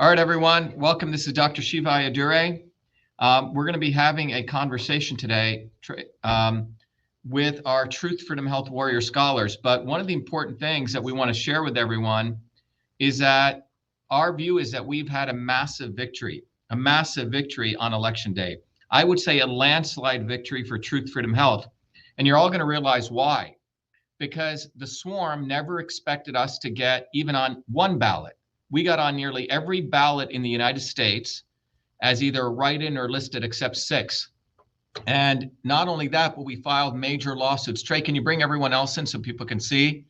All right, everyone. Welcome. This is Dr. Shiva Ayadure. We're going to be having a conversation today with our Truth, Freedom, Health Warrior scholars. But one of the important things that we want to share with everyone is that our view is that we've had a massive victory on Election Day. I would say a landslide victory for Truth, Freedom, Health. And you're all going to realize why. Because the swarm never expected us to get even on one ballot. We got on nearly every ballot in the United States as either write-in or listed except 6. And not only that, but we filed major lawsuits. Trey, can you bring everyone else in so people can see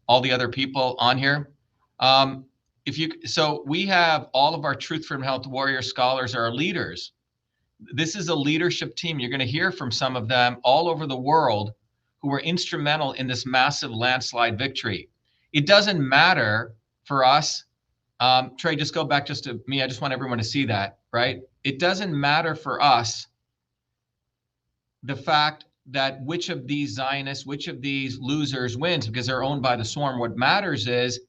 all the other people on here? So we have all of our Truth, Freedom, Health Warrior scholars, our leaders. This is a leadership team. You're going to hear from some of them all over the world who were instrumental in this massive landslide victory. It doesn't matter for us. Trey, just go back just to me. I just want everyone to see that, right? It doesn't matter for us the fact that which of these Zionists, which of these losers wins because they're owned by the swarm. What matters is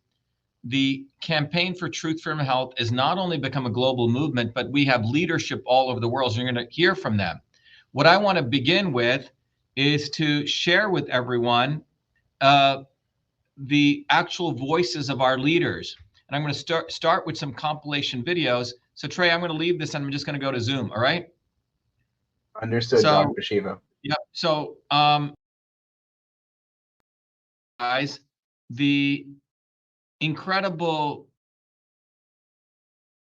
the campaign for Truth, Freedom, Health has not only become a global movement, but we have leadership all over the world. So you're going to hear from them. What I want to begin with is to share with everyone the actual voices of our leaders. And I'm going to start with some compilation videos. So Trey, I'm going to leave this and I'm just going to go to Zoom. All right. Understood, so, Dr. Shiva. Yeah. So, guys, the incredible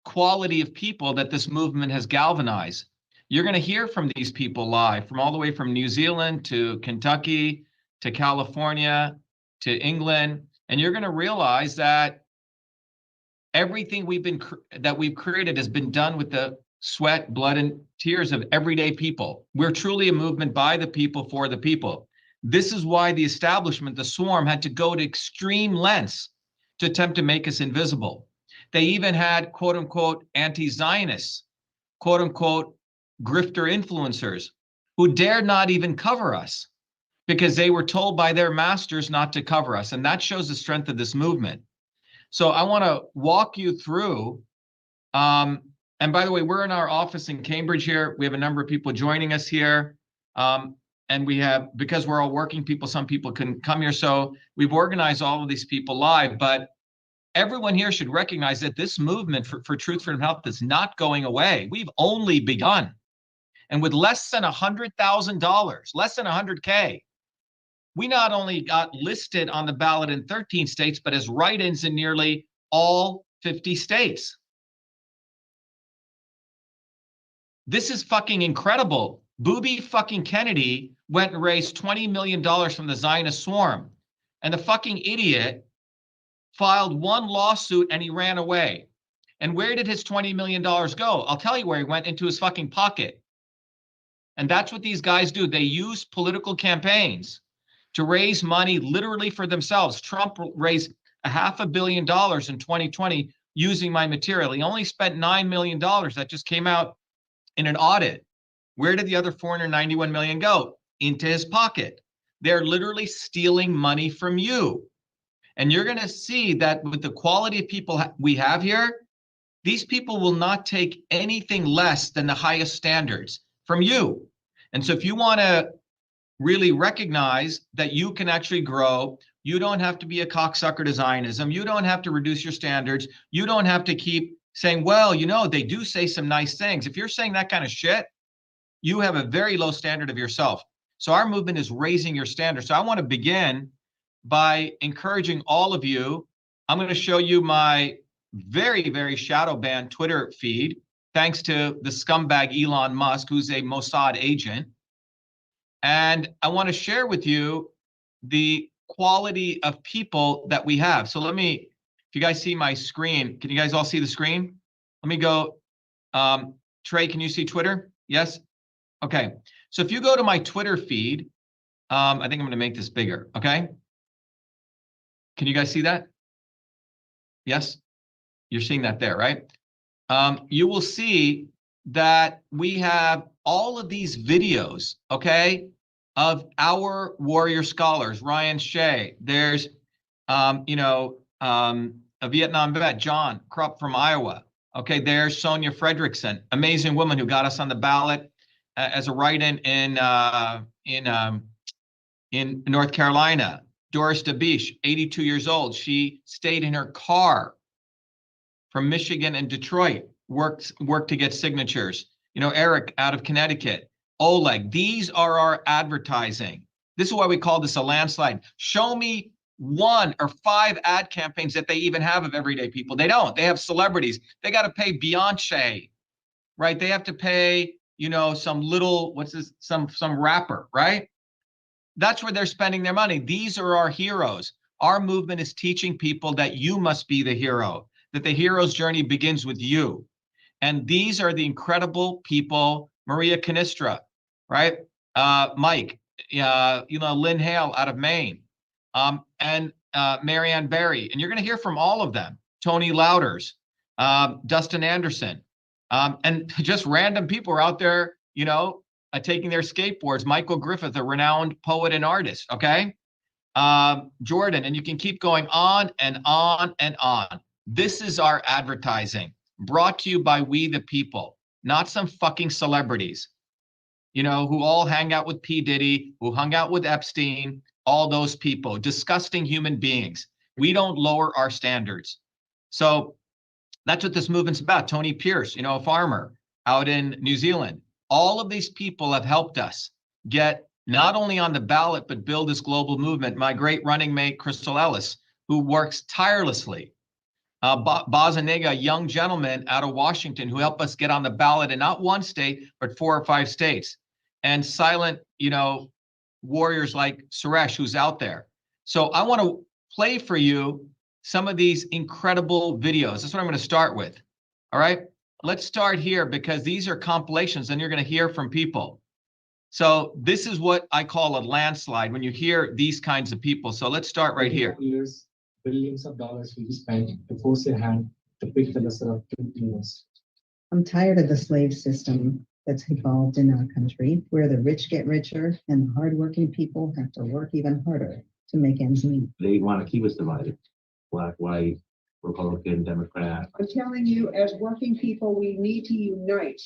quality of people that this movement has galvanized. You're going to hear from these people live from all the way from New Zealand to Kentucky to California to England. And you're going to realize that everything we've created has been done with the sweat, blood, and tears of everyday people. We're truly a movement by the people, for the people. This is why the establishment, the swarm, had to go to extreme lengths to attempt to make us invisible. They even had, quote unquote, anti-Zionists, quote unquote, grifter influencers who dared not even cover us because they were told by their masters not to cover us. And that shows the strength of this movement. So I want to walk you through, and by the way, we're in our office in Cambridge here. We have a number of people joining us here. And we have, because we're all working people, some people can come here. So we've organized all of these people live, but everyone here should recognize that this movement for Truth, Freedom, Health is not going away. We've only begun. And with less than $100,000, less than 100K, we not only got listed on the ballot in 13 states, but as write-ins in nearly all 50 states. This is fucking incredible. Booby fucking Kennedy went and raised $20 million from the Zionist swarm. And the fucking idiot filed one lawsuit and he ran away. And where did his $20 million go? I'll tell you where he went: into his fucking pocket. And that's what these guys do. They use political campaigns to raise money literally for themselves. Trump raised $500 million in 2020 using my material. He only spent $9 million. That just came out in an audit. Where did the other $491 million go? Into his pocket. They're literally stealing money from you. And you're going to see that with the quality of people we have here, these people will not take anything less than the highest standards from you. And so if you want to really recognize that you can actually grow, you don't have to be a cocksucker to Zionism. You don't have to reduce your standards. You don't have to keep saying, well, you know, they do say some nice things. If you're saying that kind of shit, you have a very low standard of yourself. So our movement is raising your standards. So I want to begin by encouraging all of you. I'm going to show you my very, very shadow banned Twitter feed, thanks to the scumbag Elon Musk, who's a Mossad agent. And I want to share with you the quality of people that we have. So let me, if you guys see my screen, can you guys all see the screen? Let me go. Trey, can you see Twitter? Yes? Okay. So if you go to my Twitter feed, I think I'm going to make this bigger. Okay. Can you guys see that? Yes? You're seeing that there, right? You will see that we have all of these videos, okay, of our warrior scholars. Ryan Shea, there's, a Vietnam vet, John Krupp from Iowa. Okay, there's Sonia Fredrickson, amazing woman who got us on the ballot as a write-in in North Carolina. Doris DeBiche, 82 years old. She stayed in her car from Michigan and Detroit, worked to get signatures. You know, Eric out of Connecticut, Oleg. These are our advertising. This is why we call this a landslide. Show me 1 or 5 ad campaigns that they even have of everyday people. They don't. They have celebrities. They got to pay Beyonce, right? They have to pay, you know, some little, what's this, some rapper, right? That's where they're spending their money. These are our heroes. Our movement is teaching people that you must be the hero, that the hero's journey begins with you. And these are the incredible people, Maria Canistra, right? Mike, you know, Lynn Hale out of Maine, and Marianne Barry. And you're going to hear from all of them. Tony Louders, Dustin Anderson, and just random people are out there, you know, taking their skateboards. Michael Griffith, a renowned poet and artist, okay? Jordan, and you can keep going on and on and on. This is our advertising, brought to you by we the people, not some fucking celebrities, you know, who all hang out with P. Diddy, who hung out with Epstein, all those people, disgusting human beings. We don't lower our standards. So that's what this movement's about. Tony Pierce, you know, a farmer out in New Zealand. All of these people have helped us get not only on the ballot, but build this global movement. My great running mate, Crystal Ellis, who works tirelessly. Bozanego, a young gentleman out of Washington who helped us get on the ballot in not 1 state, but 4 or 5 states. And silent, you know, warriors like Suresh, who's out there. So I want to play for you some of these incredible videos. That's what I'm going to start with. All right. Let's start here because these are compilations and you're going to hear from people. So this is what I call a landslide when you hear these kinds of people. So let's start right here. Years, billions of dollars will be spent to force your hand to pick the lesser of 2 evils. I'm tired of the slave system that's evolved in our country, where the rich get richer and the hardworking people have to work even harder to make ends meet. They want to keep us divided. Black, white, Republican, Democrat. I'm telling you, as working people, we need to unite.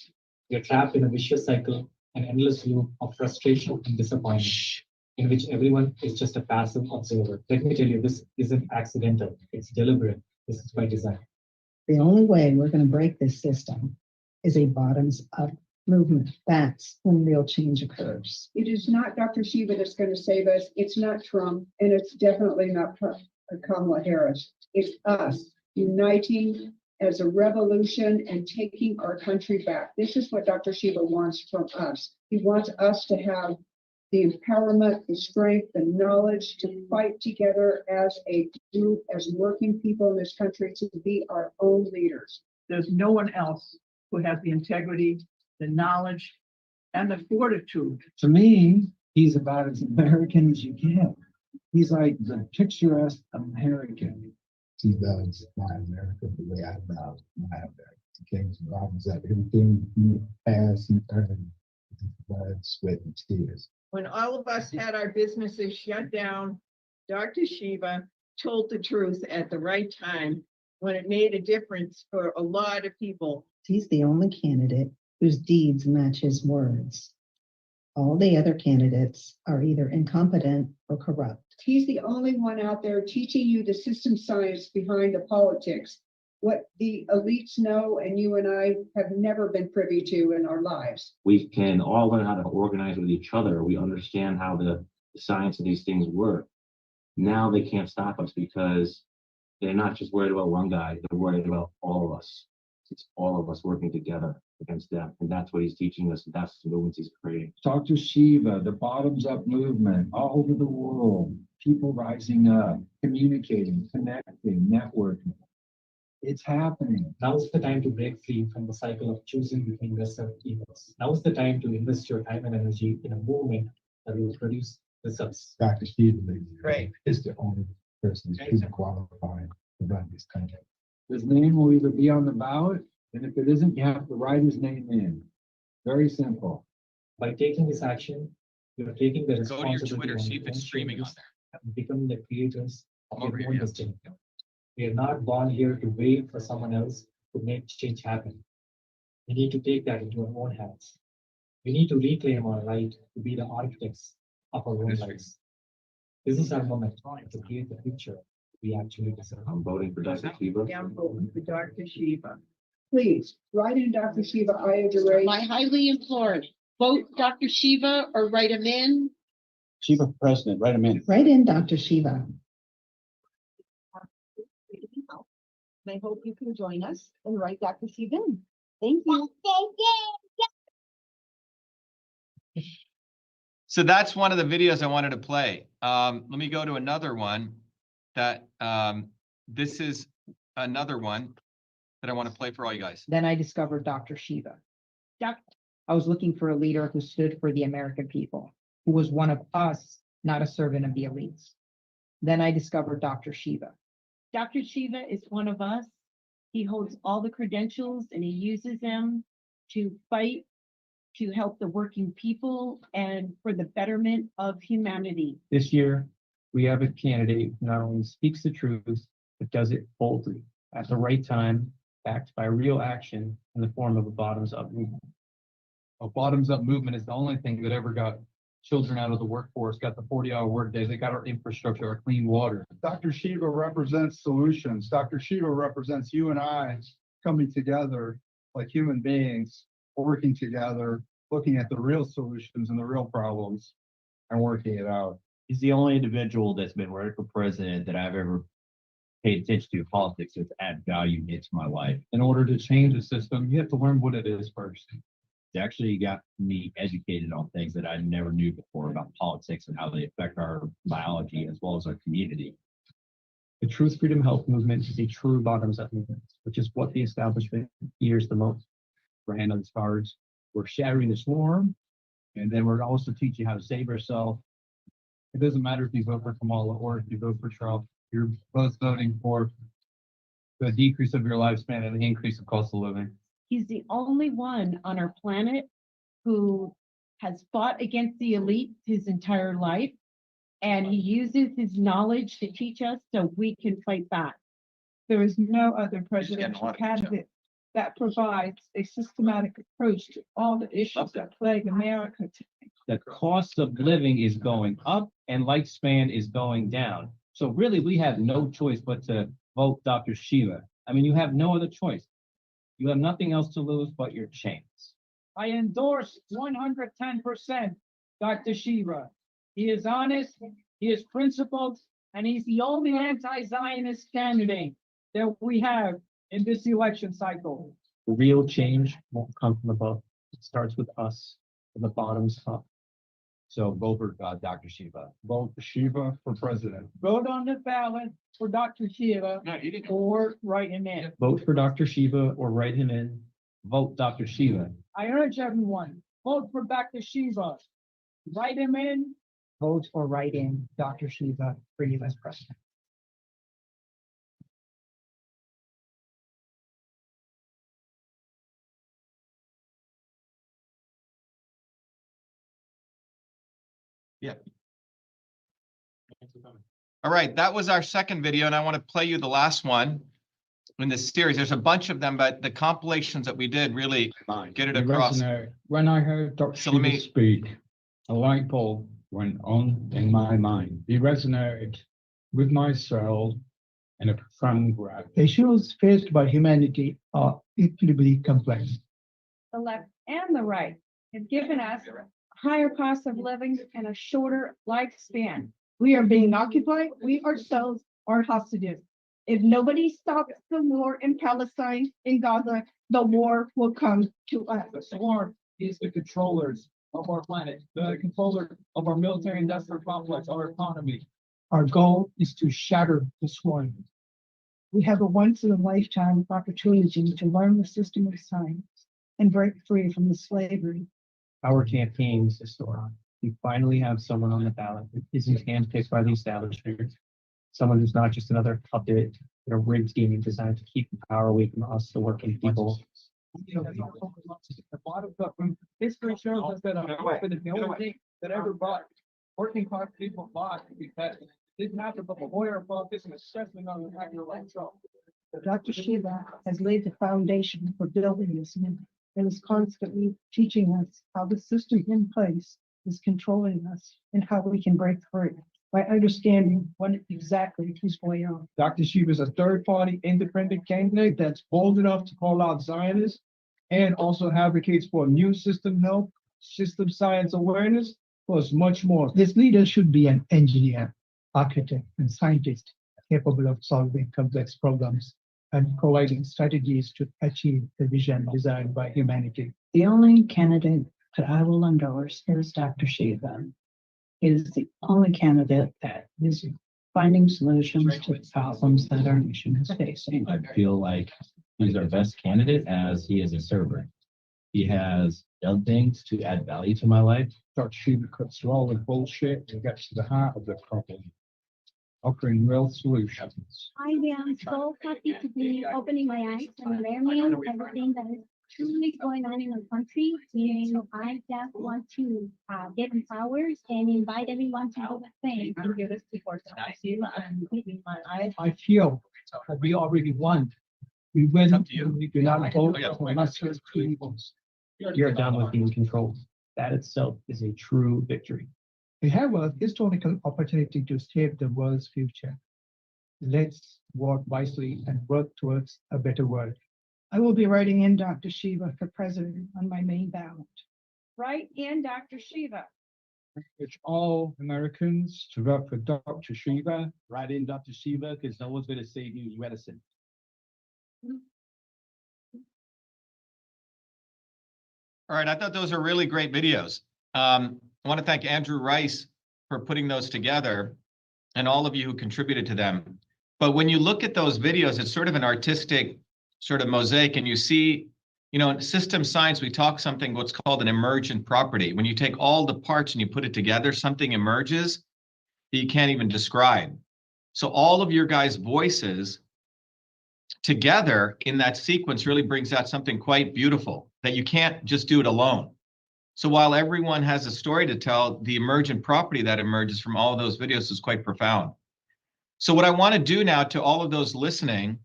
You're trapped in a vicious cycle, an endless loop of frustration and disappointment, in which everyone is just a passive observer. Let me tell you, this isn't accidental. It's deliberate. This is by design. The only way we're going to break this system is a bottoms-up movement. That's when real change occurs. It is not Dr. Shiva that's going to save us. It's not Trump, and it's definitely not Kamala Harris. It's us uniting as a revolution and taking our country back. This is what Dr. Shiva wants from us. He wants us to have the empowerment, the strength, the knowledge to fight together as a group, as working people in this country, to be our own leaders. There's no one else who has the integrity, the knowledge, and the fortitude. To me, he's about as American as you get. He's like the picturesque American. He does my America the way I love my America. He came to bottoms up. Everything he has, he earned with blood, sweat, and tears. When all of us had our businesses shut down, Dr. Shiva told the truth at the right time when it made a difference for a lot of people. He's the only candidate whose deeds match his words. All the other candidates are either incompetent or corrupt. He's the only one out there teaching you the system science behind the politics, what the elites know and you and I have never been privy to in our lives. We can all learn how to organize with each other. We understand how the science of these things work. Now they can't stop us because they're not just worried about one guy, they're worried about all of us. It's all of us working together against them. And that's what he's teaching us. That's the movements he's creating. Dr. Shiva, the bottoms-up movement all over the world, people rising up, communicating, connecting, networking. It's happening. Now's the time to break free from the cycle of choosing between lesser evils. Now's the time to invest your time and energy in a movement that will produce results. Dr. Shiva Great. is the only person who's truly qualified to run this country. His name will either be on the ballot, and if it isn't, you have to write his name in. Very simple. By taking this action, you're taking the Go to your responsibility Twitter, on see your if it's own streaming on shoulders there. and become the creators of Over your here, own yeah. destiny. We are not born here to wait for someone else. to make change happen. We need to take that into our own hands. We need to reclaim our right to be the architects of our own lives. This is our moment to create the future we actually deserve. I'm voting for Dr. Shiva. Yeah, I'm voting for Dr. Shiva. Please, write in Dr. Shiva, I agree. I highly implore, vote Dr. Shiva or write him in. Shiva for president, write him in. Write in Dr. Shiva. I hope you can join us and write Dr. Shiva in. Thank you. So that's one of the videos I wanted to play. Let me go to another one that this is another one that I want to play for all you guys. Then I discovered Dr. Shiva. I was looking for a leader who stood for the American people, who was one of us, not a servant of the elites. Then I discovered Dr. Shiva. Dr. Shiva is one of us. He holds all the credentials and he uses them to fight, to help the working people and for the betterment of humanity. This year, we have a candidate who not only speaks the truth, but does it boldly at the right time, backed by real action in the form of a bottoms-up movement. A bottoms-up movement is the only thing that ever got children out of the workforce, got the 40-hour workday, they got our infrastructure, our clean water. Dr. Shiva represents solutions. Dr. Shiva represents you and I coming together like human beings, working together, looking at the real solutions and the real problems and working it out. He's the only individual that's been running for president that I've ever paid attention to politics that's added value into my life. In order to change the system, you have to learn what it is first. It actually got me educated on things that I never knew before about politics and how they affect our biology as well as our community. The Truth, Freedom, Health movement is a true bottoms-up movement, which is what the establishment fears the most. Brand on cards. We're shattering the swarm, and then we're also teaching how to save ourselves. It doesn't matter if you vote for Kamala or if you vote for Trump. You're both voting for the decrease of your lifespan and the increase of cost of living. He's the only one on our planet who has fought against the elite his entire life, and he uses his knowledge to teach us so we can fight back. There is no other presidential candidate that provides a systematic approach to all the issues that plague America today. The cost of living is going up and lifespan is going down. So really, we have no choice but to vote Dr. Shiva. I mean, you have no other choice. You have nothing else to lose but your chance. I endorse 110% Dr. Shiva. He is honest, he is principled, and he's the only anti-Zionist candidate that we have in this election cycle. Real change won't come from above. It starts with us, from the bottoms up. So vote for Dr. Shiva. Vote for Shiva for president. Vote on the ballot for Dr. Shiva or write him in. Vote for Dr. Shiva or write him in. Vote Dr. Shiva. I urge everyone, vote for Dr. Shiva. Write him in. Vote or write in Dr. Shiva for U.S. president. Yeah. All right, that was our second video, and I want to play you the last one in this series. There's a bunch of them, but the compilations that we did really get it across. When I heard Dr. So let me speak, a light bulb went on in my mind. He resonated with my soul in a profound way. The issues faced by humanity are incredibly complex. The left and the right have given us higher cost of living and a shorter lifespan. We are being occupied. We ourselves are hostages. If nobody stops the war in Palestine, in Gaza, the war will come to us. The swarm is the controllers of our planet, the controller of our military industrial complex, our economy. Our goal is to shatter the swarm. We have a once in a lifetime opportunity to learn the system of science and break free from the slavery. Our campaign is historic. We finally have someone on the ballot that isn't handpicked by the establishment. Someone who's not just another puppet in a rigged game designed to keep the power away from us, the working people. The bottom up history shows us that America is the only thing that ever bought working class people bought because it didn't happen but a lawyer, politician, especially on the actual electoral. Dr. Shiva has laid the foundation for building this new and is constantly teaching us how the system in place is controlling us and how we can break free by understanding what exactly is going on. Dr. Shiva is a third-party independent candidate that's bold enough to call out Zionists and also advocates for immune system health, system science awareness, plus much more. This leader should be an engineer, architect, and scientist capable of solving complex problems and providing strategies to achieve the vision designed by humanity. The only candidate that I will endorse is Dr. Shiva. He is the only candidate that is finding solutions to the problems that our nation is facing. I feel like he's our best candidate as he is a server. He has done things to add value to my life. Dr. Shiva cuts through all the bullshit and gets to the heart of the problem, offering real solutions. I am so happy to be opening my eyes and learning everything that is truly going on in our country. And I just want to get empowered and invite everyone to do the same. I feel that we already won. We win. We do not vote for lesser evils. You're done with being controlled. That itself is a true victory. We have a historical opportunity to save the world's future. Let's work wisely and work towards a better world. I will be writing in Dr. Shiva for president on my main ballot. Write in Dr. Shiva. Urge all Americans to vote for Dr. Shiva. Write in Dr. Shiva because no one's going to save you who's reticent. All right, I thought those are really great videos. I want to thank Andrew Rice for putting those together and all of you who contributed to them. But when you look at those videos, it's sort of an artistic sort of mosaic, and you see, you know, in system science, we talk something what's called an emergent property. When you take all the parts and you put it together, something emerges that you can't even describe. So all of your guys' voices together in that sequence really brings out something quite beautiful that you can't just do it alone. So while everyone has a story to tell, the emergent property that emerges from all of those videos is quite profound. So what I want to do now to all of those listening,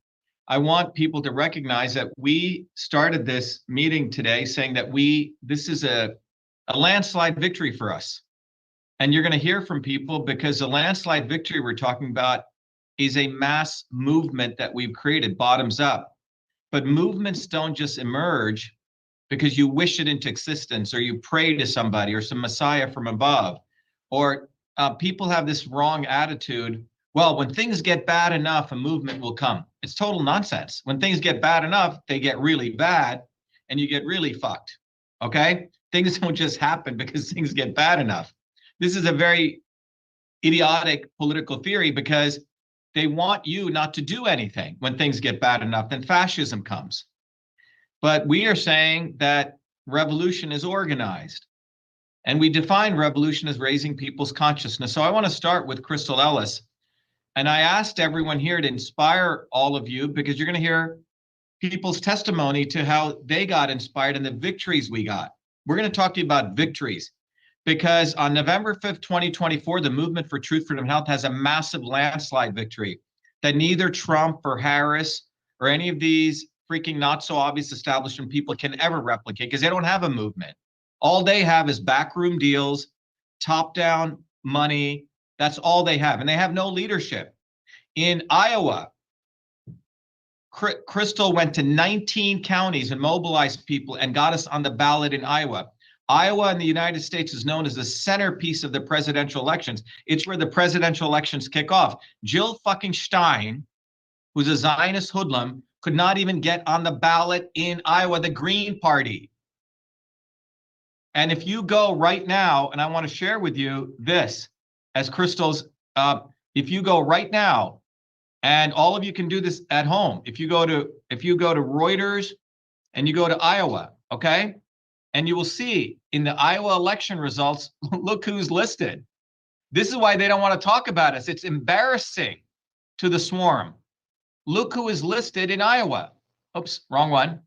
I want people to recognize that we started this meeting today saying that this is a landslide victory for us. And you're going to hear from people because the landslide victory we're talking about is a mass movement that we've created bottoms up. But movements don't just emerge because you wish it into existence or you pray to somebody or some messiah from above, or people have this wrong attitude. Well, when things get bad enough, a movement will come. It's total nonsense. When things get bad enough, they get really bad and you get really fucked, okay? Things don't just happen because things get bad enough. This is a very idiotic political theory because they want you not to do anything when things get bad enough, then fascism comes. But we are saying that revolution is organized. And we define revolution as raising people's consciousness. So I want to start with Crystal Ellis. And I asked everyone here to inspire all of you because you're going to hear people's testimony to how they got inspired and the victories we got. We're going to talk to you about victories because on November 5th, 2024, the Movement for Truth, Freedom, and Health has a massive landslide victory that neither Trump or Harris or any of these freaking not so obvious establishment people can ever replicate because they don't have a movement. All they have is backroom deals, top-down money. That's all they have. And they have no leadership. In Iowa, Crystal went to 19 counties and mobilized people and got us on the ballot in Iowa. Iowa in the United States is known as the centerpiece of the presidential elections. It's where the presidential elections kick off. Jill fucking Stein, who's a Zionist hoodlum, could not even get on the ballot in Iowa, the Green Party. And if you go right now, and I want to share with you this, as Crystal's, if you go right now, and all of you can do this at home. If you go to Reuters and you go to Iowa, okay, and you will see in the Iowa election results, look who's listed. This is why they don't want to talk about us. It's embarrassing to the swarm. Look who is listed in Iowa. Oops, wrong one.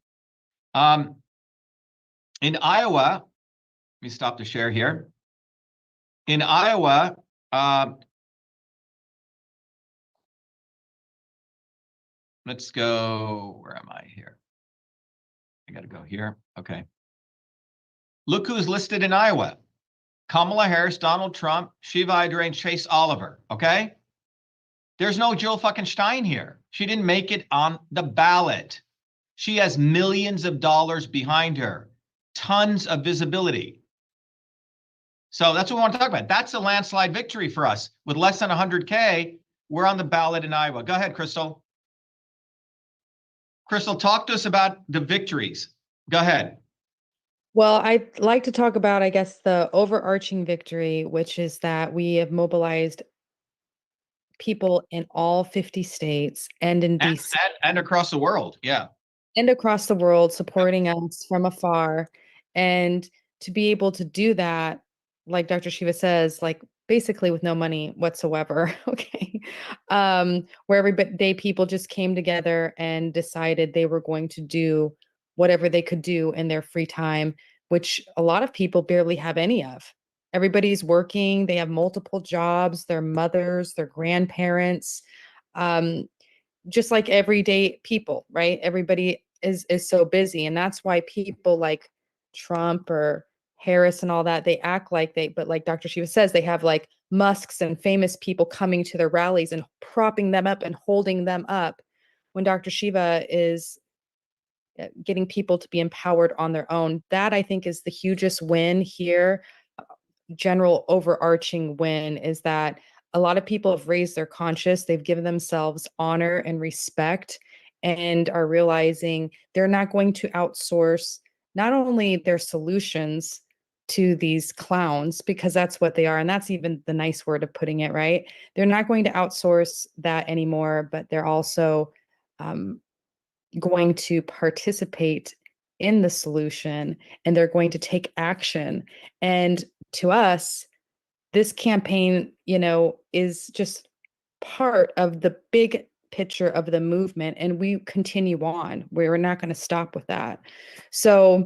In Iowa, let me stop the share here. In Iowa, Let's go. Where am I here? I got to go here. Okay. Look who's listed in Iowa. Kamala Harris, Donald Trump, Shiva Idre, and Chase Oliver. Okay. There's no Jill fucking Stein here. She didn't make it on the ballot. She has millions of dollars behind her, tons of visibility. So that's what we want to talk about. That's a landslide victory for us. With less than 100K, we're on the ballot in Iowa. Go ahead, Crystal. Crystal, talk to us about the victories. Go ahead. Well, I'd like to talk about, I guess, the overarching victory, which is that we have mobilized people in all 50 states and in DC and across the world. Yeah. And across the world, supporting us from afar. And to be able to do that, like Dr. Shiva says, like basically with no money whatsoever. Okay. Where every day people just came together and decided they were going to do whatever they could do in their free time, which a lot of people barely have any of. Everybody's working, they have multiple jobs, their mothers, their grandparents, just like everyday people, right? Everybody is so busy. And that's why people like Trump or Harris and all that, they act like but like Dr. Shiva says, they have like Musks and famous people coming to their rallies and propping them up and holding them up, when Dr. Shiva is getting people to be empowered on their own. That I think is the hugest win here. General overarching win is that a lot of people have raised their conscience. They've given themselves honor and respect and are realizing they're not going to outsource not only their solutions to these clowns, because that's what they are. And that's even the nice word of putting it, right? They're not going to outsource that anymore, but they're also going to participate in the solution, and they're going to take action. And to us, this campaign, is just part of the big picture of the movement, and we continue on. We're not going to stop with that. So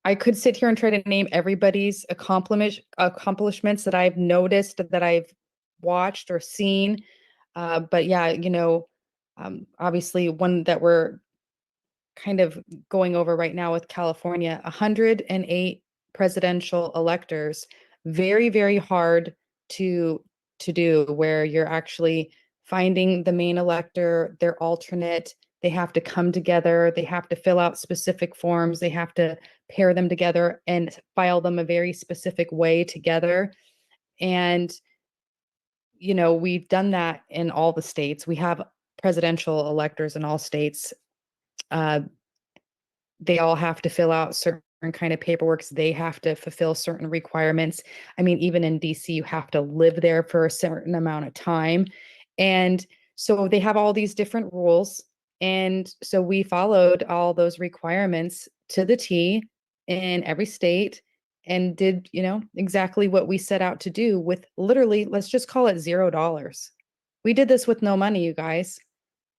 I could sit here and try to name everybody's accomplishments that I've noticed, that I've watched or seen. But yeah, obviously one that we're kind of going over right now with California, 108 presidential electors. Very, very hard to do, where you're actually finding the main elector, their alternate. They have to come together. They have to fill out specific forms. They have to pair them together and file them a very specific way together. And, we've done that in all the states. We have presidential electors in all states. They all have to fill out certain kind of paperwork. They have to fulfill certain requirements. I mean, even in DC, you have to live there for a certain amount of time. And so they have all these different rules. And so we followed all those requirements to the T in every state, and did, exactly what we set out to do with literally, let's just call it $0. We did this with no money, you guys.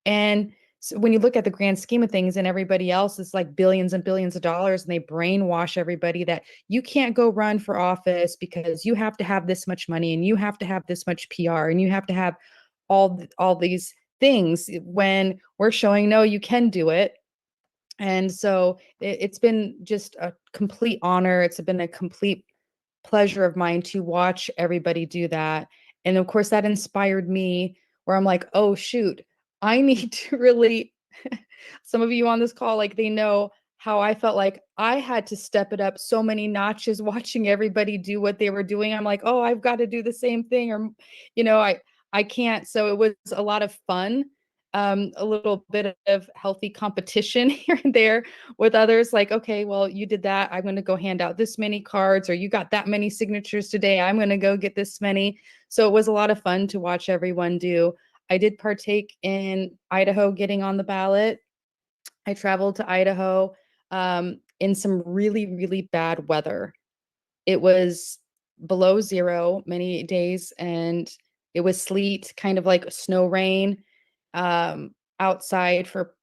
And so when you look at the grand scheme of things, and everybody else is like billions and billions of dollars, and they brainwash everybody that you can't go run for office because you have to have this much money, and you have to have this much PR, and you have to have all these things, when we're showing, no, you can do it. And so it's been just a complete honor. It's been a complete pleasure of mine to watch everybody do that. And of course, that inspired me, where I'm like, oh, shoot, I need to really, some of you on this call, like, they know how I felt like I had to step it up so many notches watching everybody do what they were doing. I'm like, oh, I've got to do the same thing, or, I can't. So it was a lot of fun. A little bit of healthy competition here and there with others, like, okay, well, you did that, I'm going to go hand out this many cards, or you got that many signatures today, I'm going to go get this many. So it was a lot of fun to watch everyone do. I did partake in Idaho getting on the ballot. I traveled to Idaho in some really, really bad weather. It was below zero many days, and it was sleet, kind of like snow rain, outside for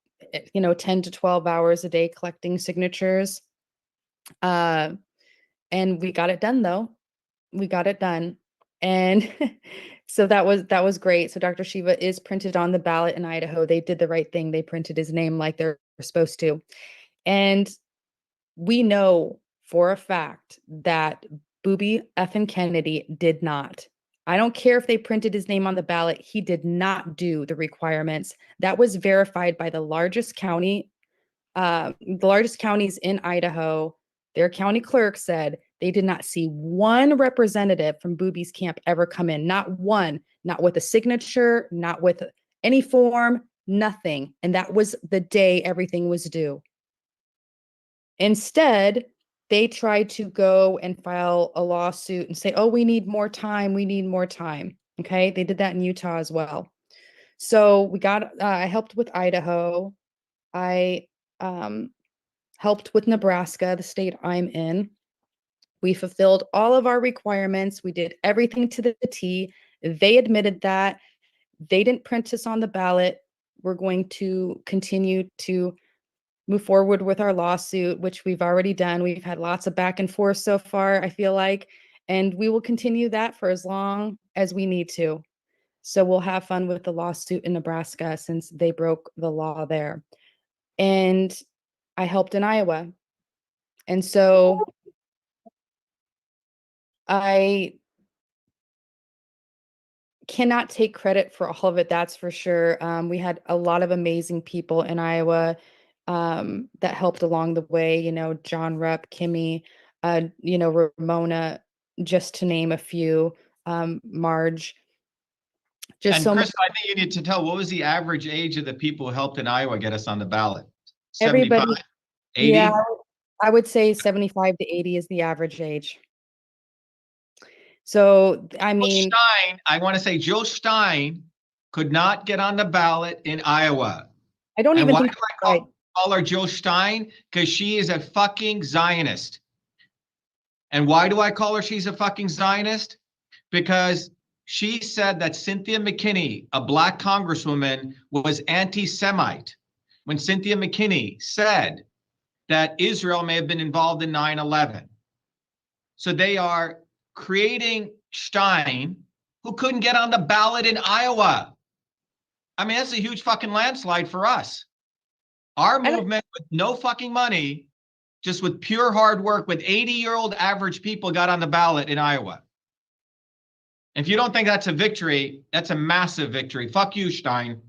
10 to 12 hours a day collecting signatures. And we got it done, though. We got it done. And so that was great. So Dr. Shiva is printed on the ballot in Idaho. They did the right thing. They printed his name like they're supposed to. And we know for a fact that Booby effing Kennedy did not. I don't care if they printed his name on the ballot. He did not do the requirements. That was verified by the largest counties in Idaho. Their county clerk said they did not see one representative from Booby's camp ever come in. Not one, not with a signature, not with any form, nothing. And that was the day everything was due. Instead, they tried to go and file a lawsuit and say, oh, we need more time. We need more time. Okay. They did that in Utah as well. So I helped with Idaho. I helped with Nebraska, the state I'm in. We fulfilled all of our requirements. We did everything to the T. They admitted that. They didn't print us on the ballot. We're going to continue to move forward with our lawsuit, which we've already done. We've had lots of back and forth so far, I feel like, and we will continue that for as long as we need to. So we'll have fun with the lawsuit in Nebraska since they broke the law there. And I helped in Iowa. And so I cannot take credit for all of it, that's for sure. We had a lot of amazing people in Iowa that helped along the way, John Rupp, Kimmy, Ramona, just to name a few, Marge. And Chris, I think you need to tell, what was the average age of the people who helped in Iowa get us on the ballot? 75, 80? Yeah, I would say 75 to 80 is the average age. So, I mean, I want to say Jill Stein could not get on the ballot in Iowa. I don't even think I call her Jill Stein? Because she is a fucking Zionist. And why do I call her she's a fucking Zionist? Because she said that Cynthia McKinney, a black congresswoman, was anti-Semite. When Cynthia McKinney said that Israel may have been involved in 9/11. So they are creating Stein, who couldn't get on the ballot in Iowa. I mean, that's a huge fucking landslide for us. Our movement with no fucking money, just with pure hard work, with 80-year-old average people got on the ballot in Iowa. If you don't think that's a victory, that's a massive victory. Fuck you, Stein.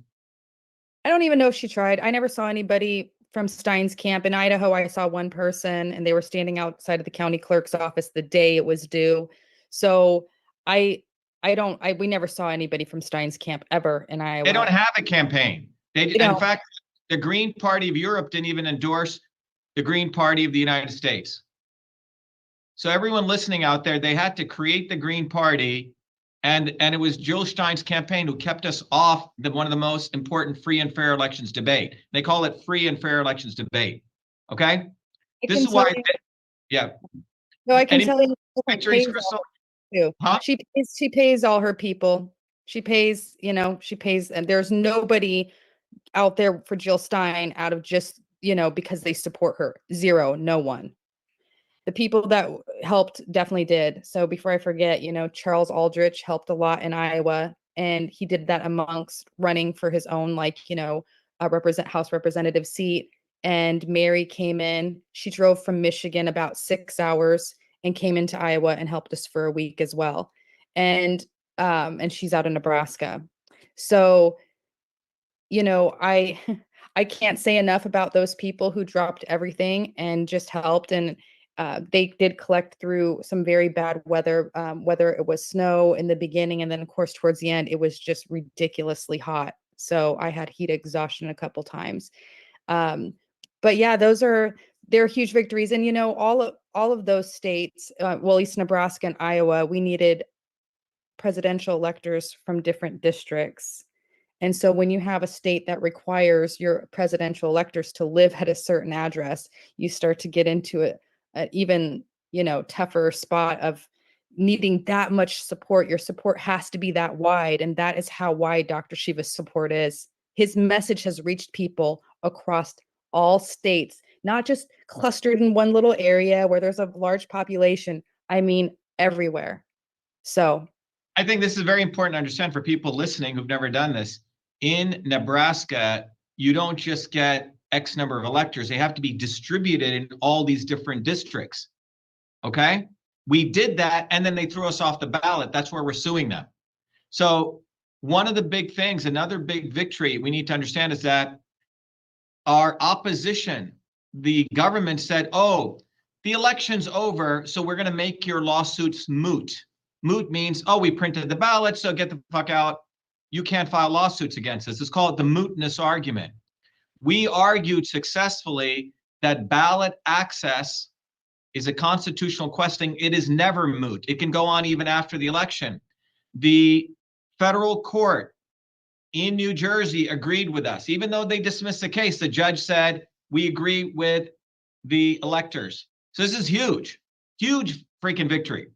I don't even know if she tried. I never saw anybody from Stein's camp. In Idaho, I saw one person and they were standing outside of the county clerk's office the day it was due. So we never saw anybody from Stein's camp ever in Iowa. They don't have a campaign. In fact, the Green Party of Europe didn't even endorse the Green Party of the United States. So everyone listening out there, they had to create the Green Party, and it was Jill Stein's campaign who kept us off one of the most important free and fair elections debate. They call it free and fair elections debate. Okay? This is why, yeah. No, I can tell you. Victories, Crystal? Huh? She pays all her people. She pays, and there's nobody out there for Jill Stein out of just, because they support her. Zero, no one. The people that helped definitely did. So before I forget, Charles Aldrich helped a lot in Iowa, and he did that amongst running for his own, House representative seat. And Mary came in. She drove from Michigan about 6 hours and came into Iowa and helped us for a week as well. And she's out in Nebraska. So, I can't say enough about those people who dropped everything and just helped. And they did collect through some very bad weather, whether it was snow in the beginning, and then of course towards the end it was just ridiculously hot. So I had heat exhaustion a couple times. But yeah, they're huge victories. And all of those states, at least Nebraska and Iowa, we needed presidential electors from different districts. And so when you have a state that requires your presidential electors to live at a certain address, you start to get into an even, tougher spot of needing that much support. Your support has to be that wide. And that is how wide Dr. Shiva's support is. His message has reached people across all states, not just clustered in one little area where there's a large population. I mean, everywhere. So I think this is very important to understand for people listening who've never done this. In Nebraska, you don't just get X number of electors. They have to be distributed in all these different districts. Okay? We did that, and then they threw us off the ballot. That's where we're suing them. So one of the big things, another big victory we need to understand is that our opposition, the government said, oh, the election's over, so we're going to make your lawsuits moot. Moot means, oh, we printed the ballot, so get the fuck out. You can't file lawsuits against us. It's called the mootness argument. We argued successfully that ballot access is a constitutional question. It is never moot. It can go on even after the election. The federal court in New Jersey agreed with us. Even though they dismissed the case, the judge said, we agree with the electors. So this is huge, huge freaking victory.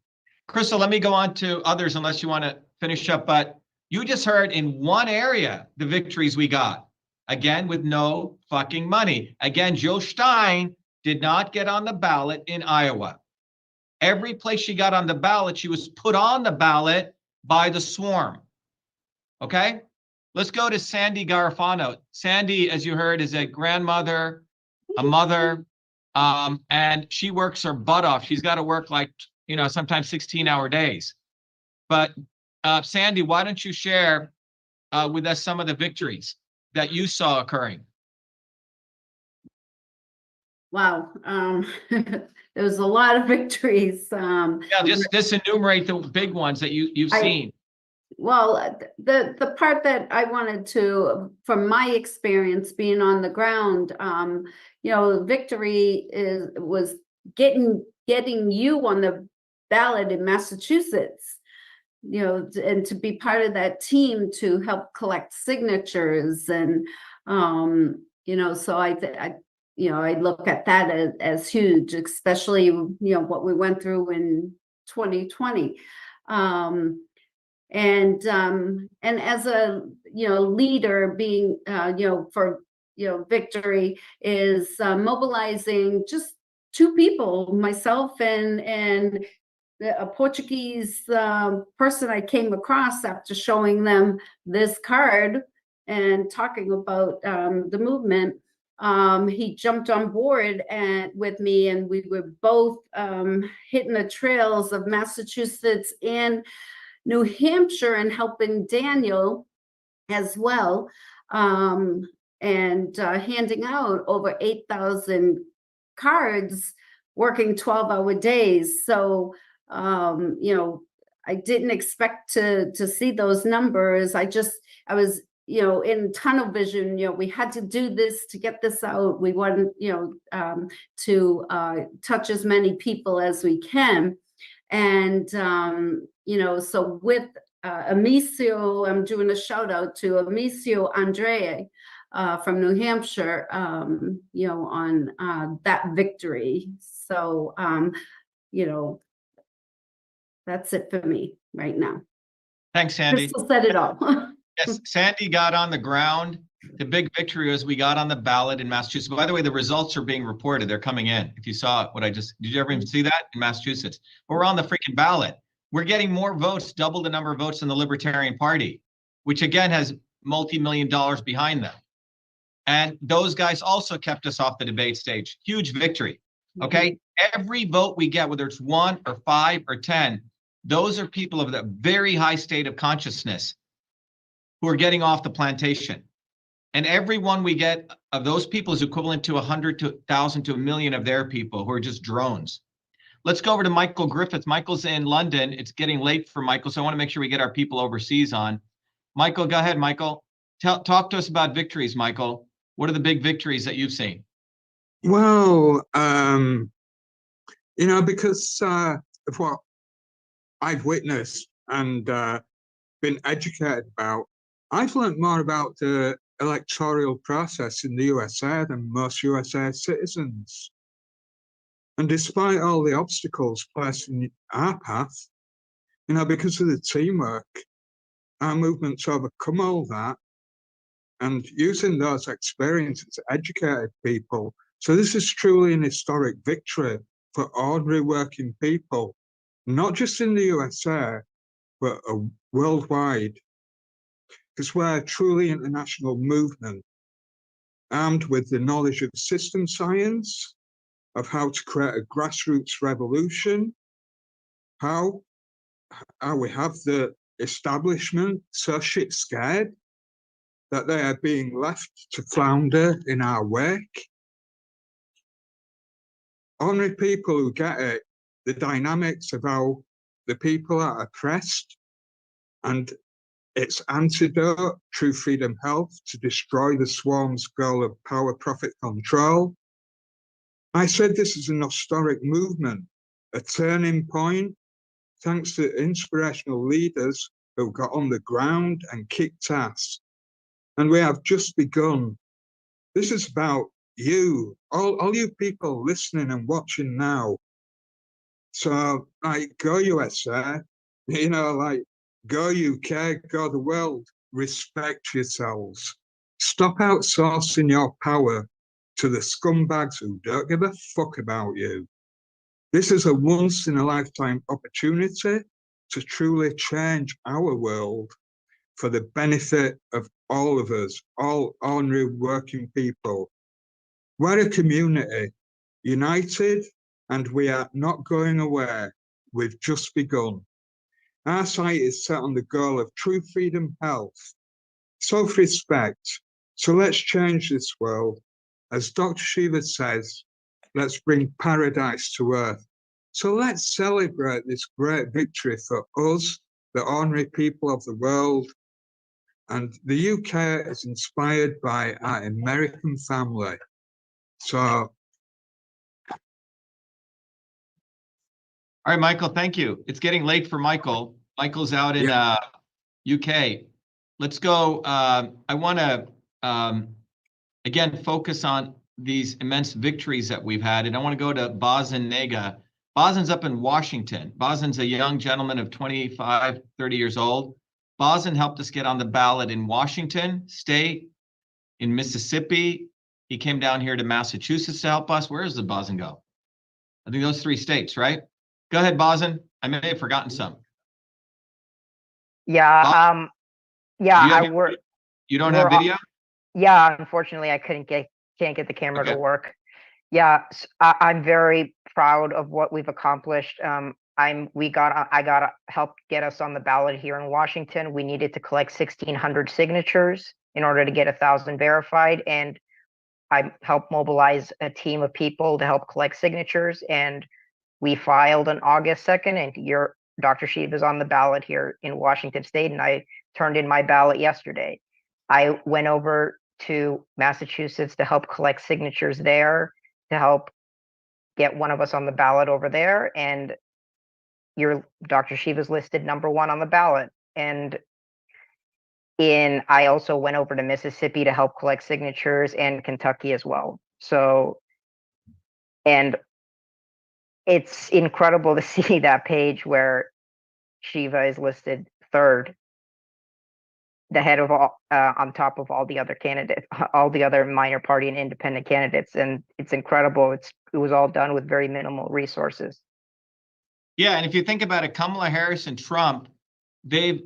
Crystal, let me go on to others unless you want to finish up, but you just heard in one area the victories we got. Again, with no fucking money. Again, Jill Stein did not get on the ballot in Iowa. Every place she got on the ballot, she was put on the ballot by the swarm. Okay? Let's go to Sandy Garofano. Sandy, as you heard, is a grandmother, a mother, and she works her butt off. She's got to work like, you know, sometimes 16-hour days. But Sandy, why don't you share with us some of the victories that you saw occurring? Wow, there was a lot of victories. Yeah, just enumerate the big ones that you've seen. Well, the part that I wanted to, from my experience being on the ground, you know, victory was getting you on the ballot in Massachusetts, you know, and to be part of that team to help collect signatures. And, you know, so I you know, I look at that as huge, especially, you know, what we went through in 2020. And as a, you know, leader being, you know, for, you know, victory is mobilizing just two people, myself and a Portuguese person I came across after showing them this card and talking about the movement. He jumped on board with me, and we were both hitting the trails of Massachusetts and New Hampshire and helping Daniel as well, and handing out over 8,000 cards, working 12-hour days. So, you know, I didn't expect to see those numbers. I was, you know, in tunnel vision. You know, we had to do this to get this out. We wanted, you know, to touch as many people as we can. And, you know, so with Amicio, I'm doing a shout out to Amicio Andrea from New Hampshire, you know, on that victory. So, you know, that's it for me right now. Thanks, Sandy. Crystal said it all. Yes, Sandy got on the ground. The big victory was we got on the ballot in Massachusetts. By the way, the results are being reported. They're coming in. If you saw what did you ever even see that in Massachusetts? We're on the freaking ballot. We're getting more votes, double the number of votes in the Libertarian Party, which again has multi-million dollars behind them. And those guys also kept us off the debate stage. Huge victory. Okay. Every vote we get, whether it's 1 or 5 or 10, those are people of a very high state of consciousness who are getting off the plantation. And every one we get of those people is equivalent to 100 to 1,000 to 1,000,000 of their people who are just drones. Let's go over to Michael Griffith. Michael's in London. It's getting late for Michael, so I want to make sure we get our people overseas on. Michael, go ahead, Michael. Talk to us about victories, Michael. What are the big victories that you've seen? Well, you know, because of what I've witnessed and been educated about, I've learned more about the electoral process in the USA than most USA citizens. And despite all the obstacles placed in our path, you know, because of the teamwork, our movement's overcome all that, and using those experiences educated people. So this is truly an historic victory for ordinary working people, not just in the USA, but worldwide, because we're a truly international movement, armed with the knowledge of system science, of how to create a grassroots revolution, how we have the establishment so shit scared that they are being left to flounder in our wake. Ordinary people who get it, the dynamics of how the people are oppressed and its antidote, true freedom health, to destroy the swarm's goal of power, profit, control. I said this is an historic movement, a turning point, thanks to inspirational leaders who got on the ground and kicked ass. And we have just begun. This is about you, all you people listening and watching now. So, like, go USA, you know, like, go UK, go the world, respect yourselves. Stop outsourcing your power to the scumbags who don't give a fuck about you. This is a once-in-a-lifetime opportunity to truly change our world for the benefit of all of us, all ordinary working people. We're a community, united, and we are not going away. We've just begun. Our sight is set on the goal of true freedom, health, self-respect. So let's change this world. As Dr. Shiva says, let's bring paradise to earth. So let's celebrate this great victory for us, the ordinary people of the world. And the UK is inspired by our American family. So. All right, Michael, thank you. It's getting late for Michael. Michael's out in UK. Let's go. I want to, again, focus on these immense victories that we've had. And I want to go to Bazin Nega. Bazin's up in Washington. Bazin's a young gentleman of 25, 30 years old. Bazin helped us get on the ballot in Washington State, in Mississippi. He came down here to Massachusetts to help us. Where does the Bazin go? I think those 3 states, right? Go ahead, Bazin. I may have forgotten some. Yeah, I work. You don't have video? Yeah, unfortunately, I can't get the camera to work. Yeah, I'm very proud of what we've accomplished. I got help get us on the ballot here in Washington. We needed to collect 1,600 signatures in order to get 1,000 verified, and I helped mobilize a team of people to help collect signatures. And we filed on August 2nd, and Dr. Shiva is on the ballot here in Washington State, and I turned in my ballot yesterday. I went over to Massachusetts to help collect signatures there, to help get one of us on the ballot over there, and Dr. Shiva's listed #1 on the ballot. And I also went over to Mississippi to help collect signatures, and Kentucky as well. So, and it's incredible to see that page where Shiva is listed 3rd, the head of all, on top of all the other candidates, all the other minor party and independent candidates. And it's incredible. It was all done with very minimal resources. Yeah, and if you think about it, Kamala Harris and Trump, they've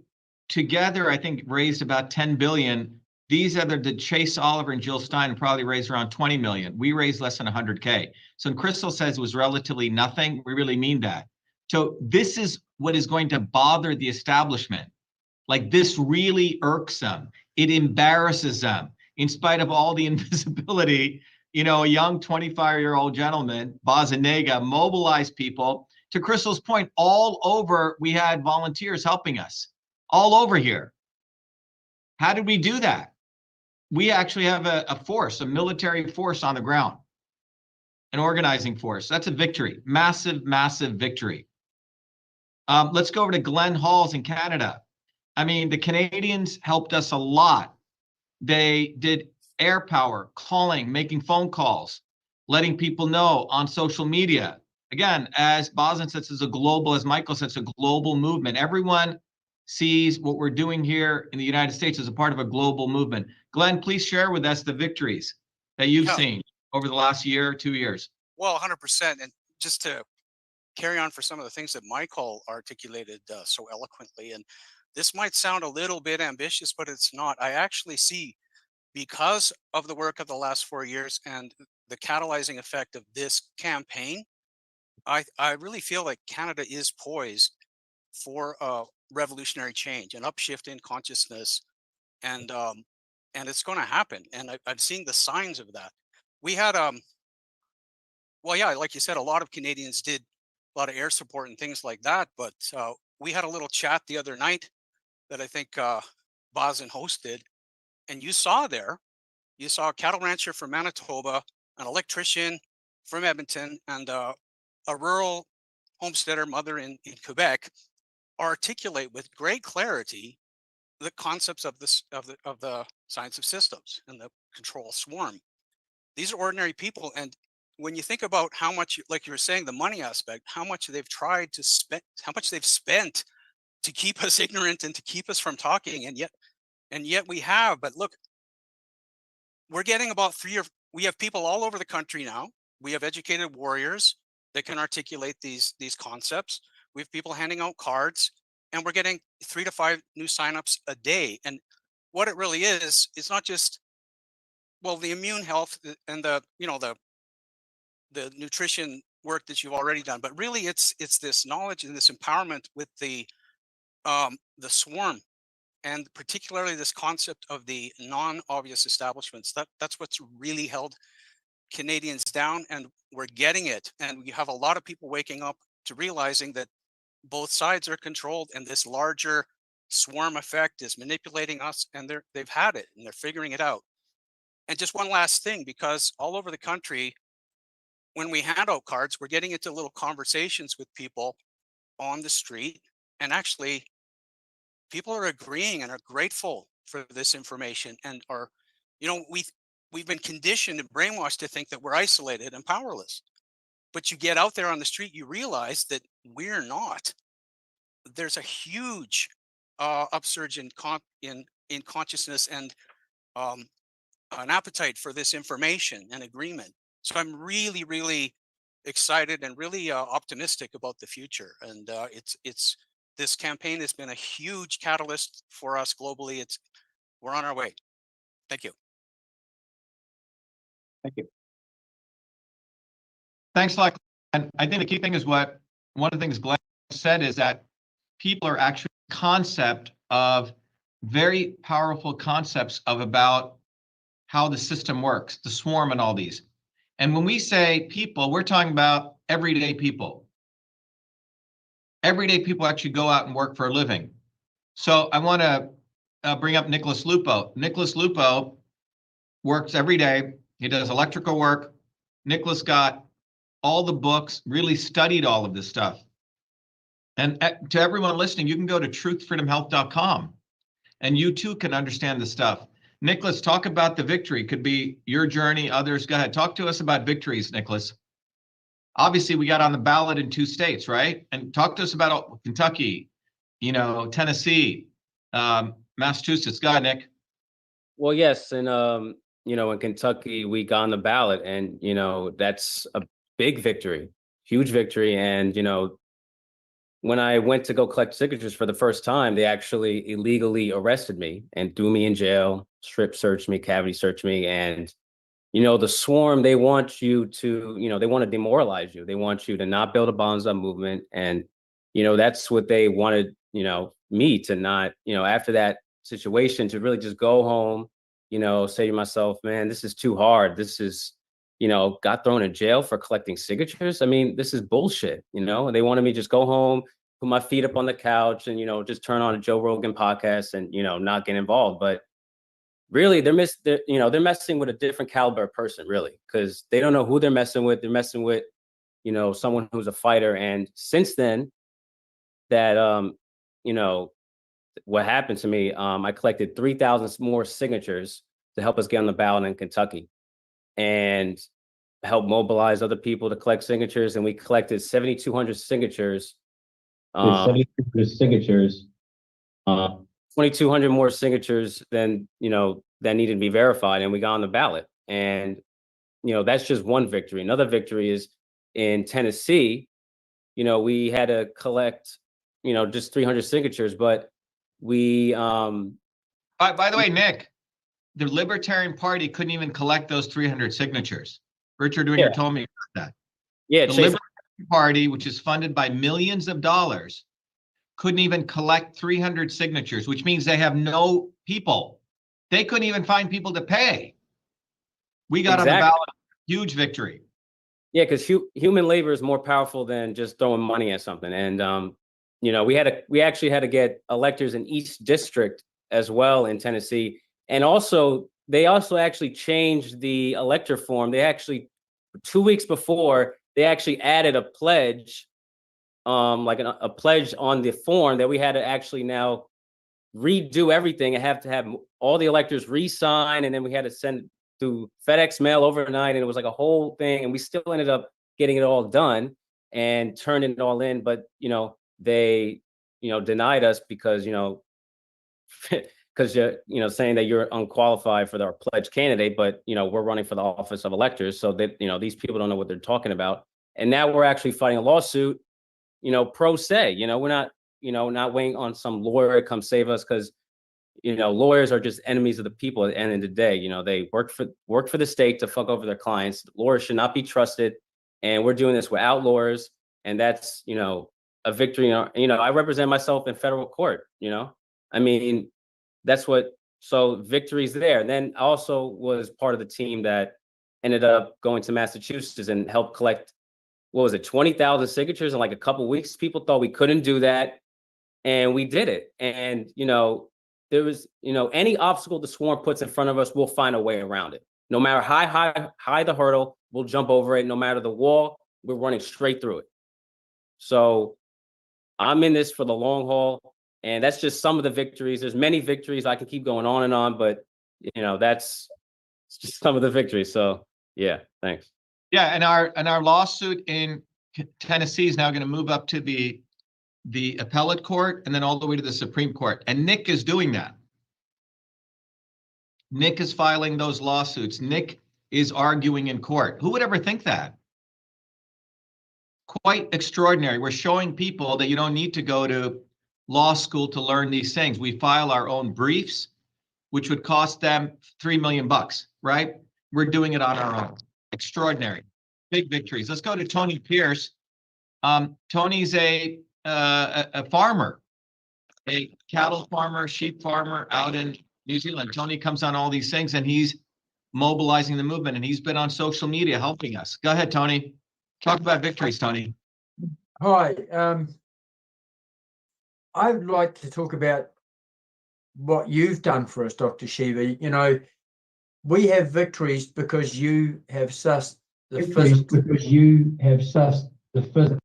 together, I think, raised about 10 billion. These other, the Chase Oliver and Jill Stein probably raised around 20 million. We raised less than 100K. So when Crystal says it was relatively nothing, we really mean that. So this is what is going to bother the establishment. Like, this really irks them. It embarrasses them. In spite of all the invisibility, you know, a young 25-year-old gentleman, Bazanega, mobilized people. To Crystal's point, all over, we had volunteers helping us. All over here. How did we do that? We actually have a force, a military force on the ground, an organizing force. That's a victory, massive, massive victory. Let's go over to Glen Halls in Canada. I mean, the Canadians helped us a lot. They did air power, calling, making phone calls, letting people know on social media. Again, as Bazin says, it's a global, as Michael says, it's a global movement. Everyone sees what we're doing here in the United States as a part of a global movement. Glenn, please share with us the victories that you've seen over the last year, 2 years. Well, 100%. And just to carry on for some of the things that Michael articulated so eloquently. And this might sound a little bit ambitious, but it's not. I actually see, because of the work of the last 4 years and the catalyzing effect of this campaign, I really feel like Canada is poised for a revolutionary change, an upshift in consciousness, and it's going to happen. And I've seen the signs of that. We had well, yeah, like you said, a lot of Canadians did a lot of air support and things like that. But we had a little chat the other night that I think Bazen hosted, and you saw a cattle rancher from Manitoba, an electrician from Edmonton, and a rural homesteader mother in Quebec articulate with great clarity the concepts of the science of systems and the control swarm. These are ordinary people, and when you think about how much, like you were saying, the money aspect, how much they've tried to spend, how much they've spent to keep us ignorant and to keep us from talking, and yet we have. But look, we're getting about we have people all over the country now. We have educated warriors that can articulate these concepts. We have people handing out cards, and we're getting 3 to 5 new signups a day. And what it really is, it's not just, well, the immune health and the nutrition work that you've already done, but really it's this knowledge and this empowerment with the swarm, and particularly this concept of the non-obvious establishments. That's what's really held Canadians down, and we're getting it. And we have a lot of people waking up to realizing that both sides are controlled, and this larger swarm effect is manipulating us, and they've had it and they're figuring it out. And just one last thing, because all over the country, when we hand out cards, we're getting into little conversations with people on the street, and actually people are agreeing and are grateful for this information, and are, we've been conditioned and brainwashed to think that we're isolated and powerless. But you get out there on the street, you realize that we're not. There's a huge upsurge in consciousness and an appetite for this information and agreement. So I'm really, really excited and really optimistic about the future. And this campaign has been a huge catalyst for us globally. We're on our way. Thank you. Thank you. Thanks a lot. And I think the key thing is one of the things Glenn said is that people are actually very powerful concepts about how the system works, the swarm and all these. And when we say people, we're talking about everyday people. Everyday people actually go out and work for a living. So I want to bring up Nicholas Lupo. Nicholas Lupo works every day. He does electrical work. Nicholas got all the books, really studied all of this stuff. And to everyone listening, you can go to truthfreedomhealth.com and you too can understand the stuff. Nicholas, talk about the victory. Could be your journey, others. Go ahead. Talk to us about victories, Nicholas. Obviously, we got on the ballot in 2 states, right? And talk to us about Kentucky, Tennessee, Massachusetts. Go ahead, Nick. Well, yes. And, in Kentucky, we got on the ballot, and, that's a big victory, huge victory. And, when I went to go collect signatures for the first time, they actually illegally arrested me and threw me in jail, strip searched me, cavity searched me. And, the swarm, they want you to, they want to demoralize you. They want you to not build a bottoms-up movement. And, that's what they wanted, me to not, after that situation, to really just go home, say to myself, man, this is too hard. This is, got thrown in jail for collecting signatures. I mean, this is bullshit, and they wanted me to just go home, put my feet up on the couch and, just turn on a Joe Rogan podcast and, not get involved. But really, they're messing with a different caliber person, really, because they don't know who they're messing with. They're messing with, someone who's a fighter. And since then, that, what happened to me, I collected 3,000 more signatures to help us get on the ballot in Kentucky, and help mobilize other people to collect signatures. And we collected 7,200 signatures. 7,200 signatures. 2,200 more signatures than, that needed to be verified, and we got on the ballot. And, that's just one victory. Another victory is in Tennessee. you know, we had to collect, you know, just 300 signatures, but we, By the way, Nick, the Libertarian Party couldn't even collect those 300 signatures. Richard Wiener told me about that. Yeah, the Libertarian Party, which is funded by millions of dollars, couldn't even collect 300 signatures, which means they have no people. They couldn't even find people to pay. We got on the ballot, huge victory. Yeah, because human labor is more powerful than just throwing money at something. And you know, we actually had to get electors in each district as well in Tennessee. And also, they also actually changed the elector form. They actually, 2 weeks before, they actually added a pledge, like a pledge on the form that we had to actually now redo everything and have to have all the electors re-sign, and then we had to send it through FedEx mail overnight, and it was like a whole thing, and we still ended up getting it all done and turning it all in. But, you know, they, you know, denied us because, you know, because you're, you know, saying that you're unqualified for our pledge candidate, but, you know, we're running for the office of electors. So that, you know, these people don't know what they're talking about. And now we're actually fighting a lawsuit, you know, pro se. You know, we're not, you know, not waiting on some lawyer to come save us, because, you know, lawyers are just enemies of the people at the end of the day. You know, they work for the state to fuck over their clients. Lawyers should not be trusted. And we're doing this without lawyers. And that's, you know, a victory. You know, I represent myself in federal court, you know, I mean, that's what, so victory's there. And then I also was part of the team that ended up going to Massachusetts and helped collect, what was it, 20,000 signatures in like a couple of weeks. People thought we couldn't do that, and we did it. And, you know, there was, you know, any obstacle the swarm puts in front of us, we'll find a way around it. No matter how high the hurdle, we'll jump over it. No matter the wall, we're running straight through it. So I'm in this for the long haul. And that's just some of the victories. There's many victories. I can keep going on, but, you know, that's just some of the victories. So yeah, thanks. Yeah, and our lawsuit in Tennessee is now going to move up to the appellate court and then all the way to the Supreme Court. And Nick is doing that. Nick is filing those lawsuits. Nick is arguing in court. Who would ever think that? Quite extraordinary. We're showing people that you don't need to go to law school to learn these things. We file our own briefs, which would cost them $3 million, right? We're doing it on our own. Extraordinary. Big victories. Let's go to Tony Pierce. Tony's a farmer, a cattle farmer, sheep farmer out in New Zealand. Tony comes on all these things, and he's mobilizing the movement, and he's been on social media helping us. Go ahead, Tony. Talk about victories, Tony. Hi. I'd like to talk about what you've done for us, Dr. Shiva. You know, we have victories because you have sussed the physics. Because you have sussed the physics.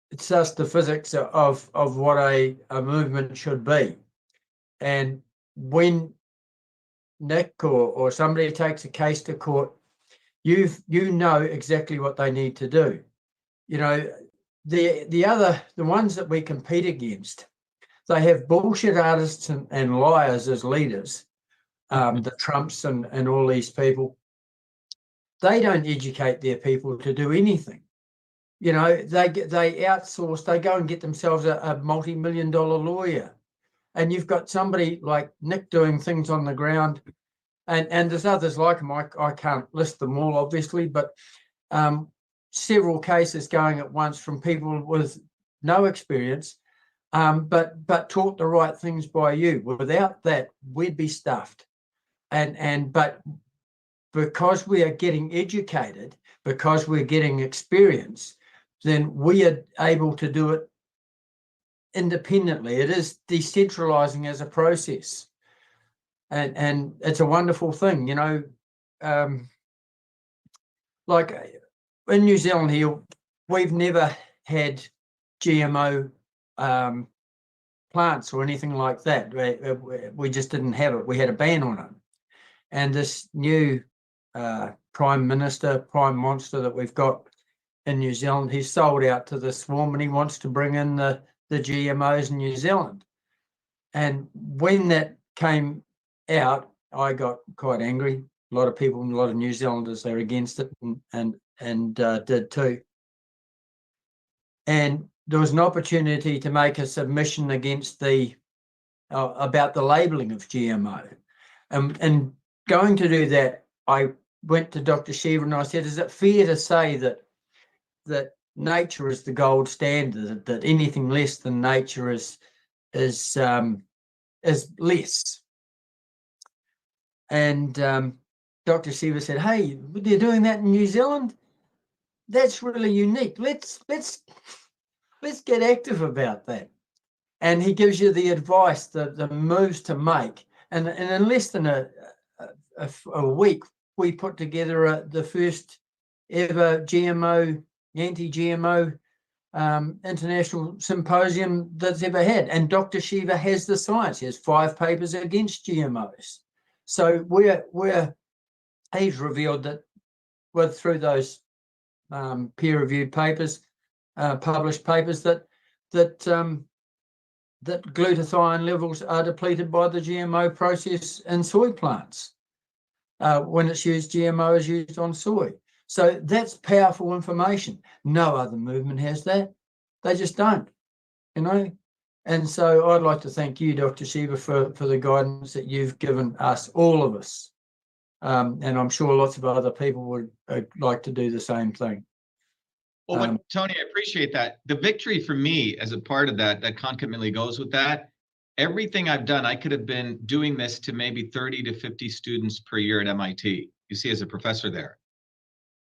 It's sussed the physics of what a movement should be. And when Nick or somebody takes a case to court, you know exactly what they need to do. You know, the ones that we compete against, they have bullshit artists and liars as leaders. The Trumps and all these people, they don't educate their people to do anything. You know, they outsource, they go and get themselves a multi-million-dollar lawyer. And you've got somebody like Nick doing things on the ground, and there's others like him. I can't list them all, obviously, but several cases going at once from people with no experience, but taught the right things by you. Without that, we'd be stuffed. But because we are getting educated, because we're getting experience, then we are able to do it independently. It is decentralizing as a process, and it's a wonderful thing. You know, like in New Zealand here, we've never had GMO plants or anything like that. We just didn't have it. We had a ban on it. And this new prime monster that we've got in New Zealand, he's sold out to the swarm, and he wants to bring in the GMOs in New Zealand. And when that came out, I got quite angry. A lot of people, a lot of New Zealanders, they're against it, and did too. And there was an opportunity to make a submission against the about the labeling of GMO. And going to do that, I went to Dr. Shiva and I said, is it fair to say that nature is the gold standard, that anything less than nature is less? And Dr. Shiva said, hey, they're doing that in New Zealand. That's really unique. Let's get active about that. And he gives you the advice, the moves to make. And in less than a week, we put together the first ever GMO, anti-GMO international symposium that's ever had. And Dr. Shiva has the science. He has 5 papers against GMOs. So he's revealed that through those peer-reviewed papers, published papers, that glutathione levels are depleted by the GMO process in soy plants when it's used. GMO is used on soy. So that's powerful information. No other movement has that. They just don't, you know. And so I'd like to thank you, Dr. Shiva, for the guidance that you've given us, all of us. And I'm sure lots of other people would like to do the same thing. Well, Tony, I appreciate that. The victory for me as a part of that concomitantly goes with that. Everything I've done, I could have been doing this to maybe 30 to 50 students per year at MIT, you see, as a professor there.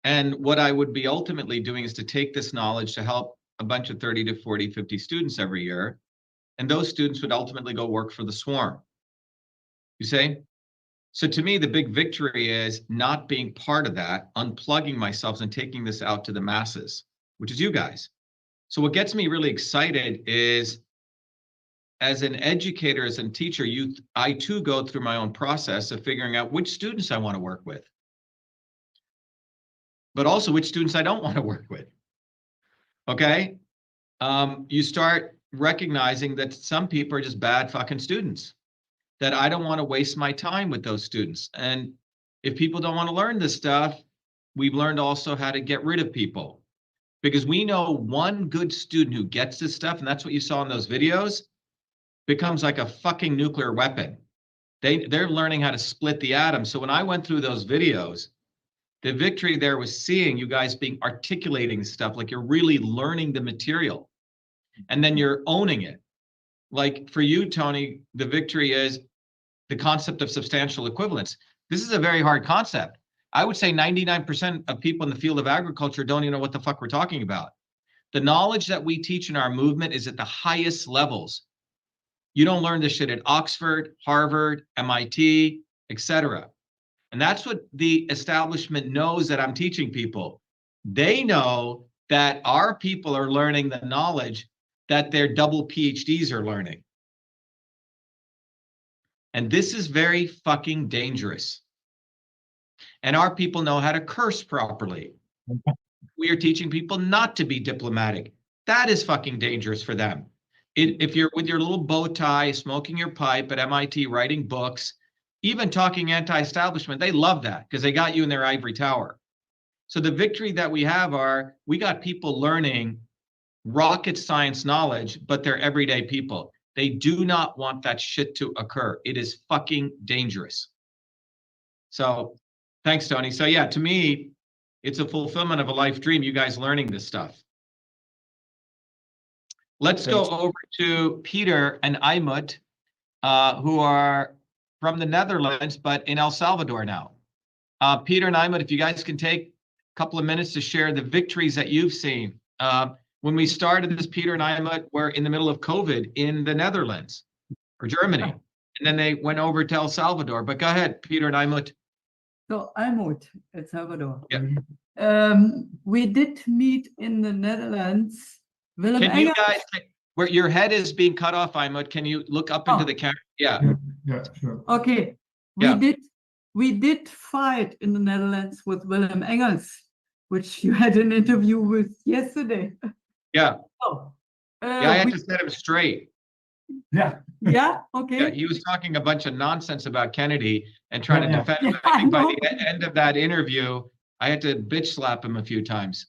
And what I would be ultimately doing is to take this knowledge to help a bunch of 30 to 40, 50 students every year. And those students would ultimately go work for the swarm, you see? So to me, the big victory is not being part of that, unplugging myself and taking this out to the masses, which is you guys. So what gets me really excited is, as an educator, as a teacher, I too go through my own process of figuring out which students I want to work with, but also which students I don't want to work with. Okay? You start recognizing that some people are just bad fucking students, that I don't want to waste my time with those students. And if people don't want to learn this stuff, we've learned also how to get rid of people, because we know one good student who gets this stuff, and that's what you saw in those videos, becomes like a fucking nuclear weapon. They're learning how to split the atom. So when I went through those videos, the victory there was seeing you guys articulating stuff, like you're really learning the material, and then you're owning it. Like for you, Tony, the victory is the concept of substantial equivalence. This is a very hard concept. I would say 99% of people in the field of agriculture don't even know what the fuck we're talking about. The knowledge that we teach in our movement is at the highest levels. You don't learn this shit at Oxford, Harvard, MIT, etc. And that's what the establishment knows that I'm teaching people. They know that our people are learning the knowledge that their double PhDs are learning. And this is very fucking dangerous. And our people know how to curse properly. We are teaching people not to be diplomatic. That is fucking dangerous for them. If you're with your little bow tie, smoking your pipe at MIT, writing books, even talking anti-establishment, they love that because they got you in their ivory tower. So the victory that we have we got people learning rocket science knowledge, but they're everyday people. They do not want that shit to occur. It is fucking dangerous. So thanks, Tony. So yeah, to me, it's a fulfillment of a life dream, you guys learning this stuff. Let's go over to Peter and Imut, who are from the Netherlands, but in El Salvador now. Peter and Imut, if you guys can take a couple of minutes to share the victories that you've seen. When we started this, Peter and Imut were in the middle of COVID in the Netherlands or Germany, and then they went over to El Salvador. But go ahead, Peter and Imut. So Imut, El Salvador. Yeah. We did meet in the Netherlands. Willem Can you Engels- guys, where your head is being cut off, Imut, can you look up into the camera? Yeah. Yeah, sure. Okay, we did fight in the Netherlands with Willem Engels, which you had an interview with yesterday. Yeah. Oh, Yeah, I had to set him straight. Yeah. Yeah, okay. Yeah, he was talking a bunch of nonsense about Kennedy and trying to Yeah. defend him. I think by the end of that interview, I had to bitch slap him a few times,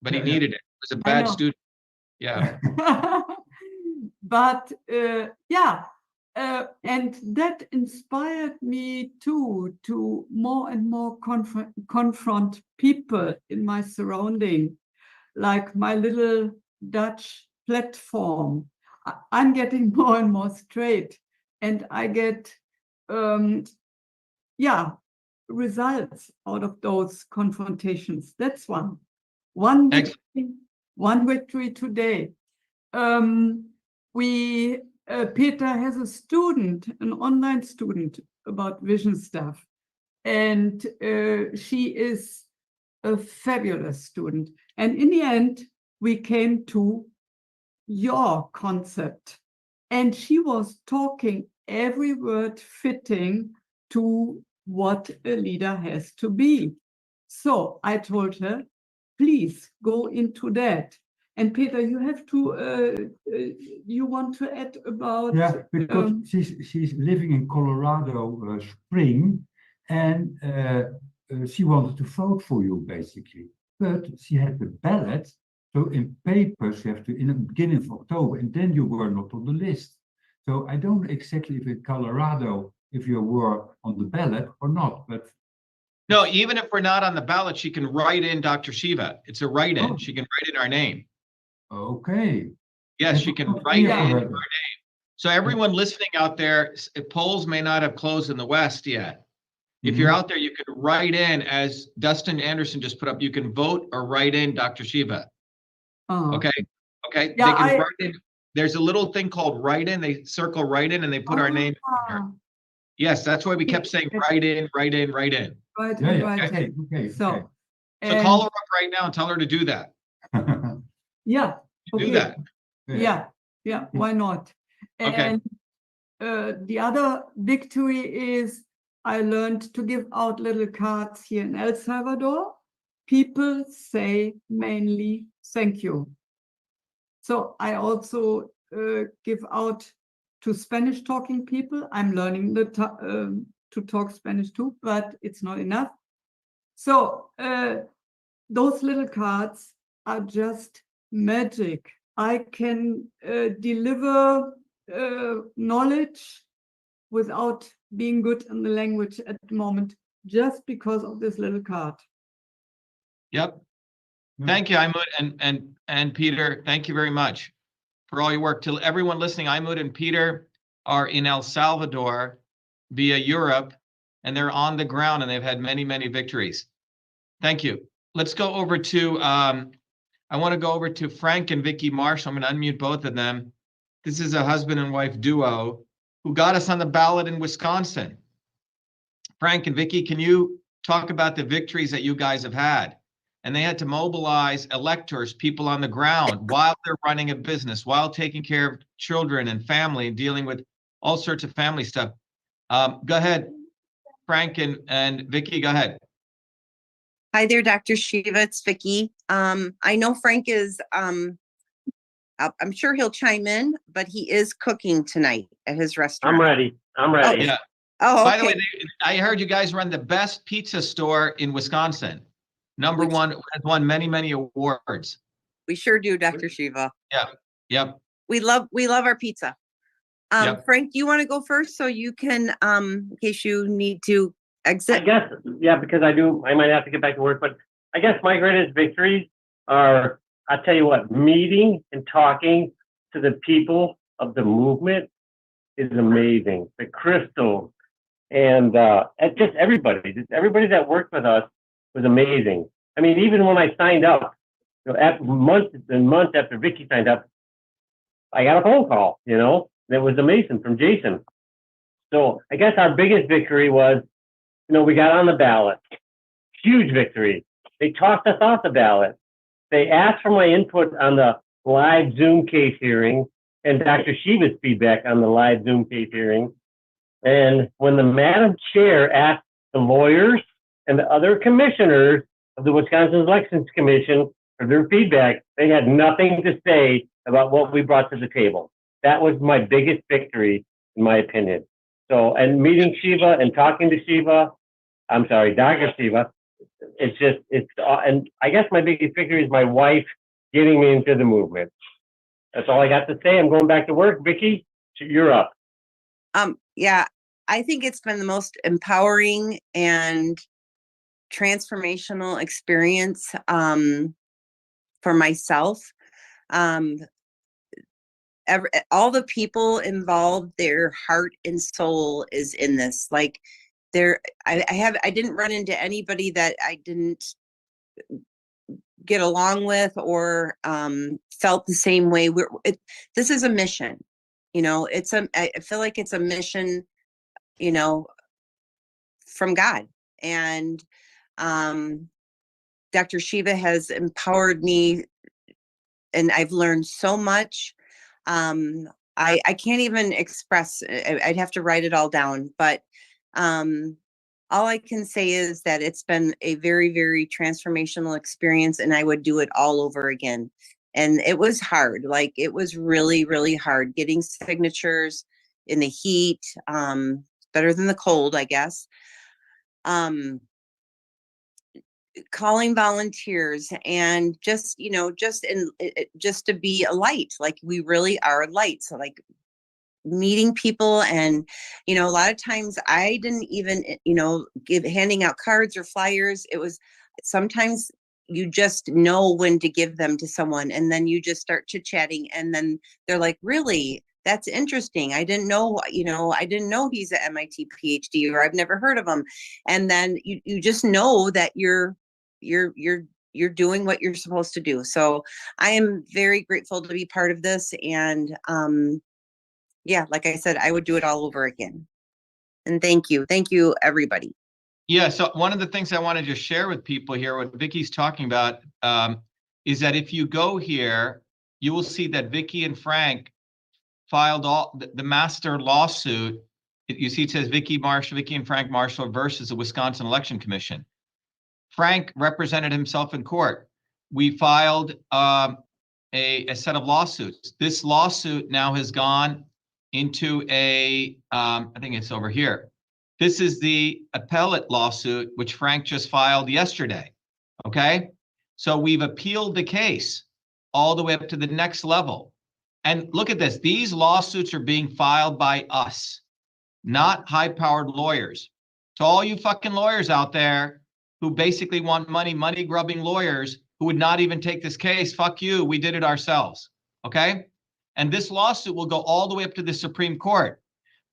but he Yeah. needed it. He was a I bad know. student. Yeah. But yeah, and that inspired me too to more and more confront people in my surrounding, like my little Dutch platform. I'm getting more and more straight, and I get yeah, results out of those confrontations. That's one victory today. Peter has a student, an online student about vision stuff, and she is a fabulous student. And in the end, we came to your concept, and she was talking every word fitting to what a leader has to be. So I told her, please go into that. And Peter, you have to, you want to add about... Yeah, because she's living in Colorado Spring, and she wanted to vote for you, basically. But she had the ballot, so in papers, you have to, in the beginning of October, and then you were not on the list. So I don't know exactly if in Colorado, if you were on the ballot or not, but... No, even if we're not on the ballot, she can write in Dr. Shiva. It's a write-in. Oh. She can write in our name. Okay. Yes, she can write in our name. So everyone listening out there, polls may not have closed in the West yet. If you're out there, you can write in, as Dustin Anderson just put up, you can vote or write in Dr. Shiva. Okay. Okay. Yeah, they can write in. There's a little thing called write in. They circle write in and they put our name in there. Yes, that's why we kept saying write in, write in, write in. Right, Yeah, right. okay. So call her up right now and tell her to do that. Yeah. Do that. Yeah, why not? Okay. And the other victory is I learned to give out little cards here in El Salvador. People say mainly thank you. So I also give out to Spanish talking people. I'm learning to talk Spanish too, but it's not enough. So those little cards are just magic. I can deliver knowledge without being good in the language at the moment, just because of this little card. Yep. Thank you, Imut and Peter. Thank you very much for all your work. To everyone listening, Imut and Peter are in El Salvador via Europe, and they're on the ground, and they've had many, many victories. Thank you. Let's go over to, I want to go over to Frank and Vicky Marshall. I'm going to unmute both of them. This is a husband and wife duo who got us on the ballot in Wisconsin. Frank and Vicky, can you talk about the victories that you guys have had? And they had to mobilize electors, people on the ground, while they're running a business, while taking care of children and family, and dealing with all sorts of family stuff. Go ahead, Frank and Vicky, go ahead. Hi there, Dr. Shiva, it's Vicky. I know Frank is, I'm sure he'll chime in, but he is cooking tonight at his restaurant. I'm ready. Oh, Yeah. Oh, By the okay. way, I heard you guys run the best pizza store in Wisconsin. Number one, has won many, many awards. We sure do, Dr. Shiva. Yeah. Yep. We love our pizza. Yep. Frank, do you want to go first so you can, in case you need to exit? I guess, yeah, because I might have to get back to work, but I guess my greatest victories are, I'll tell you what, meeting and talking to the people of the movement is amazing. The crystals and just everybody that worked with us was amazing. I mean, even when I signed up, months and months after Vicky signed up, I got a phone call, that was amazing from Jason. So I guess our biggest victory was, we got on the ballot. Huge victory. They talked us off the ballot. They asked for my input on the live Zoom case hearing and Dr. Shiva's feedback on the live Zoom case hearing. And when the Madam Chair asked the lawyers and the other commissioners of the Wisconsin Elections Commission for their feedback, they had nothing to say about what we brought to the table. That was my biggest victory, in my opinion. So, and meeting Shiva and talking to Shiva, Dr. Shiva, and I guess my biggest victory is my wife getting me into the movement. That's all I got to say. I'm going back to work. Vicky, you're up. Yeah, I think it's been the most empowering and transformational experience for myself. All the people involved, their heart and soul is in this. Like I didn't run into anybody that I didn't get along with or felt the same way. This is a mission, you know, I feel like it's a mission, you know, from God. And Dr. Shiva has empowered me and I've learned so much. I can't even express, I'd have to write it all down, but all I can say is that it's been a very, very transformational experience and I would do it all over again. And it was hard. Like it was really, really hard getting signatures in the heat, better than the cold, I guess. Calling volunteers and just, you know, just to be a light, like we really are a light. So like meeting people and, you know, a lot of times I didn't even, you know, handing out cards or flyers. It was sometimes you just know when to give them to someone and then you just start chit-chatting and then they're like, really? That's interesting. I didn't know, you know, I didn't know he's an MIT PhD or I've never heard of him. And then you just know that you're doing what you're supposed to do. So I am very grateful to be part of this. And yeah, like I said, I would do it all over again. And thank you. Thank you, everybody. Yeah, so one of the things I wanted to share with people here, what Vicky's talking about, is that if you go here, you will see that Vicky and Frank filed all the master lawsuit. You see it says Vicky and Frank Marshall versus the Wisconsin Election Commission. Frank represented himself in court. We filed a set of lawsuits. This lawsuit now has gone into I think it's over here. This is the appellate lawsuit, which Frank just filed yesterday, okay? So we've appealed the case all the way up to the next level. And look at this, these lawsuits are being filed by us, not high-powered lawyers. To all you fucking lawyers out there who basically want money-grubbing lawyers who would not even take this case, fuck you, we did it ourselves, okay? And this lawsuit will go all the way up to the Supreme Court.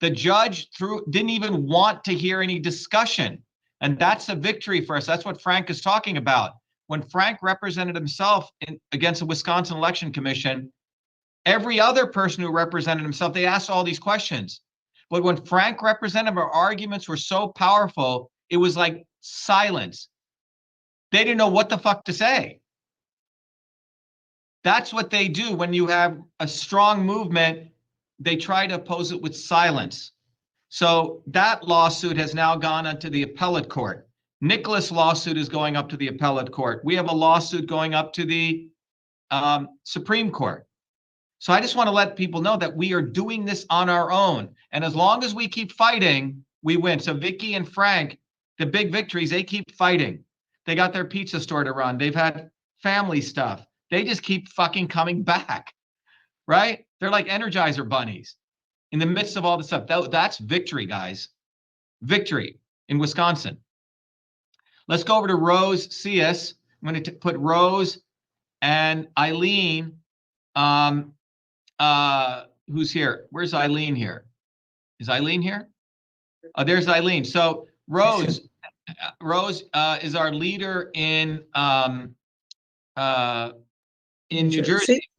The judge didn't even want to hear any discussion. And that's a victory for us. That's what Frank is talking about. When Frank represented himself against the Wisconsin Election Commission, every other person who represented himself, they asked all these questions. But when Frank represented him, our arguments were so powerful, it was like silence. They didn't know what the fuck to say. That's what they do when you have a strong movement. They try to oppose it with silence. So that lawsuit has now gone onto the appellate court. Nicholas' lawsuit is going up to the appellate court. We have a lawsuit going up to the Supreme Court. So I just want to let people know that we are doing this on our own. And as long as we keep fighting, we win. So Vicky and Frank, the big victories, they keep fighting. They got their pizza store to run. They've had family stuff. They just keep fucking coming back, right? They're like Energizer bunnies in the midst of all this stuff. That's victory, guys. Victory in Wisconsin. Let's go over to Rose Cias. I'm going to put Rose and Eileen, who's here. Where's Eileen here? Is Eileen here? Oh, there's Eileen. So Rose is our leader in New Jersey,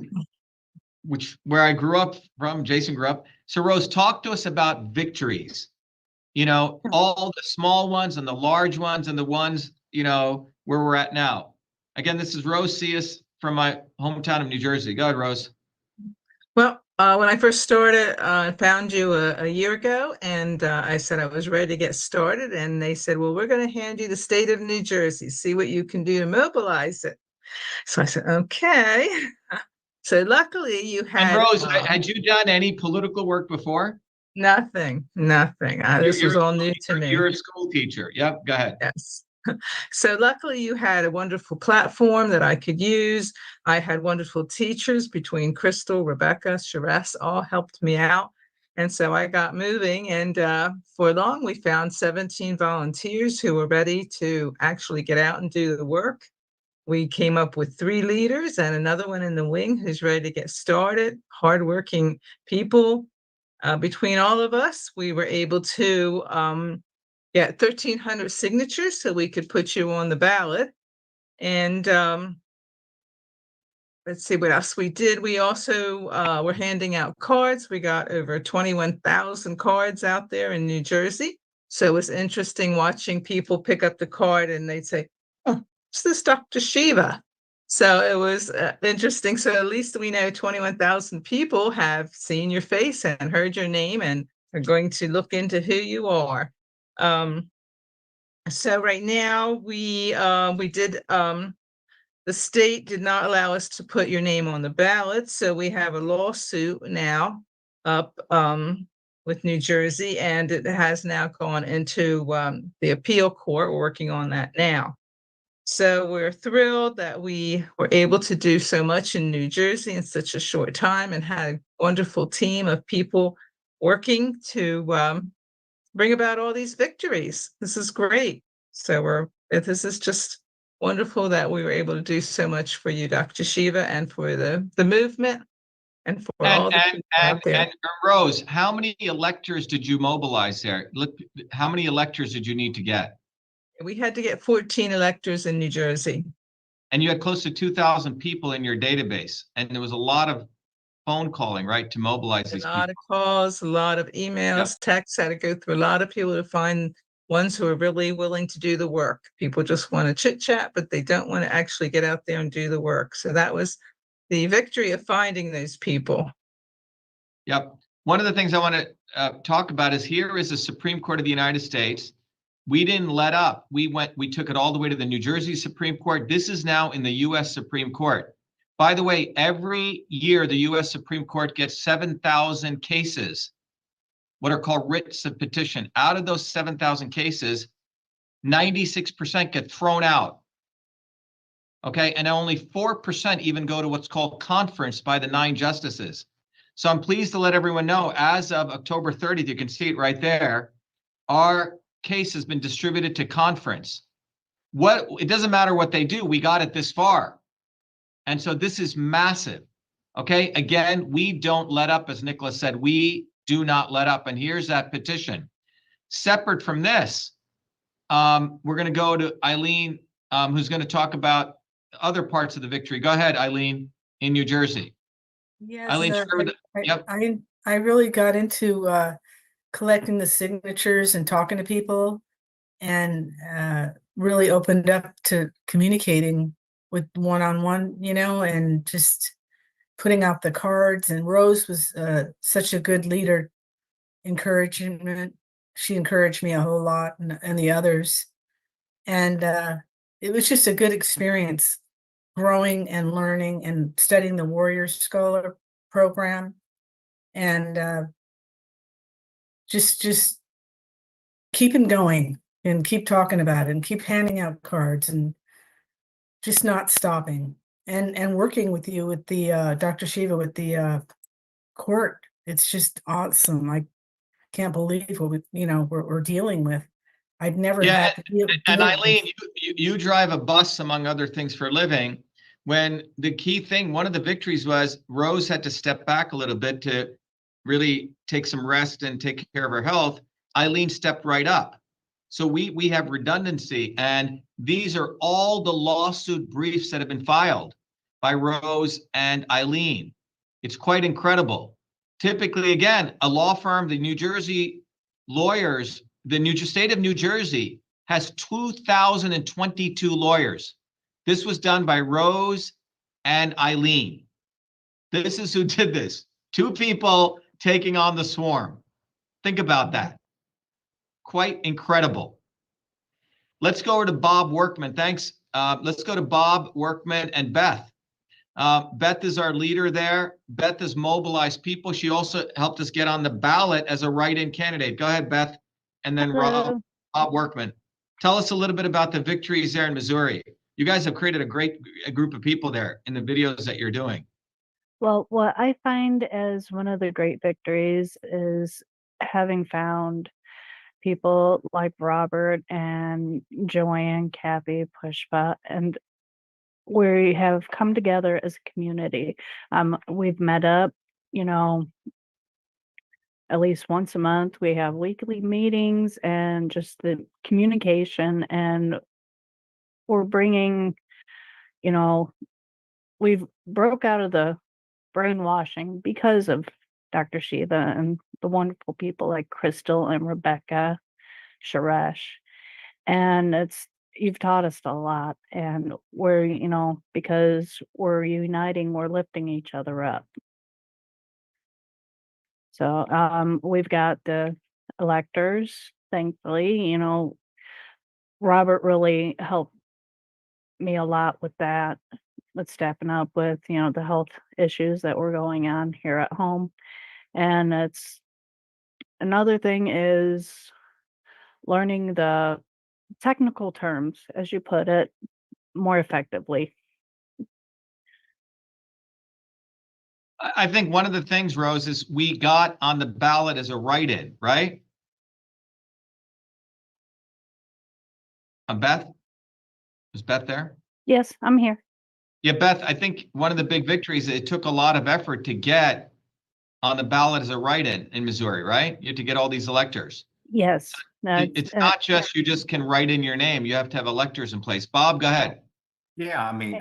where I grew up from. Jason grew up. So Rose, talk to us about victories. You know, all the small ones and the large ones and the ones, you know, where we're at now. Again, this is Rose Cias from my hometown of New Jersey. Go ahead, Rose. Well, when I first started, I found you a year ago, and I said I was ready to get started. And they said, well, we're going to hand you the state of New Jersey, see what you can do to mobilize it. So I said, okay. So luckily you had— And Rose, had you done any political work before? Nothing. This was all new to me. You're a school teacher. Yep, go ahead. Yes. So luckily you had a wonderful platform that I could use. I had wonderful teachers between Crystal, Rebecca, Shiraz, all helped me out. And so I got moving, and for long we found 17 volunteers who were ready to actually get out and do the work. We came up with 3 leaders and another one in the wing who's ready to get started, hardworking people. Between all of us, we were able to get 1,300 signatures so we could put you on the ballot. And let's see what else we did. We also were handing out cards. We got over 21,000 cards out there in New Jersey. So it was interesting watching people pick up the card and they'd say, "Oh, it's this Dr.SHIVA." So it was interesting. So at least we know 21,000 people have seen your face and heard your name and are going to look into who you are. So right now we did, the state did not allow us to put your name on the ballot. So we have a lawsuit now up with New Jersey, and it has now gone into the appeal court. We're working on that now. So we're thrilled that we were able to do so much in New Jersey in such a short time and had a wonderful team of people working to bring about all these victories. This is great. So this is just wonderful that we were able to do so much for you, Dr. Shiva, and for the movement and for all the people out there. And Rose, how many electors did you mobilize there? Look, how many electors did you need to get? We had to get 14 electors in New Jersey. And you had close to 2,000 people in your database. And there was a lot of phone calling, right, to mobilize these people. A lot of calls, a lot of emails, texts, had to go through a lot of people to find ones who are really willing to do the work. People just want to chit chat, but they don't want to actually get out there and do the work. So that was the victory of finding those people. Yep. One of the things I want to talk about is here is the Supreme Court of the United States. We didn't let up. We took it all the way to the New Jersey Supreme Court. This is now in the US Supreme Court. By the way, every year the US Supreme Court gets 7,000 cases, what are called writs of petition. Out of those 7,000 cases, 96% get thrown out. Okay, and only 4% even go to what's called conference by the 9 justices. So I'm pleased to let everyone know, as of October 30th, you can see it right there, our case has been distributed to conference. It doesn't matter what they do, we got it this far. And so this is massive. Okay, again, we don't let up, as Nicholas said, we do not let up. And here's that petition. Separate from this, we're going to go to Eileen, who's going to talk about other parts of the victory. Go ahead, Eileen, in New Jersey. Yes, Eileen, I really got into collecting the signatures and talking to people, and really opened up to communicating with one-on-one, and just putting out the cards. And Rose was such a good leader, encouragement. She encouraged me a whole lot, and the others. And it was just a good experience, growing and learning and studying the Warrior Scholar program, and just keeping going and keep talking about it and keep handing out cards and just not stopping and working with you with the Dr. Shiva with the court. It's just awesome. I can't believe what we're dealing with. I'd never had to deal and with Eileen, you drive a bus, among other things, for a living. When the key thing, one of the victories was Rose had to step back a little bit to really take some rest and take care of her health. Eileen stepped right up. So we have redundancy, and these are all the lawsuit briefs that have been filed by Rose and Eileen. It's quite incredible. Typically, again, a law firm, the New Jersey lawyers, the state of New Jersey has 2,022 lawyers. This was done by Rose and Eileen. This is who did this. 2 people taking on the swarm. Think about that. Quite incredible. Let's go over to Bob Workman. Thanks. Let's go to Bob Workman and Beth. Beth is our leader there. Beth has mobilized people. She also helped us get on the ballot as a write-in candidate. Go ahead, Beth. And then Bob Workman. Tell us a little bit about the victories there in Missouri. You guys have created a group of people there in the videos that you're doing. Well, what I find as one of the great victories is having found people like Robert and Joanne, Kathy, Pushpa, and we have come together as a community. We've met up, you know, at least once a month. We have weekly meetings and just the communication, and we're bringing, you know, we've broke out of the brainwashing because of Dr. Shiva and the wonderful people like Crystal and Rebecca, Sharesh. And you've taught us a lot, and we're, you know, because we're uniting, we're lifting each other up. So we've got the electors, thankfully, you know, Robert really helped me a lot with that, with stepping up with, you know, the health issues that were going on here at home. And it's another thing is learning the technical terms, as you put it, more effectively. I think one of the things, Rose, is we got on the ballot as a write-in, right? Beth? Is Beth there? Yes, I'm here. Yeah, Beth, I think one of the big victories, it took a lot of effort to get on the ballot as a write-in in Missouri, right? You have to get all these electors. Yes. It's not just you just can write in your name. You have to have electors in place. Bob, go ahead. Yeah, I mean,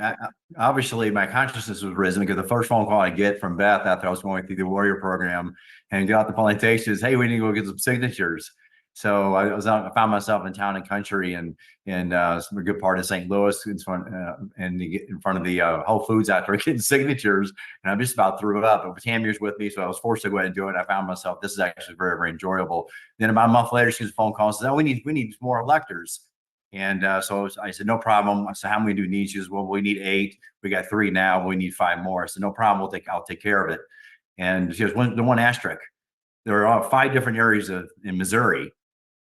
obviously my consciousness was risen because the first phone call I get from Beth after I was going through the Warrior program and got the plantation is, hey, we need to go get some signatures. So I found myself in Town and Country and some good part of St. Louis in front of the Whole Foods after getting signatures, and I just about threw it up. But Tammy's with me, so I was forced to go ahead and do it. I found myself, this is actually very, very enjoyable. Then about a month later, she gets a phone call and says, oh, we need more electors. And so I said, no problem. I said, how many do we need? She says, well, we need 8. We got 3 now. We need 5 more. I said, no problem. I'll take care of it. And she goes, the one asterisk. There are 5 different areas in Missouri.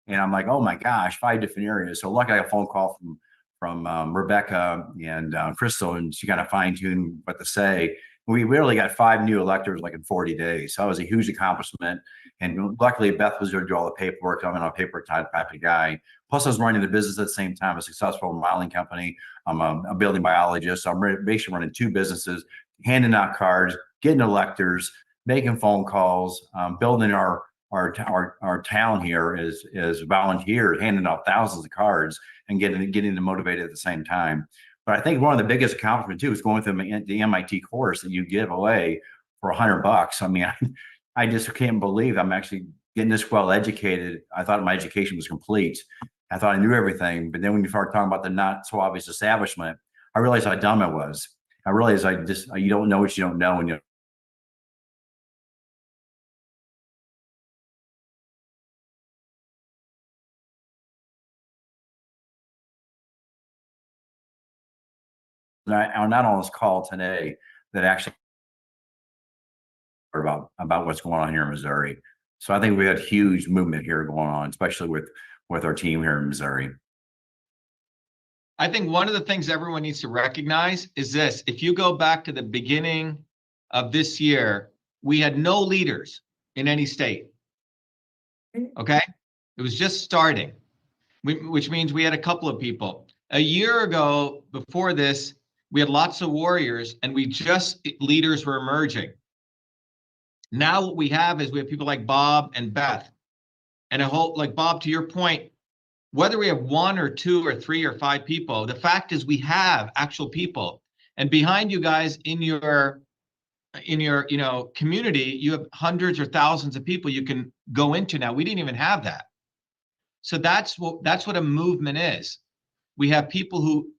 And I'm like, oh my gosh, 5 different areas. So luckily I got a phone call from Rebecca and Crystal, and she kind of fine-tuned what to say. We really got 5 new electors like in 40 days. So that was a huge accomplishment. And luckily Beth was going to do all the paperwork. I'm not a paper type of guy. Plus I was running the business at the same time, a successful modeling company. I'm a building biologist. So I'm basically running 2 businesses, handing out cards, getting electors, making phone calls, building our town here is volunteers, handing out thousands of cards and getting them motivated at the same time. But I think one of the biggest accomplishments too is going through the MIT course that you give away for $100. I mean, I just can't believe I'm actually getting this well educated. I thought my education was complete. I thought I knew everything, but then when you start talking about the not so obvious establishment, I realized how dumb I was. I realized you don't know what you don't know, and you. Not on this call today that actually about what's going on here in Missouri. So I think we had huge movement here going on, especially with our team here in Missouri. I think one of the things everyone needs to recognize is this. If you go back to the beginning of this year, we had no leaders in any state. Okay? It was just starting, which means we had a couple of people. A year ago, before this, we had lots of warriors and leaders were emerging. Now what we have is we have people like Bob and Beth and a whole, like Bob, to your point, whether we have 1 or 2 or 3 or 5 people, the fact is we have actual people, and behind you guys in your community, you have hundreds or thousands of people you can go into now. We didn't even have that. So that's what a movement is. We have people who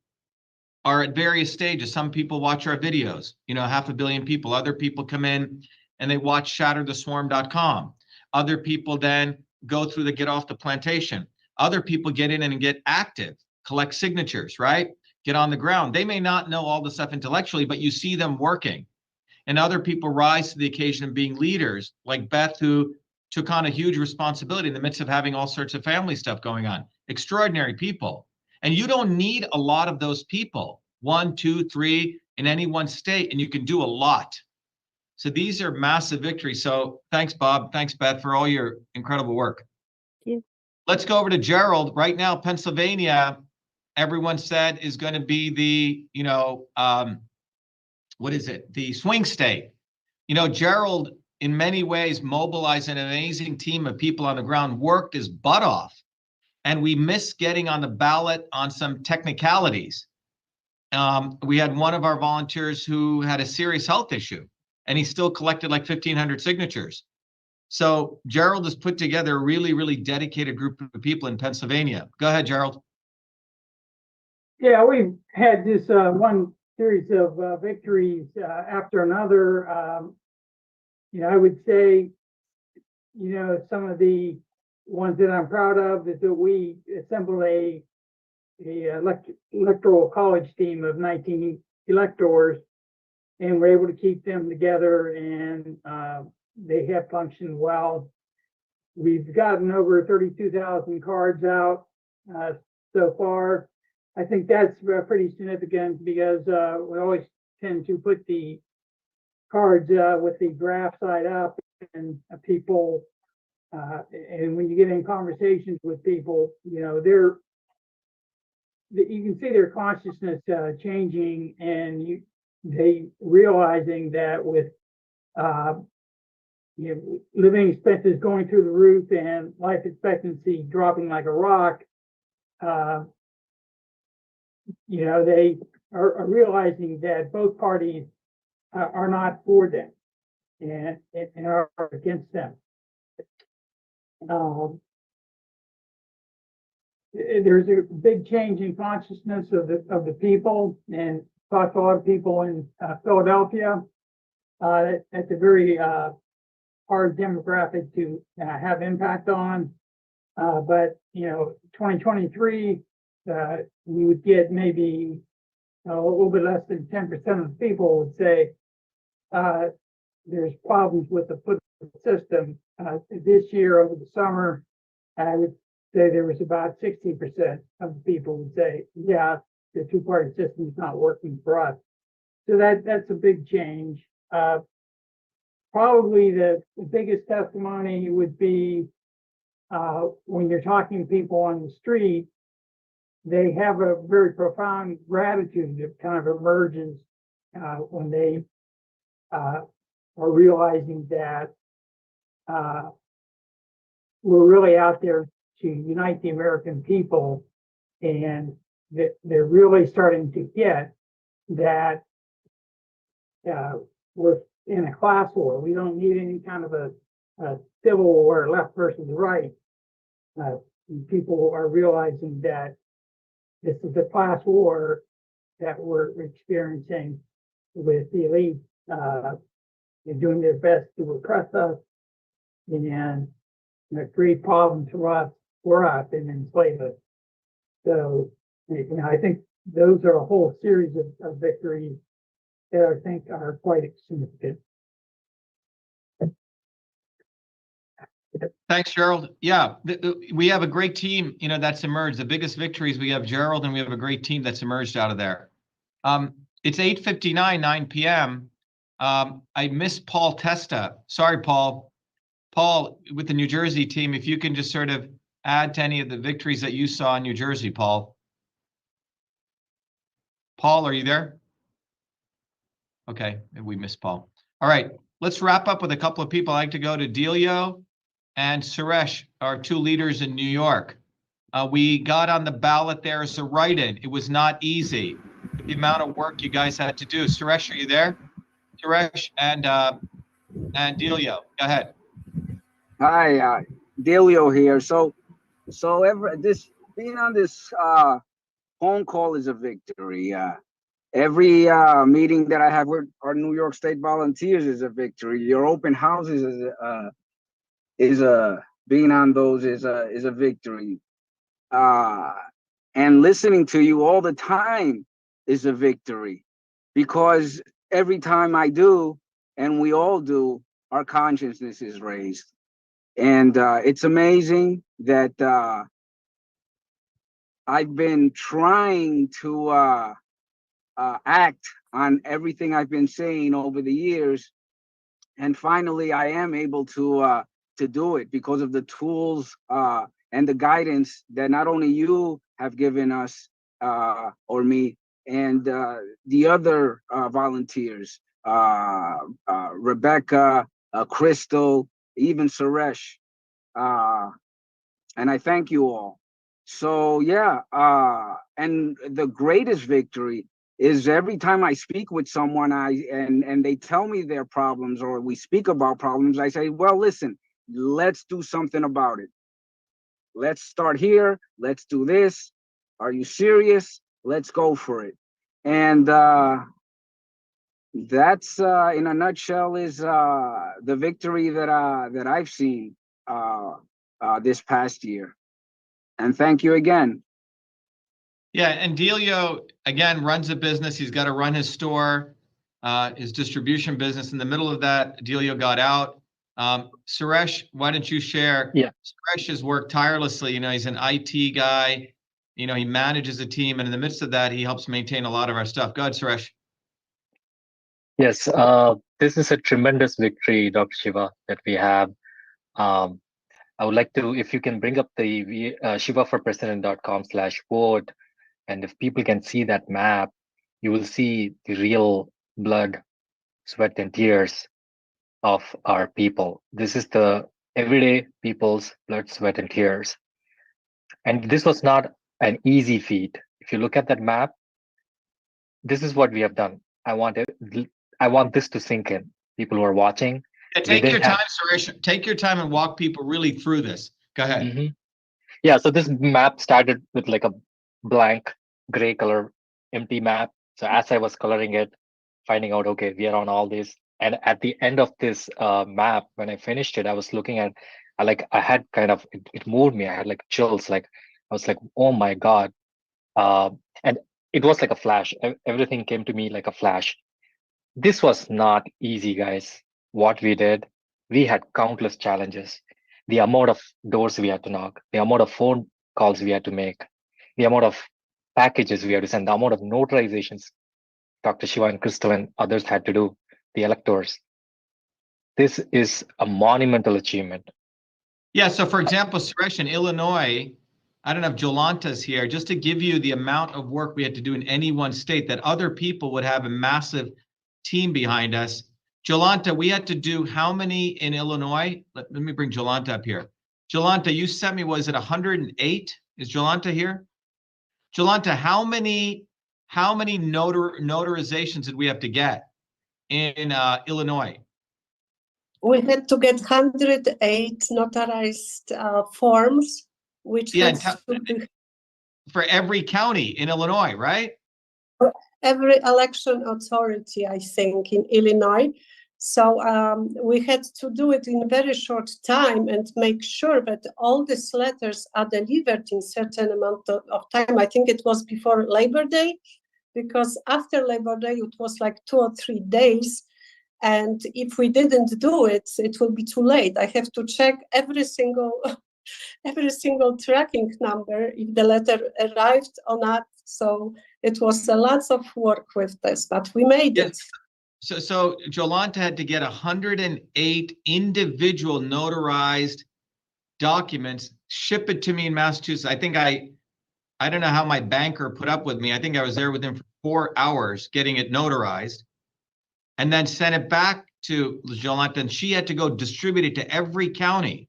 are at various stages. Some people watch our videos, 500 million people. Other people come in and they watch shattertheswarm.com. Other people then go through the Get Off the Plantation. Other people get in and get active, collect signatures, right? Get on the ground. They may not know all the stuff intellectually, but you see them working. And other people rise to the occasion of being leaders, like Beth, who took on a huge responsibility in the midst of having all sorts of family stuff going on. extraordinary people. And you don't need a lot of those people, 1, 2, 3 in any one state, and you can do a lot. So these are massive victories. So thanks, Bob. Thanks, Beth, for all your incredible work. Thank you. Let's go over to Gerald. Right now, Pennsylvania, everyone said is going to be the, what is it? The swing state. Gerald, in many ways, mobilized an amazing team of people on the ground, worked his butt off. And we missed getting on the ballot on some technicalities. We had one of our volunteers who had a serious health issue, and he still collected like 1,500 signatures. So Gerald has put together a really, really dedicated group of people in Pennsylvania. Go ahead, Gerald. Yeah, we've had this one series of victories after another. I would say, some of the ones that I'm proud of is that we assembled a electoral college team of 19 electors, and we're able to keep them together, and they have functioned well. We've gotten over 32,000 cards out so far. I think that's pretty significant because we always tend to put the cards with the graph side up, and people, and when you get in conversations with people, you can see their consciousness changing, and they realizing that with living expenses going through the roof and life expectancy dropping like a rock, they are realizing that both parties are not for them and are against them. There's a big change in consciousness of the people, and talked to a lot of people in Philadelphia. That's a very hard demographic to have impact on. But 2023, we would get maybe a little bit less than 10% of the people would say there's problems with the political system. This year over the summer, I would say there was about 60% of the people would say, yeah, the two-party system is not working for us. So that's a big change. Probably the biggest testimony would be when you're talking to people on the street, they have a very profound gratitude that kind of emerges when they are realizing that we're really out there to unite the American people, and that they're really starting to get that we're in a class war. We don't need any kind of a civil war, left versus right. People are realizing that this is a class war that we're experiencing with the elite doing their best to oppress us and create problems for us and enslave us. So, I think those are a whole series of victories that I think are quite significant. Thanks, Gerald. Yeah, we have a great team, that's emerged. The biggest victories, we have Gerald, and we have a great team that's emerged out of there. It's 8:59, 9 p.m. I missed Paul Testa. Sorry, Paul. Paul, with the New Jersey team, if you can just sort of add to any of the victories that you saw in New Jersey, Paul. Paul, are you there? Okay, we missed Paul. All right, let's wrap up with a couple of people. I'd like to go to Delio and Suresh, our two leaders in New York. We got on the ballot there as a write-in. It was not easy. The amount of work you guys had to do. Suresh, are you there? Suresh and Delio, go ahead. Hi, Delio here. So being on this phone call is a victory. Every meeting that I have with our New York State volunteers is a victory. Your open houses is being on those is a victory. And listening to you all the time is a victory, because every time I do, and we all do, our consciousness is raised. And it's amazing that I've been trying to act on everything I've been saying over the years, and finally I am able to do it because of the tools and the guidance that not only you have given us or me, and the other volunteers, Rebecca, Crystal, even Suresh, and I thank you all. So yeah, and the greatest victory is every time I speak with someone, and they tell me their problems, or we speak about problems, I say, well, listen, let's do something about it. Let's start here. Let's do this. Are you serious? Let's go for it. And that's in a nutshell is the victory that I've seen this past year. And thank you again. Yeah, and Delio, again, runs a business. He's got to run his store, his distribution business. In the middle of that, Delio got out. Suresh, why don't you share? Yeah. Suresh has worked tirelessly. You know, he's an IT guy. You know, he manages a team. And in the midst of that, he helps maintain a lot of our stuff. Go ahead, Suresh. Yes, this is a tremendous victory, Dr. Shiva, that we have. I would like to, if you can bring up the shivaforpresident.com/vote, and if people can see that map, you will see the real blood, sweat, and tears of our people. This is the everyday people's blood, sweat, and tears. And this was not an easy feat. If you look at that map, this is what we have done. I want this to sink in. People who are watching. Yeah, take your time, Suresh. Take your time and walk people really through this. Go ahead. Mm-hmm. Yeah, so this map started with like a blank gray color, empty map. So as I was coloring it, finding out, okay, we are on all this. And at the end of this map, when I finished it, I was looking at, I had kind of, it moved me. I had like chills. Like, I was like, oh my God. And it was like a flash. Everything came to me like a flash. This was not easy, guys. What we did, we had countless challenges. The amount of doors we had to knock, the amount of phone calls we had to make, the amount of packages we had to send, the amount of notarizations Dr. Shiva and Crystal and others had to do, the electors. This is a monumental achievement. Yeah, so for example, Suresh, in Illinois, I don't know if Jolanta's here, just to give you the amount of work we had to do in any one state that other people would have a massive team behind us. Jolanta, we had to do how many in Illinois? Let me bring Jolanta up here. Jolanta, you sent me, was it 108? Is Jolanta here? Jolanta, how many notarizations did we have to get in Illinois? We had to get 108 notarized forms, which for every county in Illinois, right? For every election authority, I think, in Illinois. So we had to do it in a very short time and make sure that all these letters are delivered in certain amount of time. I think it was before Labor Day, because after Labor Day, it was like 2 or 3 days. And if we didn't do it, it will be too late. I have to check every single tracking number if the letter arrived or not. So it was a lot of work with this, but we made it. So Jolanta had to get 108 individual notarized documents, ship it to me in Massachusetts. I think I don't know how my banker put up with me. I think I was there with him for 4 hours getting it notarized, and then sent it back to Jolanta, and she had to go distribute it to every county.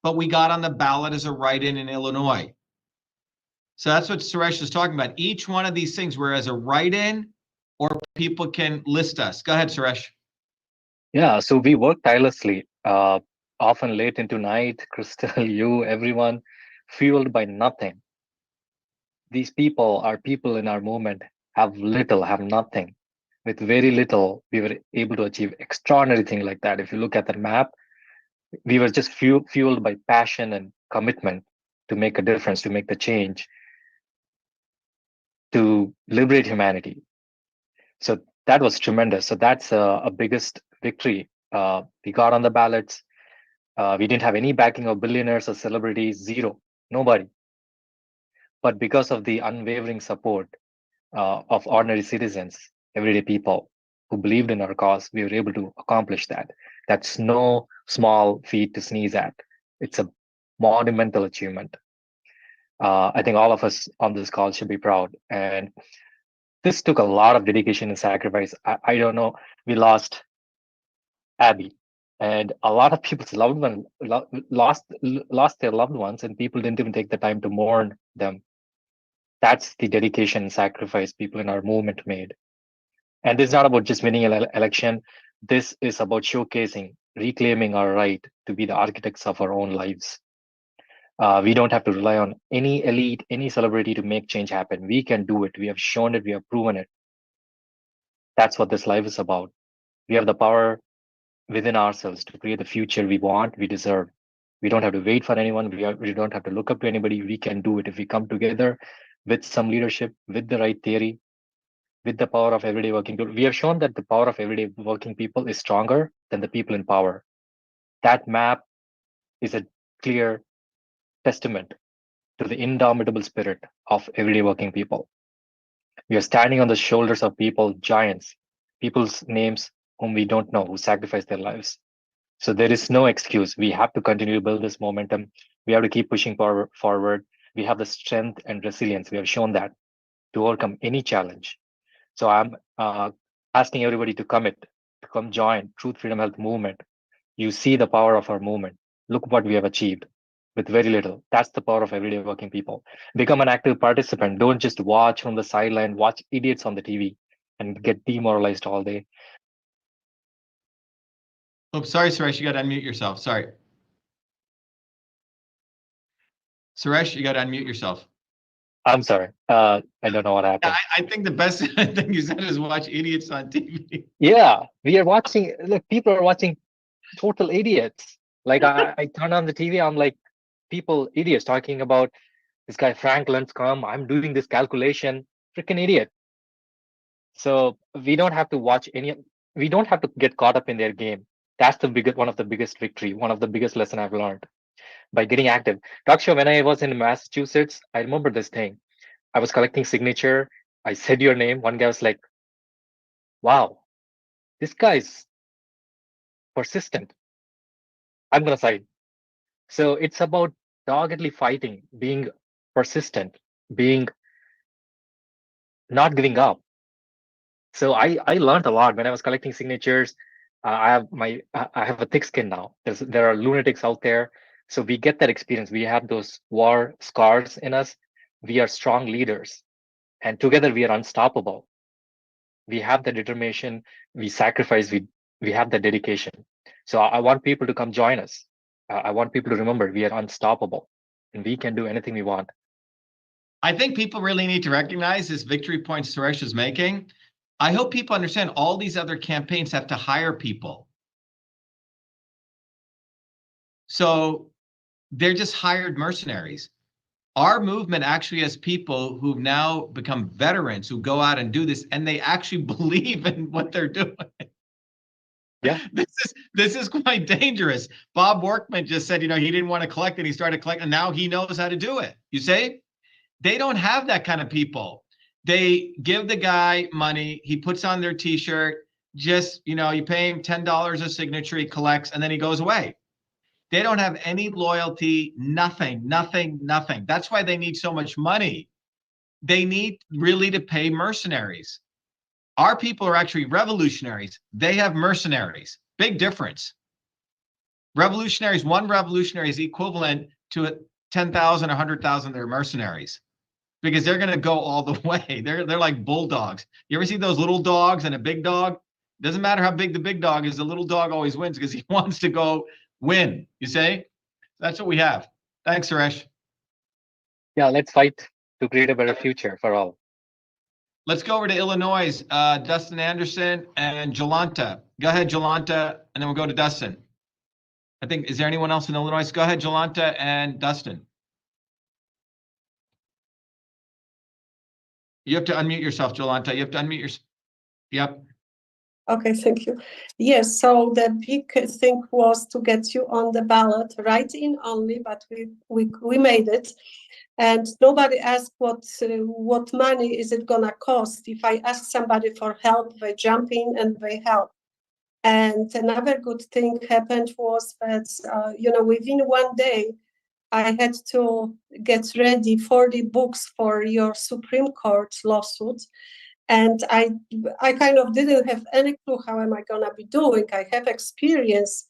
But we got on the ballot as a write-in in Illinois. So that's what Suresh is talking about. Each one of these things, we're as a write-in, or people can list us. Go ahead, Suresh. Yeah, so we worked tirelessly, often late into night, Crystal, you, everyone, fueled by nothing. These people, our people in our movement, have nothing. With very little, we were able to achieve extraordinary things like that. If you look at the map, we were just fueled by passion and commitment to make a difference, to make the change, to liberate humanity. So that was tremendous. So that's a biggest victory. We got on the ballots. We didn't have any backing of billionaires or celebrities, zero, nobody. But because of the unwavering support of ordinary citizens, everyday people who believed in our cause, we were able to accomplish that. That's no small feat to sneeze at. It's a monumental achievement. I think all of us on this call should be proud. And this took a lot of dedication and sacrifice. I don't know. We lost Abby, and a lot of people's loved one lost their loved ones, and people didn't even take the time to mourn them. That's the dedication and sacrifice people in our movement made. And this is not about just winning an election. This is about showcasing, reclaiming our right to be the architects of our own lives. We don't have to rely on any elite, any celebrity to make change happen. We can do it. We have shown it. We have proven it. That's what this life is about. We have the power within ourselves to create the future we want, we deserve. We don't have to wait for anyone. We don't have to look up to anybody. We can do it if we come together with some leadership, with the right theory, with the power of everyday working people. We have shown that the power of everyday working people is stronger than the people in power. That map is a clear testament to the indomitable spirit of everyday working people. We are standing on the shoulders of people, giants, people's names whom we don't know, who sacrificed their lives. So there is no excuse. We have to continue to build this momentum. We have to keep pushing forward. We have the strength and resilience. We have shown that to overcome any challenge. So I'm asking everybody to commit, to come join Truth, Freedom, Health movement. You see the power of our movement. Look what we have achieved with very little. That's the power of everyday working people. Become an active participant. Don't just watch from the sideline, watch idiots on the TV and get demoralized all day. Oh, sorry, Suresh, you got to unmute yourself. Sorry. Suresh, you got to unmute yourself. I'm sorry. I don't know what happened. I think the best thing you said is watch idiots on TV. Yeah, we are watching, look, people are watching total idiots. Like I turn on the TV, I'm like, people, idiots talking about this guy, Frank Linscomb, I'm doing this calculation, freaking idiot. So we don't have to watch we don't have to get caught up in their game. That's one of the biggest victory, one of the biggest lesson I've learned by getting active. Dr. When I was in Massachusetts, I remember this thing. I was collecting signature. I said your name. One guy was like, wow, this guy's persistent. I'm going to sign. So it's about doggedly fighting, being persistent, being not giving up. So I learned a lot when I was collecting signatures. I have a thick skin now. There are lunatics out there. So we get that experience. We have those war scars in us. We are strong leaders, and together we are unstoppable. We have the determination. We sacrifice. We have the dedication. So I want people to come join us. I want people to remember we are unstoppable, and we can do anything we want. I think people really need to recognize this victory point Suresh is making. I hope people understand all these other campaigns have to hire people. So they're just hired mercenaries. Our movement actually has people who've now become veterans who go out and do this, and they actually believe in what they're doing. Yeah. This is quite dangerous. Bob Workman just said, he didn't want to collect and he started collecting, and now he knows how to do it. You see? They don't have that kind of people. They give the guy money, he puts on their t-shirt, just, you pay him $10 a signature, he collects, and then he goes away. They don't have any loyalty, nothing. That's why they need so much money. They need really to pay mercenaries. Our people are actually revolutionaries. They have mercenaries. Big difference. Revolutionaries, one revolutionary is equivalent to 10,000, 100,000 they're mercenaries. Because they're going to go all the way. They're like bulldogs. You ever see those little dogs and a big dog? Doesn't matter how big the big dog is, the little dog always wins because he wants to go win. You say? That's what we have. Thanks, Suresh. Yeah, let's fight to create a better future for all. Let's go over to Illinois. Dustin Anderson and Jolanta. Go ahead, Jolanta, and then we'll go to Dustin. I think, is there anyone else in Illinois? Go ahead, Jolanta and Dustin. You have to unmute yourself, Jolanta. You have to unmute yourself. Yep. Okay, thank you. Yes, so the big thing was to get you on the ballot, write-in only, but we made it. And nobody asked what money is it gonna cost. If I ask somebody for help, they jump in and they help. And another good thing happened was that, within one day, I had to get ready 40 books for your Supreme Court lawsuit. And I kind of didn't have any clue how am I gonna be doing. I have experience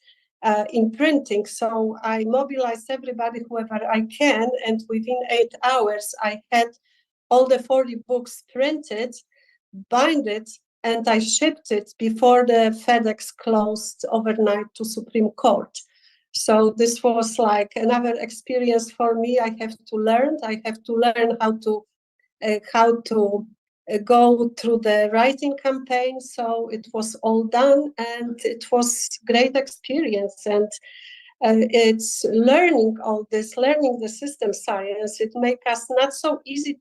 in printing, so I mobilized everybody, whoever I can, and within 8 hours, I had all the 40 books printed, binded, and I shipped it before the FedEx closed overnight to Supreme Court. So this was like another experience for me. I have to learn how to go through the writing campaign. So it was all done, and it was great experience. And it's learning all this, learning the system science. It makes us not so easy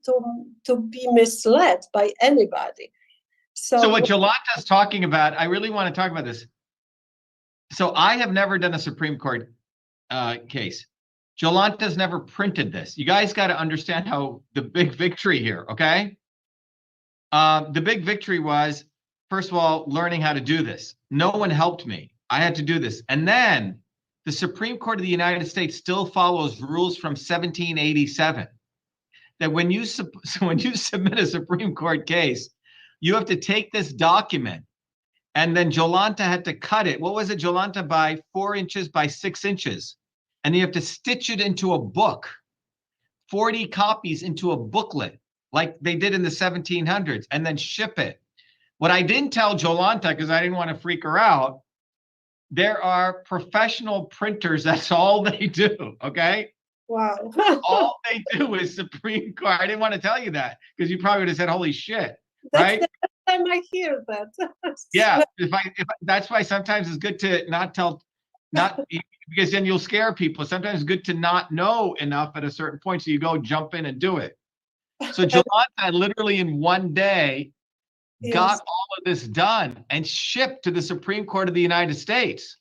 to be misled by anybody. So what Jolanta's talking about, I really want to talk about this. So I have never done a Supreme Court case. Jolanta's never printed this. You guys got to understand how the big victory here, okay? The big victory was, first of all, learning how to do this. No one helped me. I had to do this. And then the Supreme Court of the United States still follows rules from 1787 that when you submit a Supreme Court case, you have to take this document, and then Jolanta had to cut it. What was it, Jolanta? By 4 inches by 6 inches. And you have to stitch it into a book, 40 copies into a booklet, like they did in the 1700s, and then ship it. What I didn't tell Jolanta, because I didn't want to freak her out, there are professional printers. That's all they do, okay? Wow. All they do is Supreme Court. I didn't want to tell you that, because you probably would have said, holy shit. That's right? the first time I hear that. Yeah, that's why sometimes it's good to not tell, because then you'll scare people. Sometimes it's good to not know enough at a certain point, so you go jump in and do it. So Jolanta literally in one day got all of this done and shipped to the Supreme Court of the United States.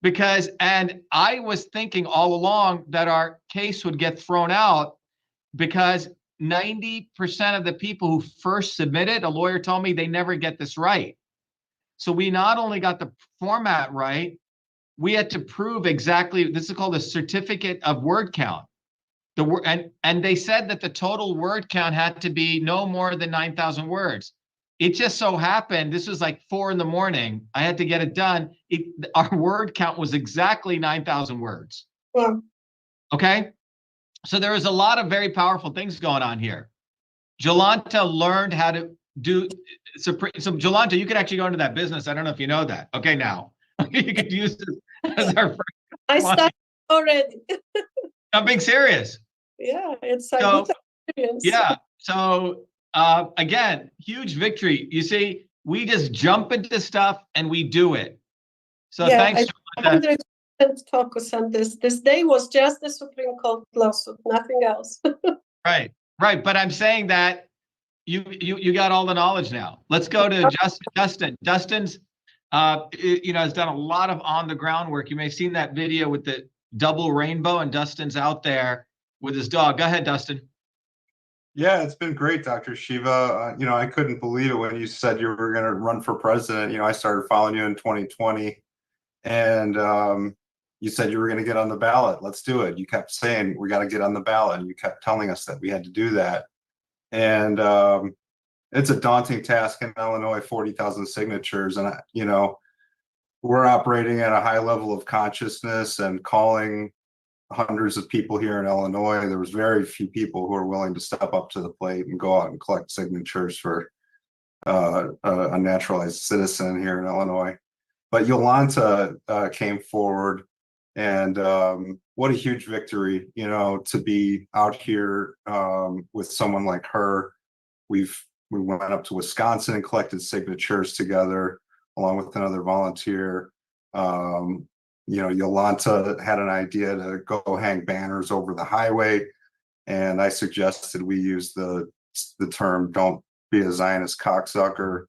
And I was thinking all along that our case would get thrown out because 90% of the people who first submitted, a lawyer told me, they never get this right. So we not only got the format right, we had to prove exactly, this is called a certificate of word count. And they said that the total word count had to be no more than 9,000 words. It just so happened, this was like 4 a.m. I had to get it done. Our word count was exactly 9,000 words. Yeah. Okay? So there was a lot of very powerful things going on here. Jolanta learned how to do, so Jolanta, you could actually go into that business. I don't know if you know that. Okay, now. You could use this as our first I started already. I'm being serious. Yeah, it's a good experience. Yeah, so again, huge victory. You see, we just jump into stuff and we do it. So yeah, thanks, Jolanta. 100% focus on this. This day was just the Supreme Court lawsuit, nothing else. Right. But I'm saying that you got all the knowledge now. Let's go to Dustin. Dustin's has done a lot of on the ground work. You may have seen that video with the double rainbow, and Dustin's out there with his dog. Go ahead, Dustin. Yeah, it's been great, Dr. Shiva. I couldn't believe it when you said you were going to run for president. I started following you in 2020, and you said you were going to get on the ballot. Let's do it. You kept saying, we got to get on the ballot, and you kept telling us that we had to do that. And it's a daunting task in Illinois, 40,000 signatures. And, we're operating at a high level of consciousness and calling hundreds of people here in Illinois. There was very few people who were willing to step up to the plate and go out and collect signatures for a naturalized citizen here in Illinois. But Jolanta came forward, and what a huge victory, to be out here with someone like her. We went up to Wisconsin and collected signatures together, along with another volunteer. Jolanta had an idea to go hang banners over the highway, and I suggested we use the term "Don't be a Zionist cocksucker,"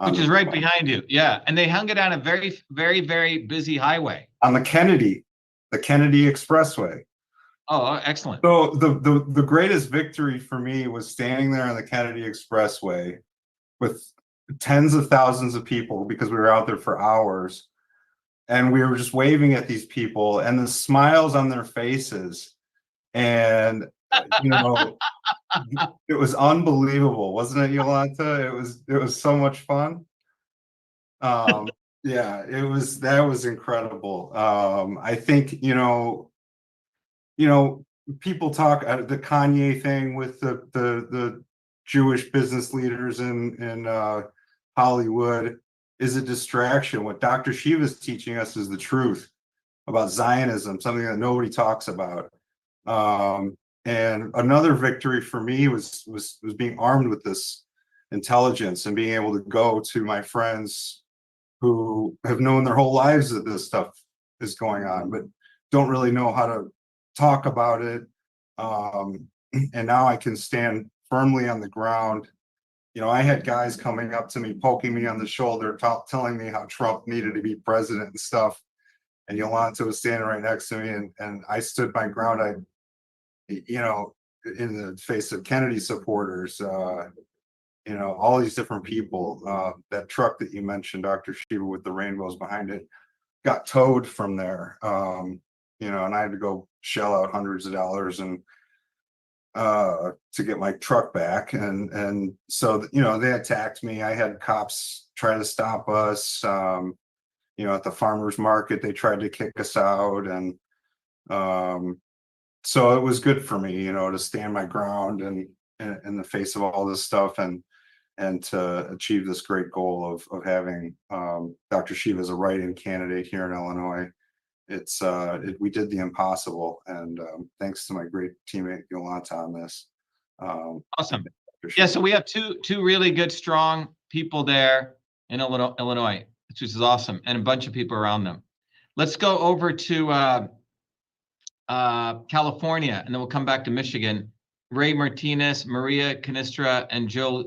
which is right behind you. Yeah, and they hung it on a very, very, very busy highway on the Kennedy Expressway. Oh, excellent. So the greatest victory for me was standing there on the Kennedy Expressway with tens of thousands of people, because we were out there for hours, and we were just waving at these people and the smiles on their faces. And you know, it was unbelievable, wasn't it, Yolanta? It was so much fun. Yeah, that was incredible. I think, people talk the Kanye thing with the Jewish business leaders in Hollywood is a distraction. What Dr. Shiva is teaching us is the truth about Zionism, something that nobody talks about. And another victory for me was being armed with this intelligence and being able to go to my friends who have known their whole lives that this stuff is going on, but don't really know how to talk about it. And now I can stand firmly on the ground. I had guys coming up to me, poking me on the shoulder, telling me how Trump needed to be president and stuff. And Yolanta was standing right next to me, and I stood my ground. In the face of Kennedy supporters, all these different people. That truck that you mentioned, Dr. Shiva, with the rainbows behind it, got towed from there. And I had to go shell out hundreds of dollars and to get my truck back. And so, they attacked me. I had cops try to stop us. At the farmers market, they tried to kick us out. And so it was good for me, to stand my ground and in the face of all this stuff and to achieve this great goal of having Dr. Shiva as a write-in candidate here in Illinois. We did the impossible, and thanks to my great teammate Yolanta on this. Awesome. Yeah, so we have two really good, strong people there in Illinois, which is awesome, and a bunch of people around them. Let's go over to California, and then we'll come back to Michigan. Ray Martinez, Maria Canistra, and Jill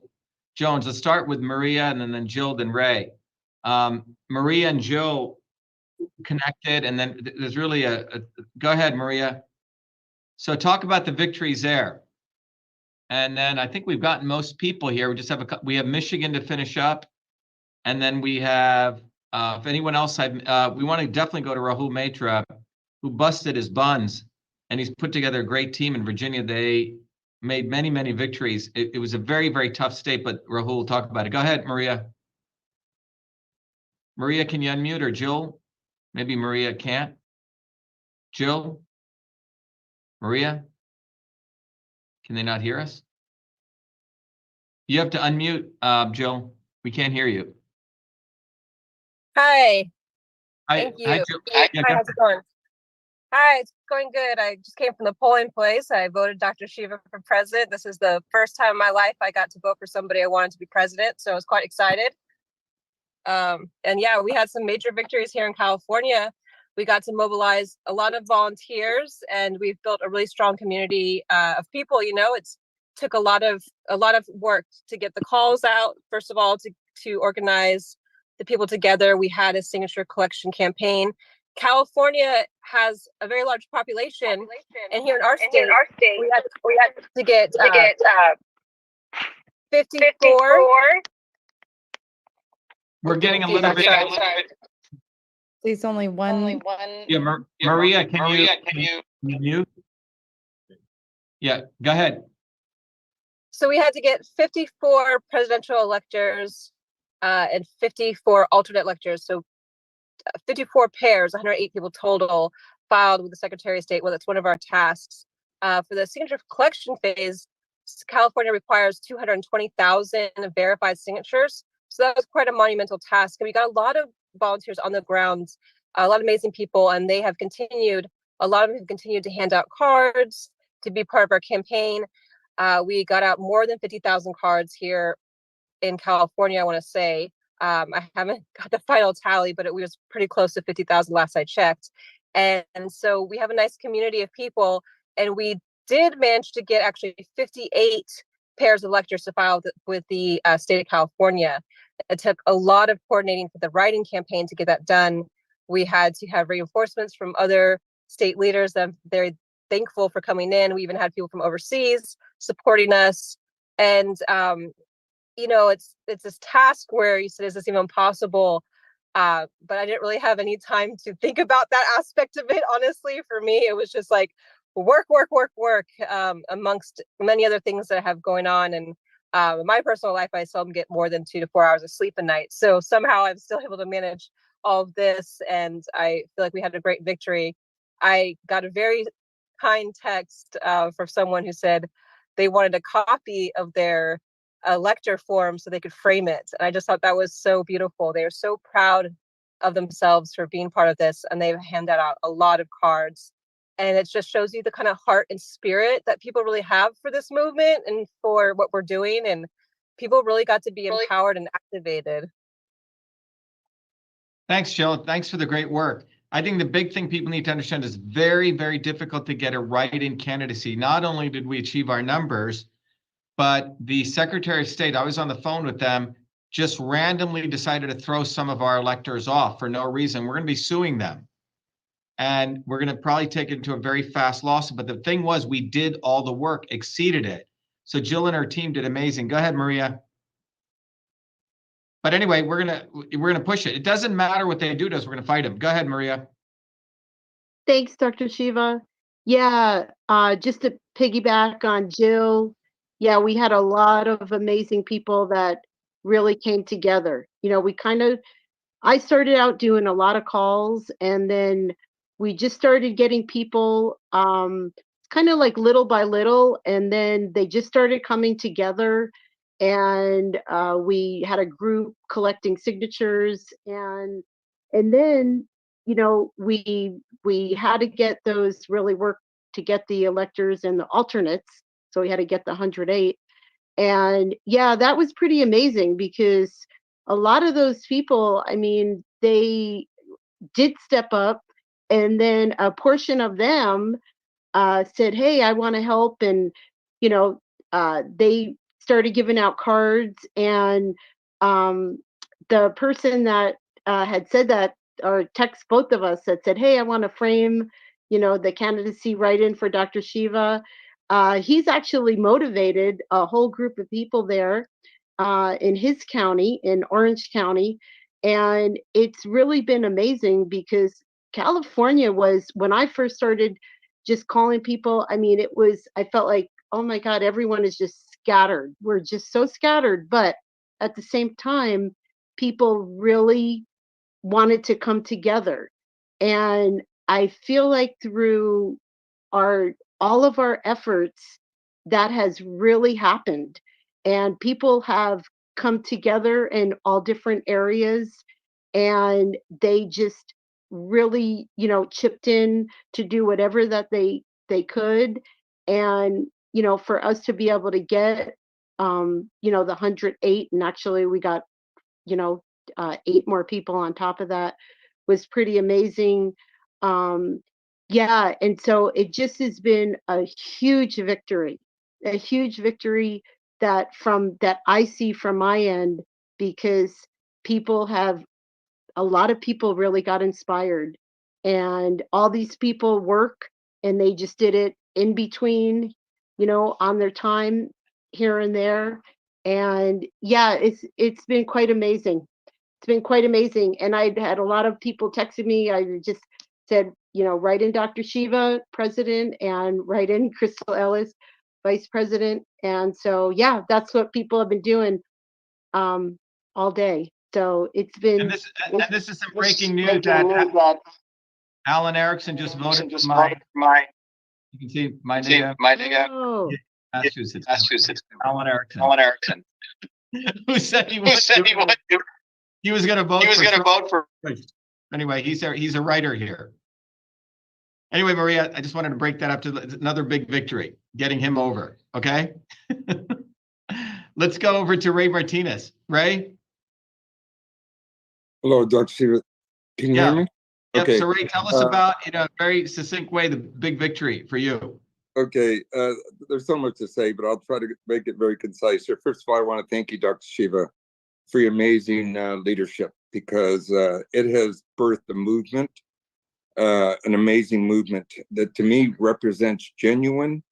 Jones. Let's start with Maria, and then Jill, then Ray. Maria and Jill connected, and then there's really go ahead, Maria. So talk about the victories there. And then I think we've gotten most people here. We just have we have Michigan to finish up, and then we have if anyone else we want to definitely go to Rahul Maitra, who busted his buns, and he's put together a great team in Virginia. They made many victories. It was a very, very tough state, but Rahul will talk about it. Go ahead, Maria. Maria, can you unmute, or Jill? Maybe Maria can't. Jill? Maria? Can they not hear us? You have to unmute, Jill. We can't hear you. Hi. Hi. Thank you. Hi, Jill. Hi, Yeah, how's it going? Hi, it's going good. I just came from the polling place. I voted Dr. Shiva for president. This is the first time in my life I got to vote for somebody I wanted to be president, so I was quite excited. And yeah, we had some major victories here in California. We got to mobilize a lot of volunteers, and we've built a really strong community of people. It's took a lot of work to get the calls out. First of all, to organize the people together. We had a signature collection campaign. California has a very large population, and here in our state, we had to get 54. We're getting a little bit. Please, only one. Yeah, Maria, can you mute? Yeah, go ahead. So we had to get 54 presidential electors and 54 alternate electors. So 54 pairs, 108 people total, filed with the Secretary of State. Well, that's one of our tasks. For the signature collection phase, California requires 220,000 verified signatures. So that was quite a monumental task. And we got a lot of volunteers on the ground, a lot of amazing people, and they have continued, a lot of them have continued to hand out cards, to be part of our campaign. We got out more than 50,000 cards here in California, I want to say. I haven't got the final tally, but it was pretty close to 50,000 last I checked. And so we have a nice community of people, and we did manage to get actually 58 pairs of electors to file with the state of California. It took a lot of coordinating for the writing campaign to get that done. We had to have reinforcements from other state leaders. They thankful for coming in. We even had people from overseas supporting us. And, you know, it's this task where you said, is this even possible? But I didn't really have any time to think about that aspect of it. Honestly, for me, it was just like work, amongst many other things that I have going on. And in my personal life, I seldom get more than 2 to 4 hours of sleep a night. So somehow I'm still able to manage all of this. And I feel like we had a great victory. I got a very kind text from someone who said they wanted a copy of their elector form so they could frame it. And I just thought that was so beautiful. They are so proud of themselves for being part of this. And they've handed out a lot of cards. And it just shows you the kind of heart and spirit that people really have for this movement and for what we're doing. And people really got to be empowered and activated. Thanks, Jill. Thanks for the great work. I think the big thing people need to understand is very, very difficult to get a write-in candidacy. Not only did we achieve our numbers, but the Secretary of State, I was on the phone with them, just randomly decided to throw some of our electors off for no reason. We're going to be suing them. And we're going to probably take it to a very fast lawsuit. But the thing was, we did all the work, exceeded it. So Jill and her team did amazing. Go ahead, Maria. But anyway, we're gonna push it. It doesn't matter what they do to us. We're gonna fight them. Go ahead, Maria. Thanks, Dr. Shiva. Yeah, just to piggyback on Jill. Yeah, we had a lot of amazing people that really came together. You know, I started out doing a lot of calls, and then we just started getting people kind of like little by little, and then they just started coming together, and we had a group collecting signatures, and then, you know, we had to get those really work to get the electors and the alternates, so we had to get the 108. And yeah, that was pretty amazing because a lot of those people, I mean, they did step up, and then a portion of them said, hey, I want to help. And, you know, they started giving out cards. And the person that had said that, or text both of us, that said, hey, I want to frame, you know, the candidacy write-in for Dr. Shiva. He's actually motivated a whole group of people there in his county, in Orange County. And it's really been amazing because California was, when I first started just calling people, I mean, I felt like, oh my God, everyone is just scattered. We're just so scattered. But at the same time, people really wanted to come together. And I feel like through all of our efforts, that has really happened. And people have come together in all different areas, and they just really, you know, chipped in to do whatever that they could. And, you know, for us to be able to get, you know, the 108, and actually we got, you know, 8 more people on top of that, was pretty amazing. Yeah, and so it just has been a huge victory that I see from my end, because a lot of people really got inspired, and all these people work, and they just did it in between, you know, on their time here and there. And yeah, it's been quite amazing. It's been quite amazing. And I had a lot of people texting me. I just said, you know, write in Dr. Shiva, president, and write in Crystal Ellis, vice president. And so, yeah, that's what people have been doing all day. So it's been. And this is some breaking news that Alan Erickson just voted for my. You can see my nigga. Oh. Massachusetts. Alan Erickson. Who said he was going to vote for. Anyway, he's a writer here. Anyway, Maria, I just wanted to break that up to another big victory, getting him over. Okay. Let's go over to Ray Martinez. Ray. Hello, Dr. Shiva. Can you hear me? Yep. Okay. So Ray, tell us about, in a very succinct way, the big victory for you. Okay. There's so much to say, but I'll try to make it very concise here. First of all, I want to thank you, Dr. Shiva, for your amazing leadership, because it has birthed a movement an amazing movement that to me represents genuine,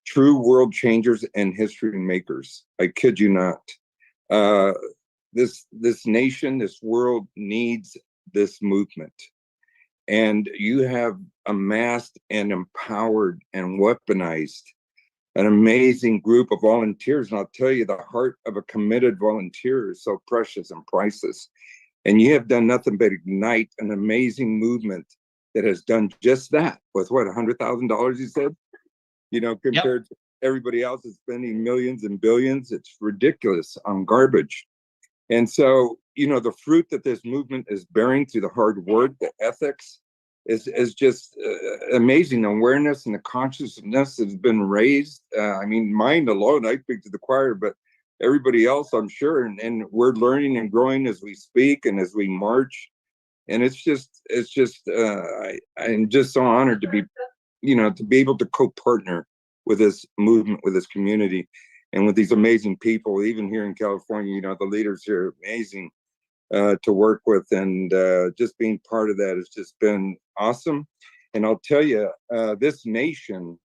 true world changers and history makers. I kid you not. This nation, this world needs this movement. And you have amassed and empowered and weaponized an amazing group of volunteers. And I'll tell you, the heart of a committed volunteer is so precious and priceless. And you have done nothing but ignite an amazing movement that has done just that with what, $100,000 you said? You know, compared to everybody else is spending millions and billions. It's ridiculous on garbage. And so, you know, the fruit that this movement is bearing through the hard work, the ethics, is just amazing. The awareness and the consciousness has been raised. I mean, mine alone, I speak to the choir, but everybody else, I'm sure, and we're learning and growing as we speak and as we march. And it's just, I'm just so honored to be, you know, to be able to co-partner with this movement, with this community, and with these amazing people. Even here in California, you know, the leaders here are amazing to work with, and just being part of that has just been awesome. And I'll tell you, this nation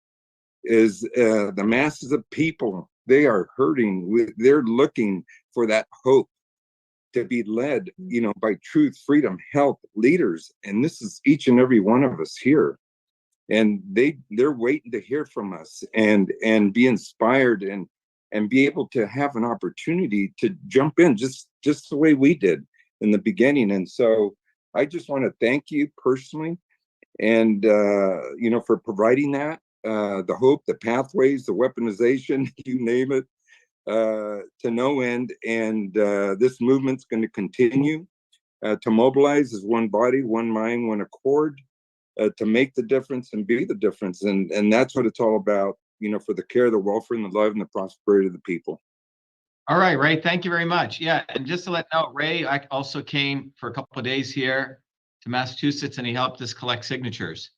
is the masses of people. They are hurting. They're looking for that hope to be led, you know, by truth, freedom, health, leaders. And this is each and every one of us here. And they're waiting to hear from us and be inspired and be able to have an opportunity to jump in just the way we did in the beginning. And so I just want to thank you personally, and you know, for providing that, the hope, the pathways, the weaponization, you name it, to no end. And this movement's going to continue to mobilize as one body, one mind, one accord, to make the difference and be the difference. And that's what it's all about, you know, for the care, the welfare, and the love, and the prosperity of the people. All right, Ray, thank you very much. Yeah, and just to let you know, Ray also came for a couple of days here to Massachusetts, and he helped us collect signatures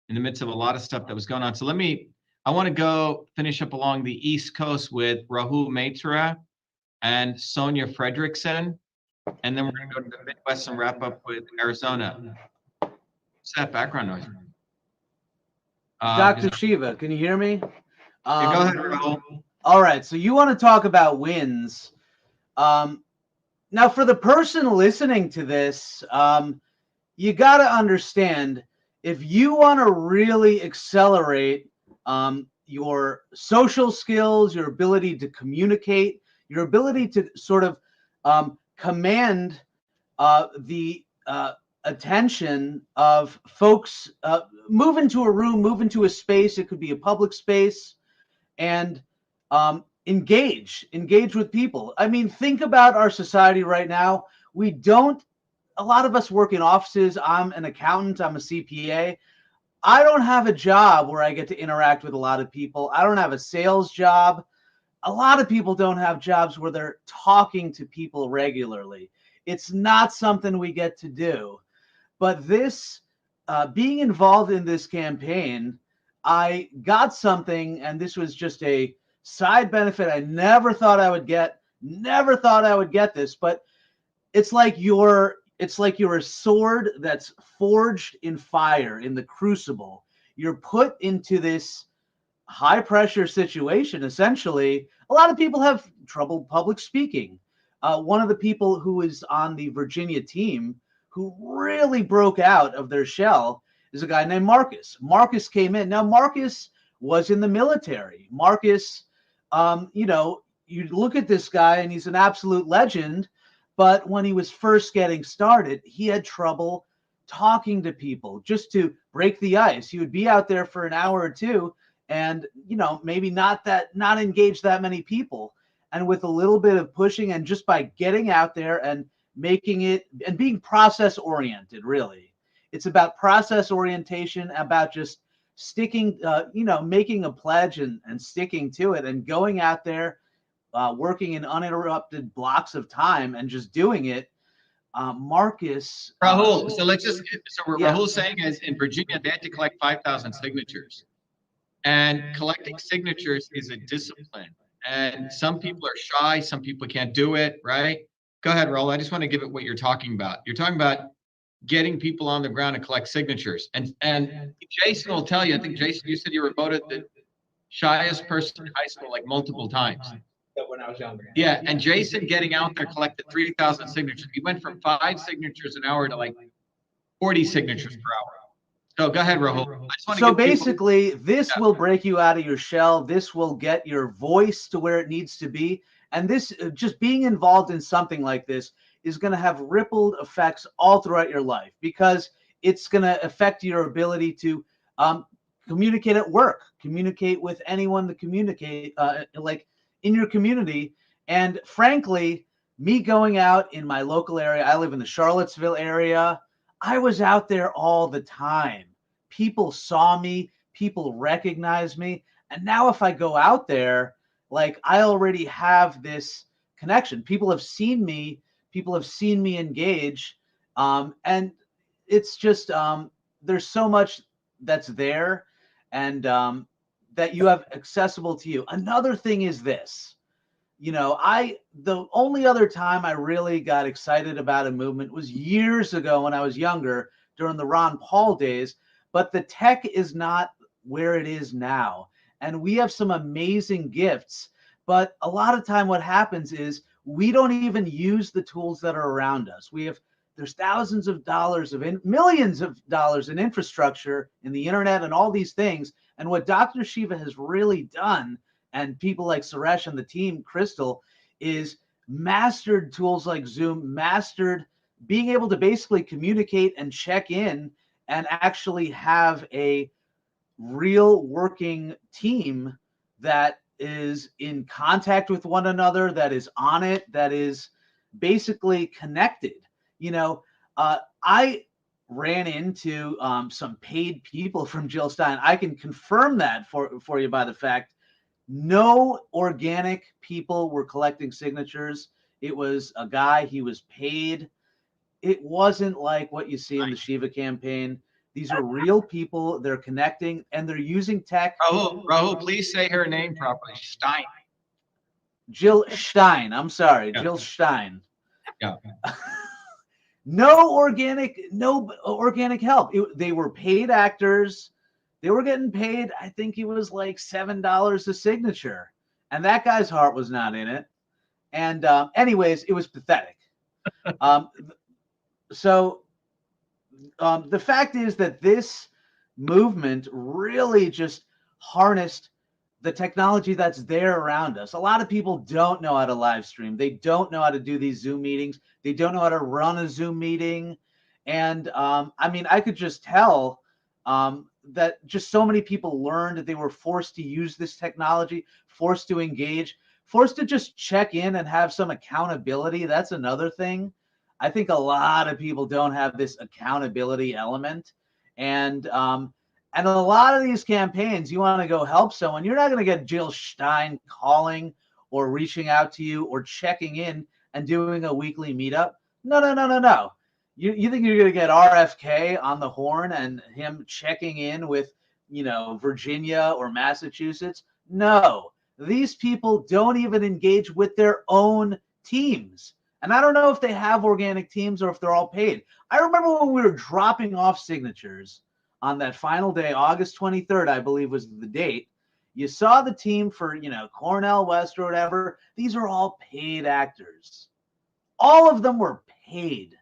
in the midst of a lot of stuff that was going on. So I want to go finish up along the East Coast with Rahul Maitra and Sonia Fredrickson, and then we're going to go to the Midwest and wrap up with Arizona. What's that background noise? Dr. Shiva, can you hear me? Yeah, go ahead, Rahul. All right, so you want to talk about wins. Now, for the person listening to this, you got to understand, if you want to really accelerate your social skills, your ability to communicate, your ability to sort of command the attention of folks, move into a room, move into a space, it could be a public space, and engage with people. I mean, think about our society right now. A lot of us work in offices. I'm an accountant, I'm a CPA. I don't have a job where I get to interact with a lot of people. I don't have a sales job. A lot of people don't have jobs where they're talking to people regularly. It's not something we get to do. But this, being involved in this campaign, I got something, and this was just a side benefit I never thought I would get. Never thought I would get this, but it's like you're a sword that's forged in fire, in the crucible. You're put into this high pressure situation. Essentially, a lot of people have trouble public speaking. One of the people who is on the Virginia team who really broke out of their shell is a guy named Marcus. Marcus came in. Now, Marcus was in the military. Marcus, you know, you look at this guy and he's an absolute legend, but when he was first getting started, he had trouble talking to people just to break the ice. He would be out there for an hour or two and, you know, maybe not engage that many people. And with a little bit of pushing and just by getting out there and making it and being process oriented, really, it's about process orientation, about just sticking, you know, making a pledge and sticking to it and going out there, working in uninterrupted blocks of time and just doing it. Marcus. Rahul, Rahul's saying is in Virginia, they had to collect 5,000 signatures. And collecting signatures is a discipline. And some people are shy, some people can't do it, right? Go ahead, Rahul. I just want to give it what you're talking about. You're talking about getting people on the ground and collect signatures. And Jason will tell you, I think, Jason, you said you were voted the shyest person in high school like multiple times. When I was younger. Yeah, and Jason getting out there collected 3,000 signatures. He went from 5 signatures an hour to like 40 signatures per hour. So go ahead, Rahul. So basically, this will break you out of your shell. This will get your voice to where it needs to be. And this, just being involved in something like this, is going to have rippled effects all throughout your life, because it's going to affect your ability to communicate at work, communicate with anyone to communicate, like in your community. And frankly, me going out in my local area, I live in the Charlottesville area, I was out there all the time. People saw me, people recognized me. And now if I go out there, like, I already have this connection. People have seen me engage. And it's just, there's so much that's there, and that you have accessible to you. Another thing is this. You know, the only other time I really got excited about a movement was years ago when I was younger, during the Ron Paul days, but the tech is not where it is now. And we have some amazing gifts, but a lot of time what happens is we don't even use the tools that are around us. There's thousands of dollars millions of dollars in infrastructure in the internet and all these things. And what Dr. Shiva has really done, and people like Suresh and the team, Crystal, is mastered tools like Zoom, mastered being able to basically communicate and check in and actually have a real working team that is in contact with one another, that is on it, that is basically connected. You know, I ran into some paid people from Jill Stein. I can confirm that for you by the fact no organic people were collecting signatures. It was a guy, he was paid. It wasn't like what you see in the Shiva campaign. These are real people. They're connecting and they're using tech. Rahul, please say her name properly. Stein. Jill Stein. I'm sorry, yeah. Jill Stein. Yeah. No organic help. They were paid actors. They were getting paid, I think it was like $7 a signature. And that guy's heart was not in it. And anyways, it was pathetic. So the fact is that this movement really just harnessed the technology that's there around us. A lot of people don't know how to live stream. They don't know how to do these Zoom meetings. They don't know how to run a Zoom meeting. And I mean, I could just tell that just so many people learned that they were forced to use this technology, forced to engage, forced to just check in and have some accountability. That's another thing. I think a lot of people don't have this accountability element. And a lot of these campaigns, you want to go help someone, you're not going to get Jill Stein calling or reaching out to you or checking in and doing a weekly meetup. No. You think you're going to get RFK on the horn and him checking in with, you know, Virginia or Massachusetts? No, these people don't even engage with their own teams. And I don't know if they have organic teams or if they're all paid. I remember when we were dropping off signatures on that final day, August 23rd, I believe was the date. You saw the team for, you know, Cornell West or whatever. These are all paid actors. All of them were paid.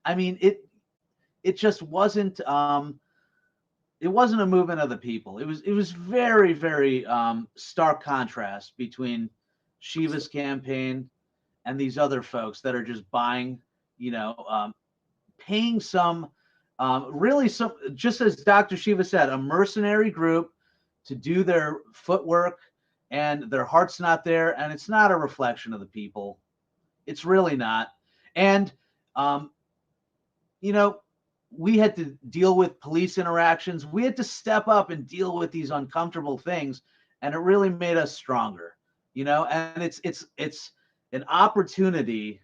I mean, it just wasn't it wasn't a movement of the people. It was very, very stark contrast between Shiva's campaign and these other folks that are just buying, you know, paying some really some, just as Dr. Shiva said, a mercenary group to do their footwork, and their heart's not there, and it's not a reflection of the people. It's really not. And you know, we had to deal with police interactions. We had to step up and deal with these uncomfortable things, and it really made us stronger, you know. And it's an opportunity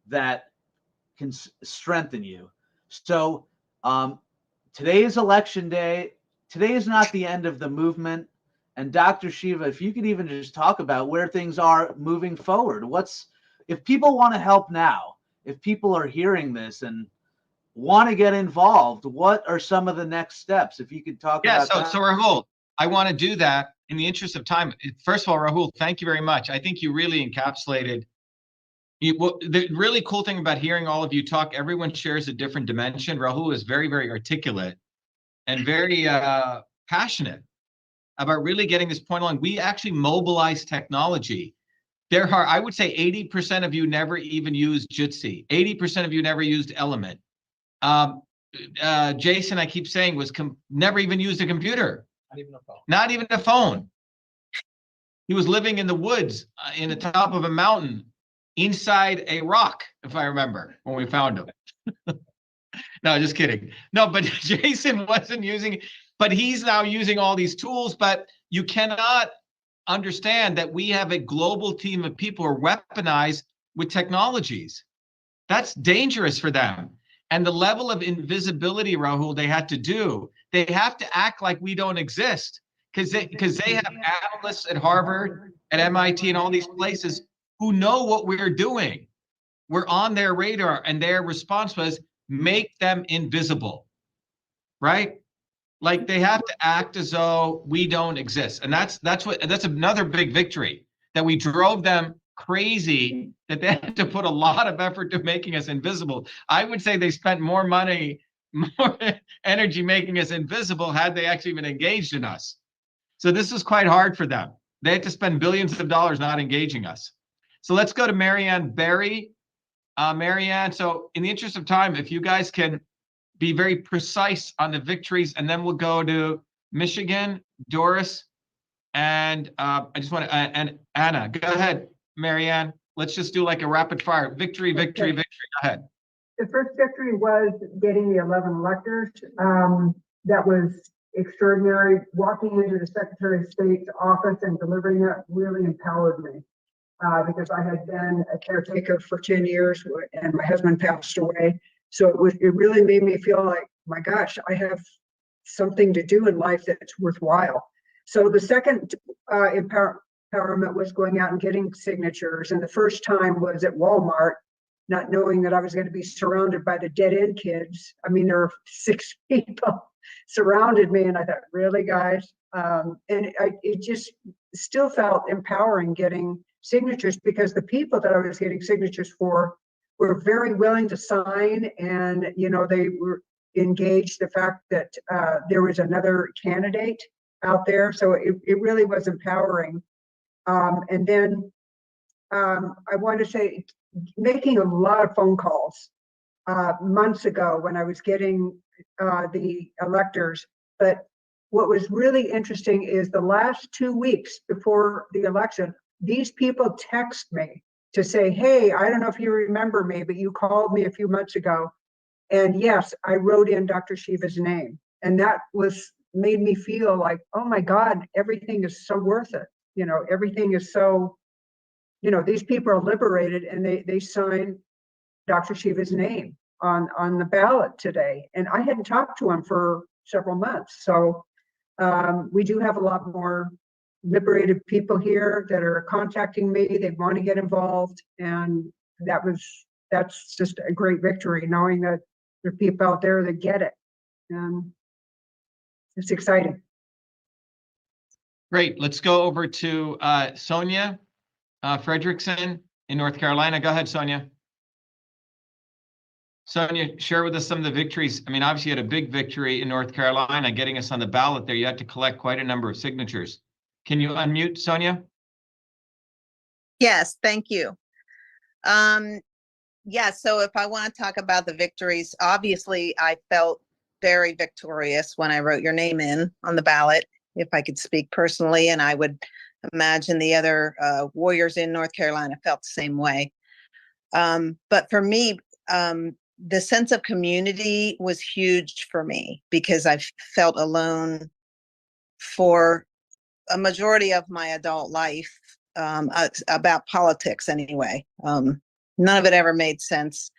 that can strengthen you. So today is election day. Today is not the end of the movement. And Dr. Shiva, if you could even just talk about where things are moving forward, if people want to help now, if people are hearing this and want to get involved, what are some of the next steps? If you could talk Yeah, about that. so Rahul, I want to do that in the interest of time. First of all, Rahul, thank you very much. I think you really encapsulated the really cool thing about hearing all of you talk. Everyone shares a different dimension. Rahul is very, very articulate and very passionate about really getting this point along. We actually mobilize technology. There are, I would say 80% of you never even used Jitsi. 80% of you never used Element. Jason, I keep saying, was never even used a computer. Not even a phone. Not even a phone. He was living in the woods, in the top of a mountain, inside a rock, if I remember, when we found him. No, just kidding. No, but Jason wasn't using, but he's now using all these tools. But you cannot understand that we have a global team of people who are weaponized with technologies. That's dangerous for them. And the level of invisibility, Rahul, they had to do, they have to act like we don't exist, because they have analysts at Harvard, at MIT, and all these places who know what we're doing. We're on their radar, and their response was make them invisible, right? Like they have to act as though we don't exist. And that's another big victory, that we drove them crazy, that they had to put a lot of effort to making us invisible. I would say they spent more money, more energy making us invisible had they actually been engaged in us. So this was quite hard for them. They had to spend billions of dollars not engaging us. So let's go to Marianne Berry. Marianne, so in the interest of time, if you guys can be very precise on the victories, and then we'll go to Michigan, Doris, and I just want to, and Anna. Go ahead, Marianne. Let's just do like a rapid fire. Victory, victory, Okay. victory. Go ahead. The first victory was getting the 11 electors. That was extraordinary. Walking into the Secretary of State's office and delivering that really empowered me, because I had been a caretaker for 10 years and my husband passed away. So it really made me feel like, my gosh, I have something to do in life that's worthwhile. So the second empowerment was going out and getting signatures. And the first time was at Walmart, not knowing that I was going to be surrounded by the dead end kids. I mean, there were 6 people surrounded me, and I thought, really, guys? It just still felt empowering getting signatures, because the people that I was getting signatures for were very willing to sign, and they were engaged the fact that there was another candidate out there. So it really was empowering. And then I want to say, making a lot of phone calls months ago when I was getting the electors. But what was really interesting is the last 2 weeks before the election, these people text me to say, hey, I don't know if you remember me, but you called me a few months ago. And yes, I wrote in Dr. Shiva's name. And that made me feel like, oh my God, everything is so worth it. Everything is so, these people are liberated, and they sign Dr. Shiva's name on the ballot today. And I hadn't talked to him for several months. So we do have a lot more liberated people here that are contacting me. They want to get involved. And that's just a great victory, knowing that there are people out there that get it. And it's exciting. Great. Let's go over to Sonia Fredrickson in North Carolina. Go ahead, Sonia. Sonia, share with us some of the victories. I mean, obviously you had a big victory in North Carolina, getting us on the ballot there. You had to collect quite a number of signatures. Can you unmute, Sonia? Yes, thank you. Yeah, so if I want to talk about the victories, obviously I felt very victorious when I wrote your name in on the ballot, if I could speak personally, and I would imagine the other warriors in North Carolina felt the same way. But for me, the sense of community was huge for me, because I felt alone for a majority of my adult life, about politics anyway. None of it ever made sense.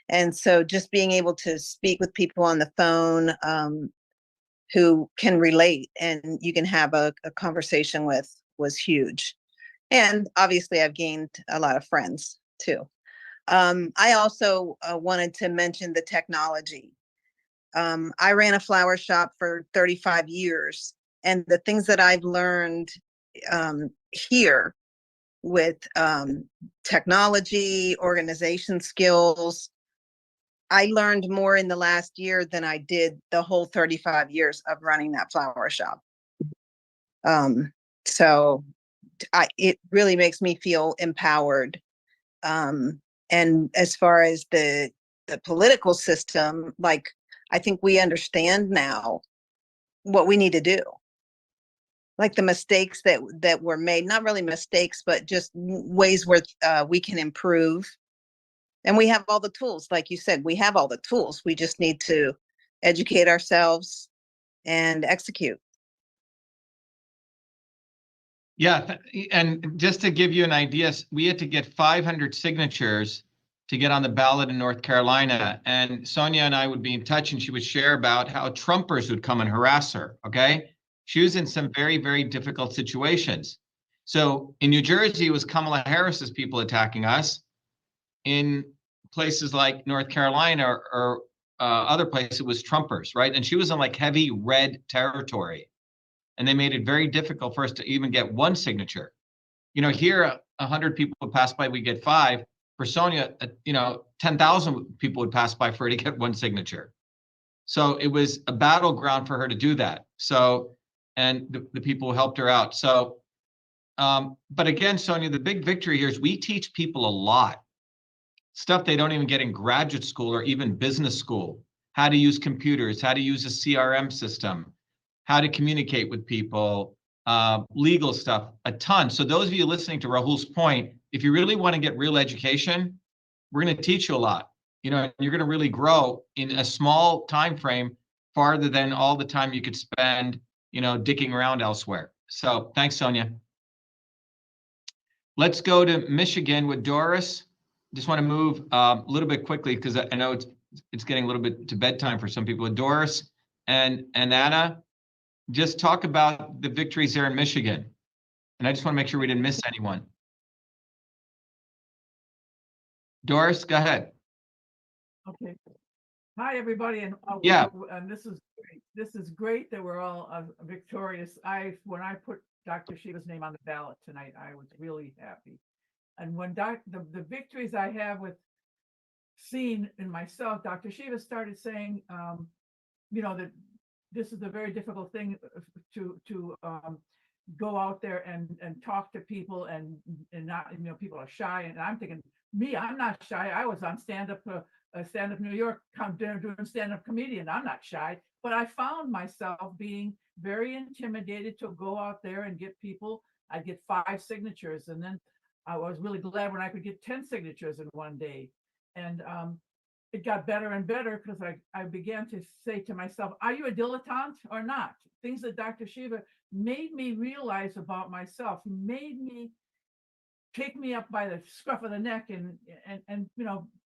And so just being able to speak with people on the phone who can relate and you can have a conversation with was huge. And obviously I've gained a lot of friends too. I also wanted to mention the technology. I ran a flower shop for 35 years, and the things that I've learned here with technology, organization skills, I learned more in the last year than I did the whole 35 years of running that flower shop. So it really makes me feel empowered. And as far as the political system, like, I think we understand now what we need to do. Like the mistakes that were made, not really mistakes, but just ways where we can improve. And we have all the tools, like you said, we have all the tools. We just need to educate ourselves and execute. Yeah, and just to give you an idea, we had to get 500 signatures to get on the ballot in North Carolina. And Sonia and I would be in touch, and she would share about how Trumpers would come and harass her, okay? She was in some very, very difficult situations. So in New Jersey, it was Kamala Harris's people attacking us. In places like North Carolina or other places, it was Trumpers, right? And she was in like heavy red territory. And they made it very difficult for us to even get one signature. You know, here 100 people would pass by, we get 5. For Sonia, 10,000 people would pass by for her to get one signature. So it was a battleground for her to do that. So, and the people who helped her out. So, but again, Sonia, the big victory here is we teach people a lot. Stuff they don't even get in graduate school or even business school. How to use computers, how to use a CRM system, how to communicate with people, legal stuff, a ton. So those of you listening to Rahul's point, if you really want to get real education, we're going to teach you a lot. You know, you're going to really grow in a small time frame, farther than all the time you could spend, dicking around elsewhere. So thanks, Sonia. Let's go to Michigan with Doris. Just want to move a little bit quickly because I know it's getting a little bit to bedtime for some people. Doris and Anna, just talk about the victories there in Michigan. And I just want to make sure we didn't miss anyone. Doris, go ahead. Okay. Hi, everybody. And yeah, and this is great. This is great that we're all victorious. When I put Dr. Shiva's name on the ballot tonight, I was really happy. And when the victories I have with seeing in myself, Dr. Shiva started saying, that this is a very difficult thing to go out there and talk to people and not, people are shy. And I'm thinking, I'm not shy. I was on stand-up New York, doing stand-up comedian. I'm not shy, but I found myself being very intimidated to go out there and get people. I'd get 5 signatures, and then I was really glad when I could get 10 signatures in one day. And it got better and better because I began to say to myself, are you a dilettante or not? Things that Dr. Shiva made me realize about myself, made me take me up by the scruff of the neck and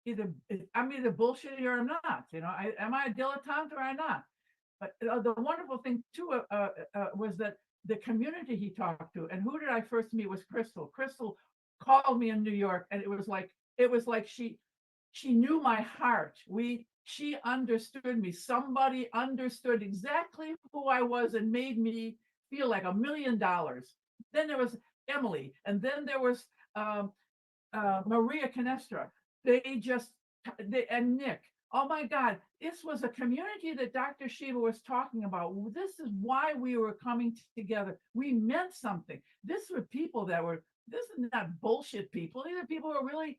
either I'm either bullshitting or I'm not. Am I a dilettante or I'm not? But the wonderful thing too was that the community he talked to, and who did I first meet was Crystal. Crystal called me in New York, and it was like she knew my heart. She understood me. Somebody understood exactly who I was and made me feel like $1 million. Then there was Emily, and then there was Maria Canestra. And Nick. Oh my God, this was a community that Dr. Shiva was talking about. This is why we were coming together. We meant something. This were people this is not bullshit people. These are people who really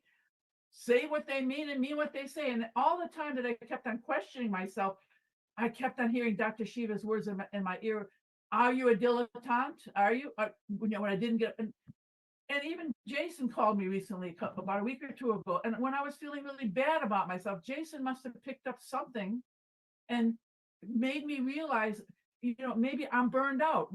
say what they mean and mean what they say. And all the time that I kept on questioning myself, I kept on hearing Dr. Shiva's words in my ear. Are you a dilettante? Are you? When I didn't get, and even Jason called me recently, about a week or 2 ago. And when I was feeling really bad about myself, Jason must have picked up something and made me realize, maybe I'm burned out.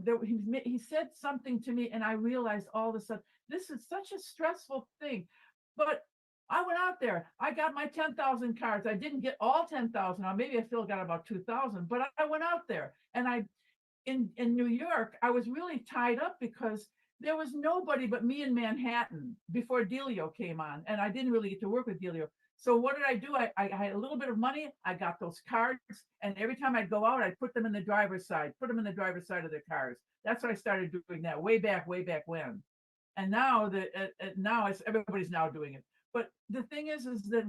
He said something to me, and I realized all of a sudden, this is such a stressful thing. But I went out there. I got my 10,000 cards. I didn't get all 10,000. Or maybe I still got about 2,000. But I went out there, and in New York, I was really tied up because there was nobody but me in Manhattan before Delio came on, and I didn't really get to work with Delio. So what did I do? I had a little bit of money. I got those cards, and every time I'd go out, I'd put them in the driver's side, of their cars. That's what I started doing that way back when. And now everybody's now doing it. But the thing is that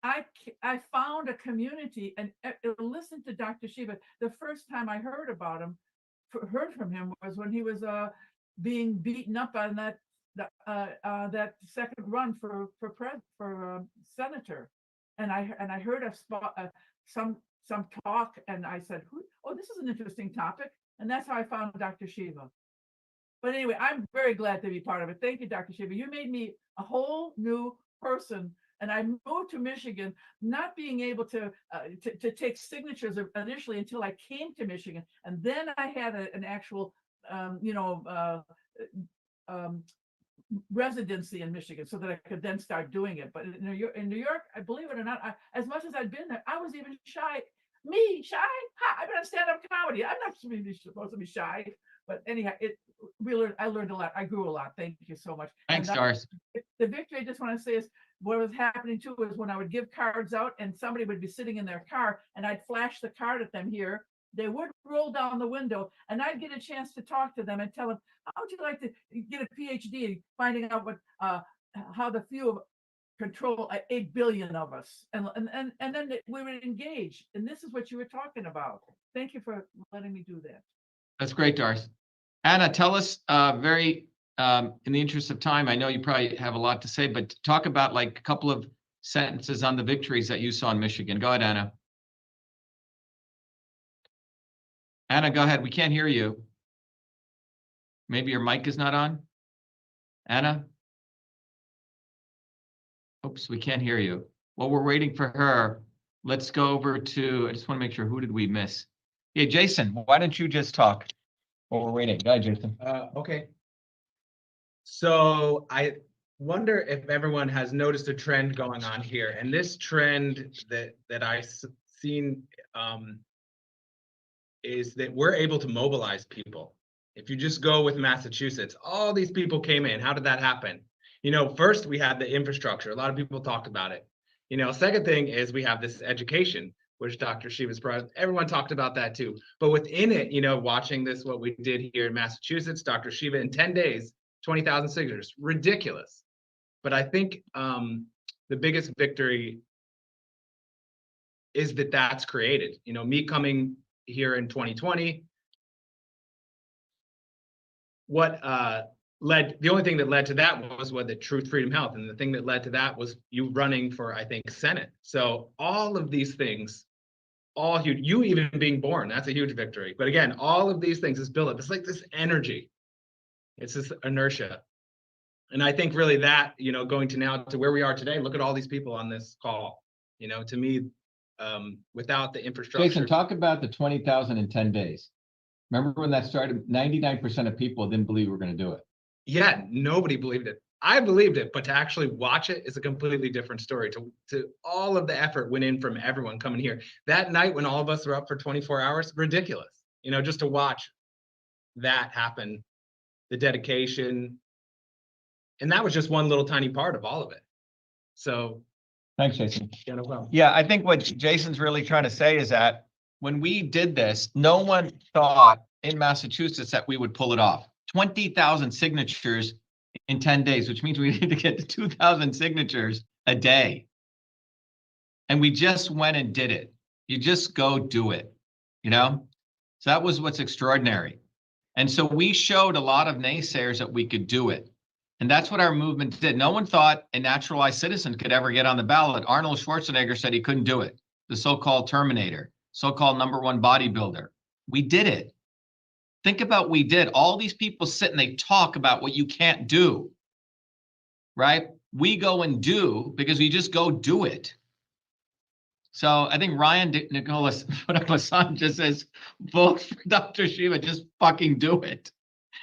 I found a community, and listened to Dr. Shiva. The first time I heard from him was when he was being beaten up on that second run for senator, and I heard some talk, and I said, "Oh, this is an interesting topic," and that's how I found Dr. Shiva. But anyway, I'm very glad to be part of it. Thank you, Dr. Shiva. You made me a whole new person. And I moved to Michigan, not being able to take signatures initially until I came to Michigan, and then I had an actual, residency in Michigan, so that I could then start doing it. But in New York, I believe it or not, as much as I'd been there, I was even shy. Me shy? I've been on stand-up comedy. I'm not supposed to be shy. But anyhow, I learned a lot. I grew a lot. Thank you so much. Thanks, Doris. The victory I just want to say is, what was happening too is when I would give cards out and somebody would be sitting in their car and I'd flash the card at them here, they would roll down the window and I'd get a chance to talk to them and tell them, how would you like to get a PhD in finding out how the few control 8 billion of us? And then we would engage. And this is what you were talking about. Thank you for letting me do that. That's great, Doris. Anna, tell us in the interest of time, I know you probably have a lot to say, but talk about like a couple of sentences on the victories that you saw in Michigan. Go ahead, Anna. Anna, go ahead. We can't hear you. Maybe your mic is not on. Anna? Oops, we can't hear you. While we're waiting for her, let's go over to, I just want to make sure, who did we miss? Yeah, Jason, why don't you just talk while we're waiting? Go ahead, Jason. Okay. So I wonder if everyone has noticed a trend going on here, and this trend that I've seen is that we're able to mobilize people. If you just go with Massachusetts, all these people came in. How did that happen? First we had the infrastructure. A lot of people talked about it. Second thing is we have this education, which Dr. Shiva's brought. Everyone talked about that too. But within it, watching this, what we did here in Massachusetts, Dr. Shiva in 10 days, 20,000 signatures, ridiculous. But I think the biggest victory is that that's created. Me coming here in 2020, the only thing that led to that was the Truth, Freedom, Health. And the thing that led to that was you running for, I think, Senate. So all of these things, all huge, you even being born, that's a huge victory. But again, all of these things is built up. It's like this energy. It's this inertia. And I think really that, going to now to where we are today, look at all these people on this call, to me, without the infrastructure. Jason, talk about the 20,000 in 10 days. Remember when that started? 99% of people didn't believe we were going to do it. Yeah, nobody believed it. I believed it, but to actually watch it is a completely different story. To all of the effort went in from everyone coming here. That night when all of us were up for 24 hours, ridiculous. Just to watch that happen, the dedication. And that was just one little tiny part of all of it. So thanks, Jason. Yeah, no problem. Yeah, I think what Jason's really trying to say is that when we did this, no one thought in Massachusetts that we would pull it off. 20,000 signatures in 10 days, which means we need to get to 2,000 signatures a day. And we just went and did it. You just go do it, So that was what's extraordinary. And so we showed a lot of naysayers that we could do it. And that's what our movement did. No one thought a naturalized citizen could ever get on the ballot. Arnold Schwarzenegger said he couldn't do it. The so-called Terminator, so-called #1 bodybuilder. We did it. Think about we did. All these people sit and they talk about what you can't do, right? We go and do because we just go do it. So I think Ryan Nicholas just says, vote for Dr. Shiva, just fucking do it.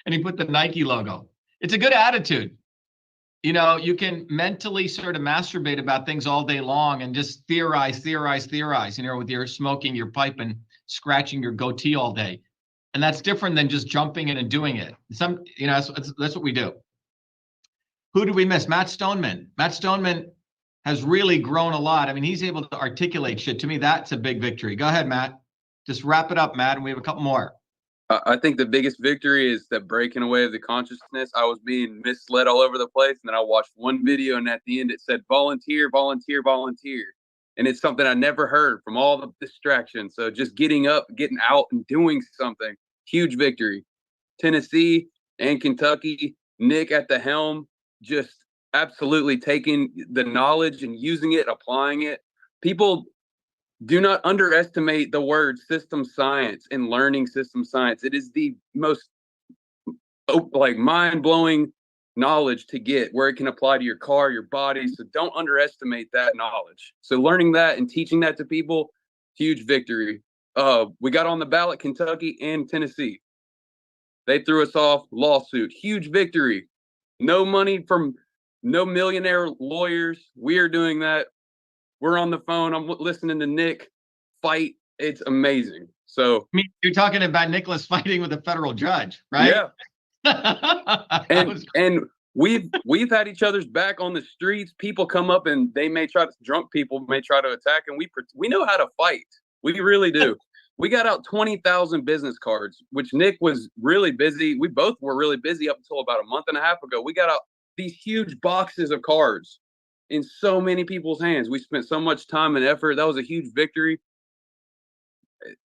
And he put the Nike logo. It's a good attitude. You can mentally sort of masturbate about things all day long and just theorize, with your smoking your pipe and scratching your goatee all day. And that's different than just jumping in and doing it. That's what we do. Who do we miss? Matt Stoneman. Matt Stoneman has really grown a lot. I mean, he's able to articulate shit. To me, that's a big victory. Go ahead, Matt. Just wrap it up, Matt, and we have a couple more. I think the biggest victory is that breaking away of the consciousness. I was being misled all over the place, and then I watched one video, and at the end it said volunteer, volunteer, volunteer. And it's something I never heard from all the distractions. So just getting up, getting out, and doing something, huge victory. Tennessee and Kentucky, Nick at the helm, just absolutely taking the knowledge and using it, applying it. People do not underestimate the word system science and learning system science. It is the most mind-blowing knowledge to get, where it can apply to your car, your body. So don't underestimate that knowledge. So learning that and teaching that to people, huge victory. We got on the ballot, Kentucky and Tennessee. They threw us off, lawsuit, huge victory. No money from no millionaire lawyers. We are doing that. We're on the phone. I'm listening to Nick fight. It's amazing. So you're talking about Nicholas fighting with a federal judge, right? Yeah. and we've had each other's back on the streets. People come up and drunk people may try to attack, and we know how to fight. We really do. We got out 20,000 business cards, which Nick was really busy. We both were really busy up until about a month and a half ago. We got out these huge boxes of cards in so many people's hands. We spent so much time and effort. That was a huge victory.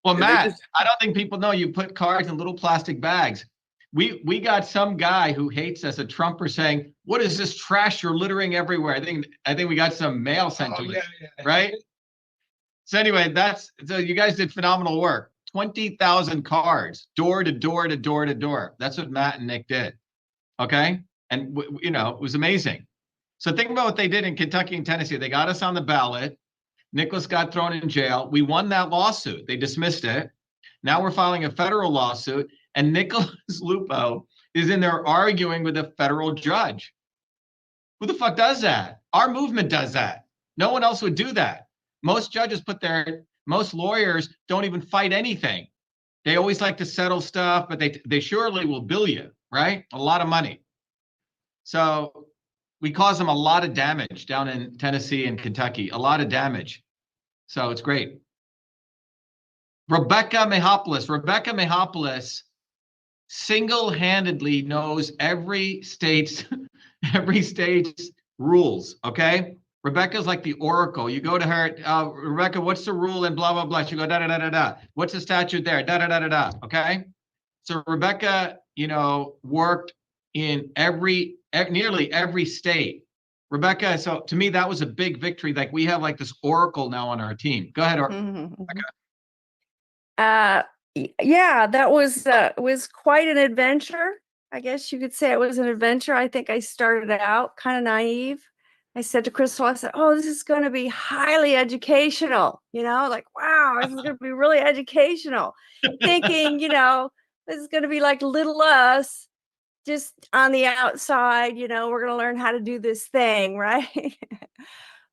Well, Matt, I don't think people know you put cards in little plastic bags. We got some guy who hates us, a Trumper, saying, "What is this trash you're littering everywhere?" I think we got some mail sent to us, right? So anyway, so you guys did phenomenal work. 20,000 cards, door to door to door to door. That's what Matt and Nick did. Okay, and it was amazing. So think about what they did in Kentucky and Tennessee. They got us on the ballot. Nicholas got thrown in jail. We won that lawsuit. They dismissed it. Now we're filing a federal lawsuit, and Nicholas Lupo is in there arguing with a federal judge. Who the fuck does that? Our movement does that. No one else would do that. Most judges most lawyers don't even fight anything. They always like to settle stuff, but they surely will bill you, right? A lot of money. So we caused them a lot of damage down in Tennessee and Kentucky, a lot of damage. So it's great. Rebecca Mahopoulos single-handedly knows every state's rules, okay? Rebecca's like the oracle. You go to her, Rebecca, what's the rule and blah, blah, blah. She go, da, da, da, da, da. What's the statute there? Da, da, da, da, da, okay? So Rebecca, worked in nearly every state. Rebecca, so to me, that was a big victory. Like we have like this oracle now on our team. Go ahead, Rebecca. Yeah, that was quite an adventure. I guess you could say it was an adventure. I think I started out kind of naive. I said to Crystal, I said, "Oh, this is going to be highly educational, like, wow, this is going to be really educational." Thinking, this is going to be like little us just on the outside, we're going to learn how to do this thing, right?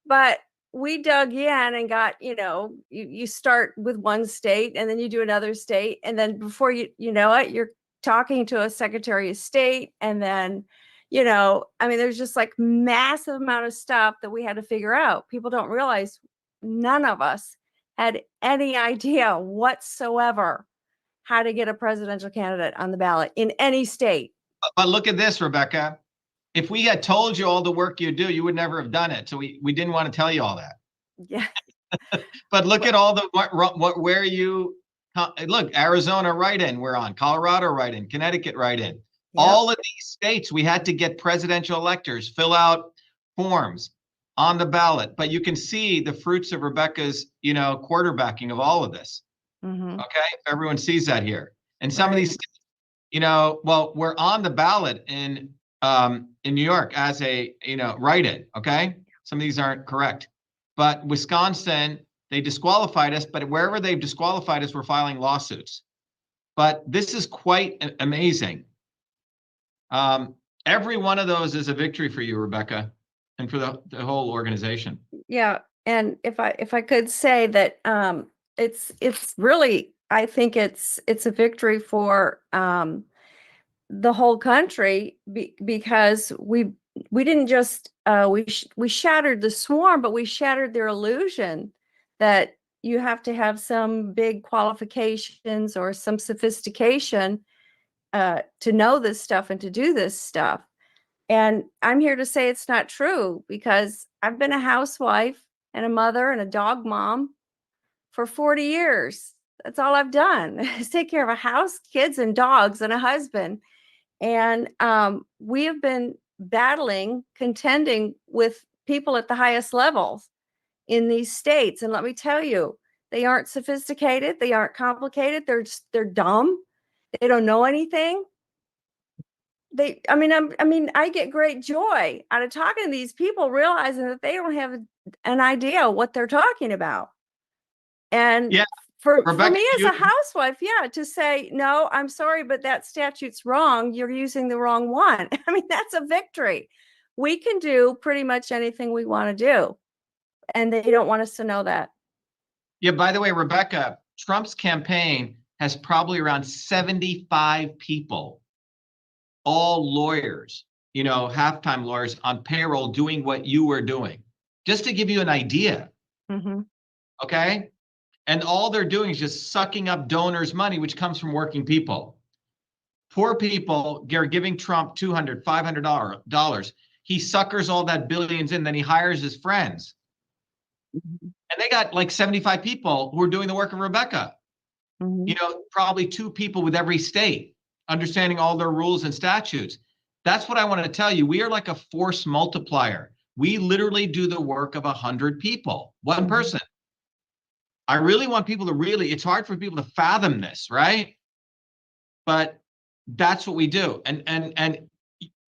But we dug in and got, you start with one state and then you do another state. And then before you know it, you're talking to a Secretary of State. And then, there's just like massive amount of stuff that we had to figure out. People don't realize none of us had any idea whatsoever how to get a presidential candidate on the ballot in any state. But look at this, Rebecca. If we had told you all the work you do, you would never have done it. So we didn't want to tell you all that. Yeah. But look at all the look, Arizona write-in we're on, Colorado write-in, Connecticut write-in. Yep. All of these states, we had to get presidential electors, fill out forms on the ballot. But you can see the fruits of Rebecca's, quarterbacking of all of this. Mm-hmm. Okay, everyone sees that here. And some of these states, we're on the ballot in New York as a, write-in, okay? Some of these aren't correct. But Wisconsin, they disqualified us, but wherever they've disqualified us, we're filing lawsuits. But this is quite amazing. Every one of those is a victory for you, Rebecca, and for the whole organization. Yeah, and if I could say that it's really I think it's a victory for the whole country because we didn't just we shattered the swarm, but we shattered their illusion that you have to have some big qualifications or some sophistication to know this stuff and to do this stuff. And I'm here to say it's not true because I've been a housewife and a mother and a dog mom for 40 years. That's all I've done is take care of a house, kids, and dogs, and a husband. And we have been battling, contending with people at the highest levels in these states. And let me tell you, they aren't sophisticated. They aren't complicated. They're dumb. They don't know anything. I get great joy out of talking to these people, realizing that they don't have an idea what they're talking about. And yeah, for Rebecca, me as a housewife, yeah, to say, no, I'm sorry, but that statute's wrong. You're using the wrong one. I mean, that's a victory. We can do pretty much anything we want to do. And they don't want us to know that. Yeah, by the way, Rebecca, Trump's campaign has probably around 75 people, all lawyers, half-time lawyers on payroll doing what you were doing, just to give you an idea. Mm-hmm. Okay? And all they're doing is just sucking up donors' money, which comes from working people. Poor people are giving Trump $200, $500. He suckers all that billions in, then he hires his friends. Mm-hmm. And they got like 75 people who are doing the work of Rebecca. Mm-hmm. Probably 2 people with every state, understanding all their rules and statutes. That's what I want to tell you. We are like a force multiplier. We literally do the work of 100 people, one person. I really want people to it's hard for people to fathom this, right? But that's what we do. And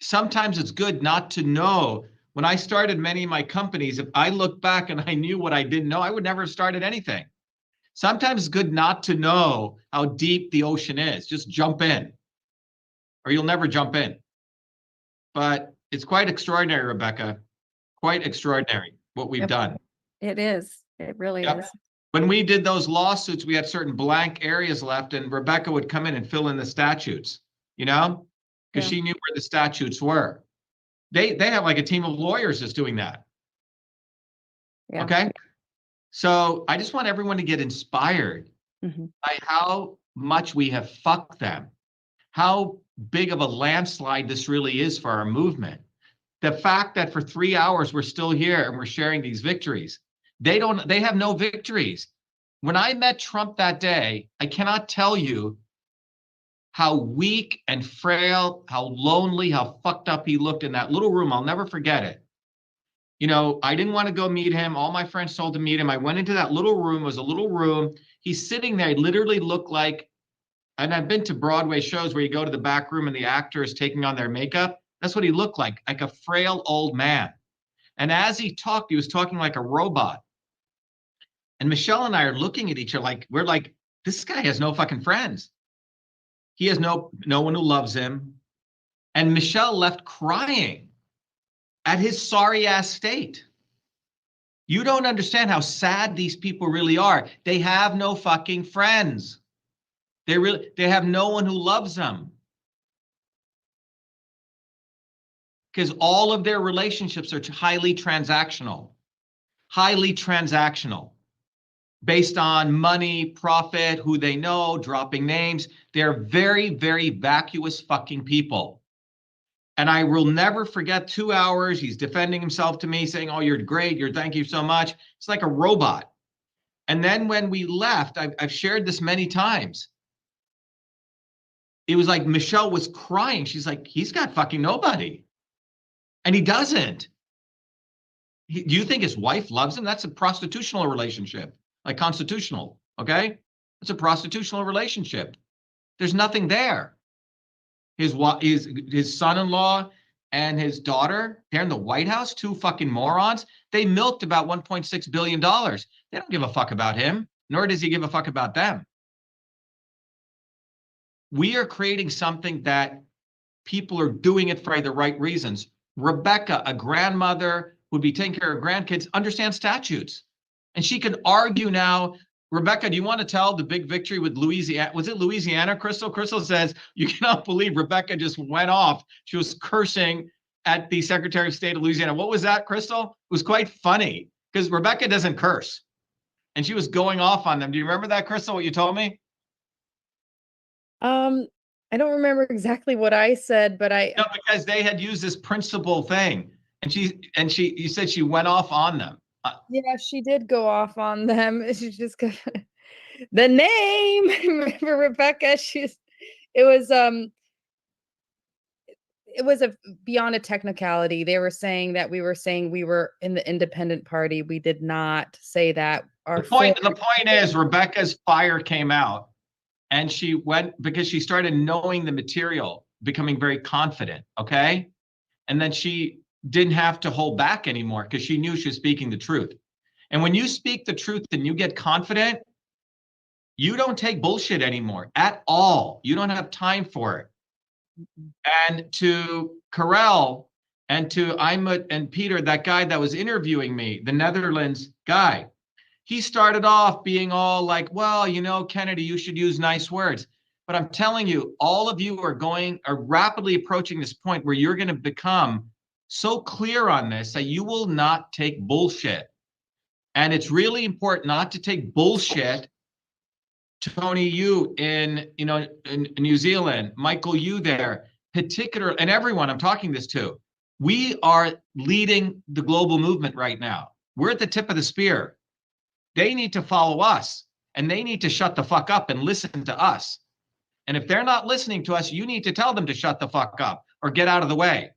sometimes it's good not to know. When I started many of my companies, if I look back and I knew what I didn't know, I would never have started anything. Sometimes it's good not to know how deep the ocean is. Just jump in, or you'll never jump in. But it's quite extraordinary, Rebecca. Quite extraordinary what we've done. It is. It really is. When we did those lawsuits, we had certain blank areas left, and Rebecca would come in and fill in the statutes, because she knew where the statutes were. They have like a team of lawyers that's doing that. Yeah. Okay. So I just want everyone to get inspired by how much we have fucked them, how big of a landslide this really is for our movement. The fact that for 3 hours we're still here and we're sharing these victories. They have no victories. When I met Trump that day, I cannot tell you how weak and frail, how lonely, how fucked up he looked in that little room. I'll never forget it. I didn't want to go meet him. All my friends told to meet him. I went into that little room. It was a little room. He's sitting there. He literally looked like, and I've been to Broadway shows where you go to the back room and the actor is taking on their makeup. That's what he looked like a frail old man. And as he talked, he was talking like a robot. And Michelle and I are looking at each other like, we're like, this guy has no fucking friends. He has no one who loves him. And Michelle left crying at his sorry ass state. You don't understand how sad these people really are. They have no fucking friends. They have no one who loves them. Because all of their relationships are highly transactional, based on money, profit, who they know, dropping names. They're very, very vacuous fucking people. And I will never forget 2 hours. He's defending himself to me, saying, oh, you're great. Thank you so much. It's like a robot. And then when we left, I've shared this many times. It was like Michelle was crying. She's like, he's got fucking nobody. And he doesn't. Do you think his wife loves him? That's a prostitutional relationship, like constitutional, okay? It's a prostitutional relationship. There's nothing there. His son-in-law and his daughter, they're in the White House, 2 fucking morons. They milked about $1.6 billion. They don't give a fuck about him, nor does he give a fuck about them. We are creating something that people are doing it for the right reasons. Rebecca, a grandmother who would be taking care of grandkids, understands statutes. And she can argue now Rebecca, do you want to tell the big victory with Louisiana? Was it Louisiana, Crystal? Crystal says, you cannot believe Rebecca just went off. She was cursing at the Secretary of State of Louisiana. What was that, Crystal? It was quite funny because Rebecca doesn't curse. And she was going off on them. Do you remember that, Crystal, what you told me? I don't remember exactly what I said, but No, because they had used this principle thing. And you said she went off on them. Yeah, she did go off on them. She just got the name. Remember Rebecca? It was beyond a technicality. They were saying that we were in the independent party. We did not say that. The point is Rebecca's fire came out and she went because she started knowing the material, becoming very confident. Okay. And then she didn't have to hold back anymore because she knew she was speaking the truth. And when you speak the truth and you get confident, you don't take bullshit anymore at all. You don't have time for it. And to Karel and to Imut and Peter, that guy that was interviewing me, the Netherlands guy, he started off being all like, well, you know, Kennedy, you should use nice words. But I'm telling you, all of you are rapidly approaching this point where you're going to become so clear on this that you will not take bullshit. And it's really important not to take bullshit. Tony, you in New Zealand, Michael, you there, and everyone I'm talking this to, we are leading the global movement right now. We're at the tip of the spear. They need to follow us and they need to shut the fuck up and listen to us. And if they're not listening to us, you need to tell them to shut the fuck up or get out of the way.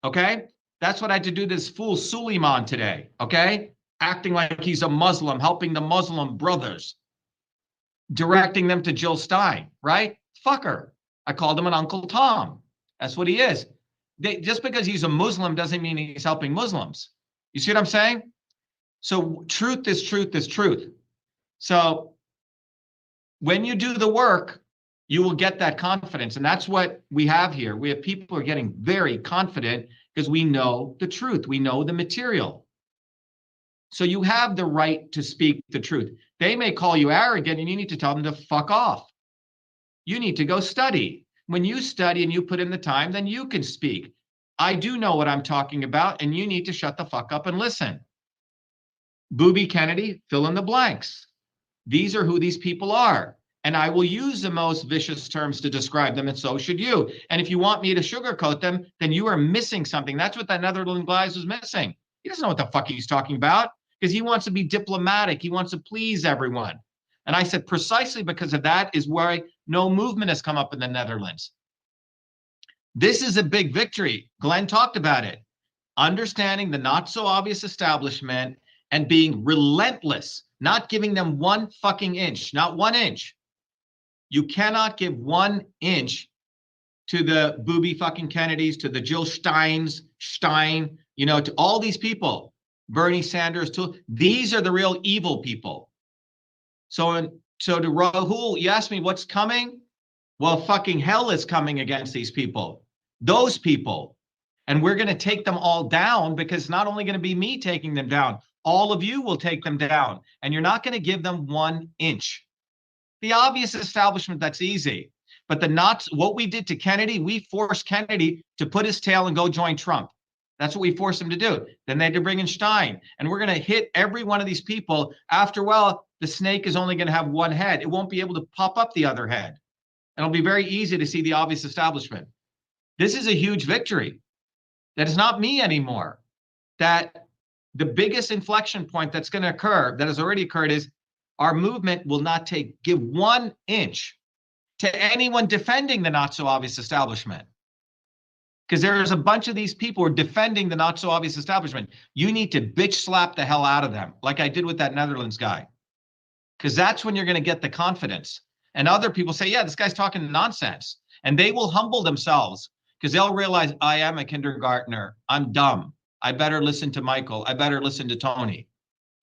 Okay? That's what I had to do to this fool Suleiman today. Okay? Acting like he's a Muslim, helping the Muslim brothers, directing them to Jill Stein, right? Fucker. I called him an Uncle Tom. That's what he is. Just because he's a Muslim doesn't mean he's helping Muslims. You see what I'm saying? So truth is truth is truth. So when you do the work, you will get that confidence. And that's what we have here. We have people who are getting very confident because we know the truth. We know the material. So you have the right to speak the truth. They may call you arrogant and you need to tell them to fuck off. You need to go study. When you study and you put in the time, then you can speak. I do know what I'm talking about and you need to shut the fuck up and listen. Booby Kennedy, fill in the blanks. These are who these people are. And I will use the most vicious terms to describe them, and so should you. And if you want me to sugarcoat them, then you are missing something. That's what that Netherlands guy was missing. He doesn't know what the fuck he's talking about because he wants to be diplomatic. He wants to please everyone. And I said, precisely because of that is why no movement has come up in the Netherlands. This is a big victory. Glenn talked about it. Understanding the not so obvious establishment and being relentless, not giving them one fucking inch, not 1 inch. You cannot give 1 inch to the booby fucking Kennedys, to the Jill Stein, to all these people, Bernie Sanders, these are the real evil people. So to Rahul, you asked me what's coming? Well, fucking hell is coming against these people, those people. And we're going to take them all down because it's not only going to be me taking them down, all of you will take them down. And you're not going to give them 1 inch. The obvious establishment, that's easy. But what we did to Kennedy, we forced Kennedy to put his tail and go join Trump. That's what we forced him to do. Then they had to bring in Stein. And we're going to hit every one of these people. After, well, the snake is only going to have one head. It won't be able to pop up the other head. And it'll be very easy to see the obvious establishment. This is a huge victory. That is not me anymore. That the biggest inflection point that's going to occur, that has already occurred, is our movement will not give 1 inch to anyone defending the not so obvious establishment. Because there's a bunch of these people who are defending the not so obvious establishment. You need to bitch slap the hell out of them, like I did with that Netherlands guy. Because that's when you're going to get the confidence. And other people say, yeah, this guy's talking nonsense. And they will humble themselves because they'll realize I am a kindergartner. I'm dumb. I better listen to Michael. I better listen to Tony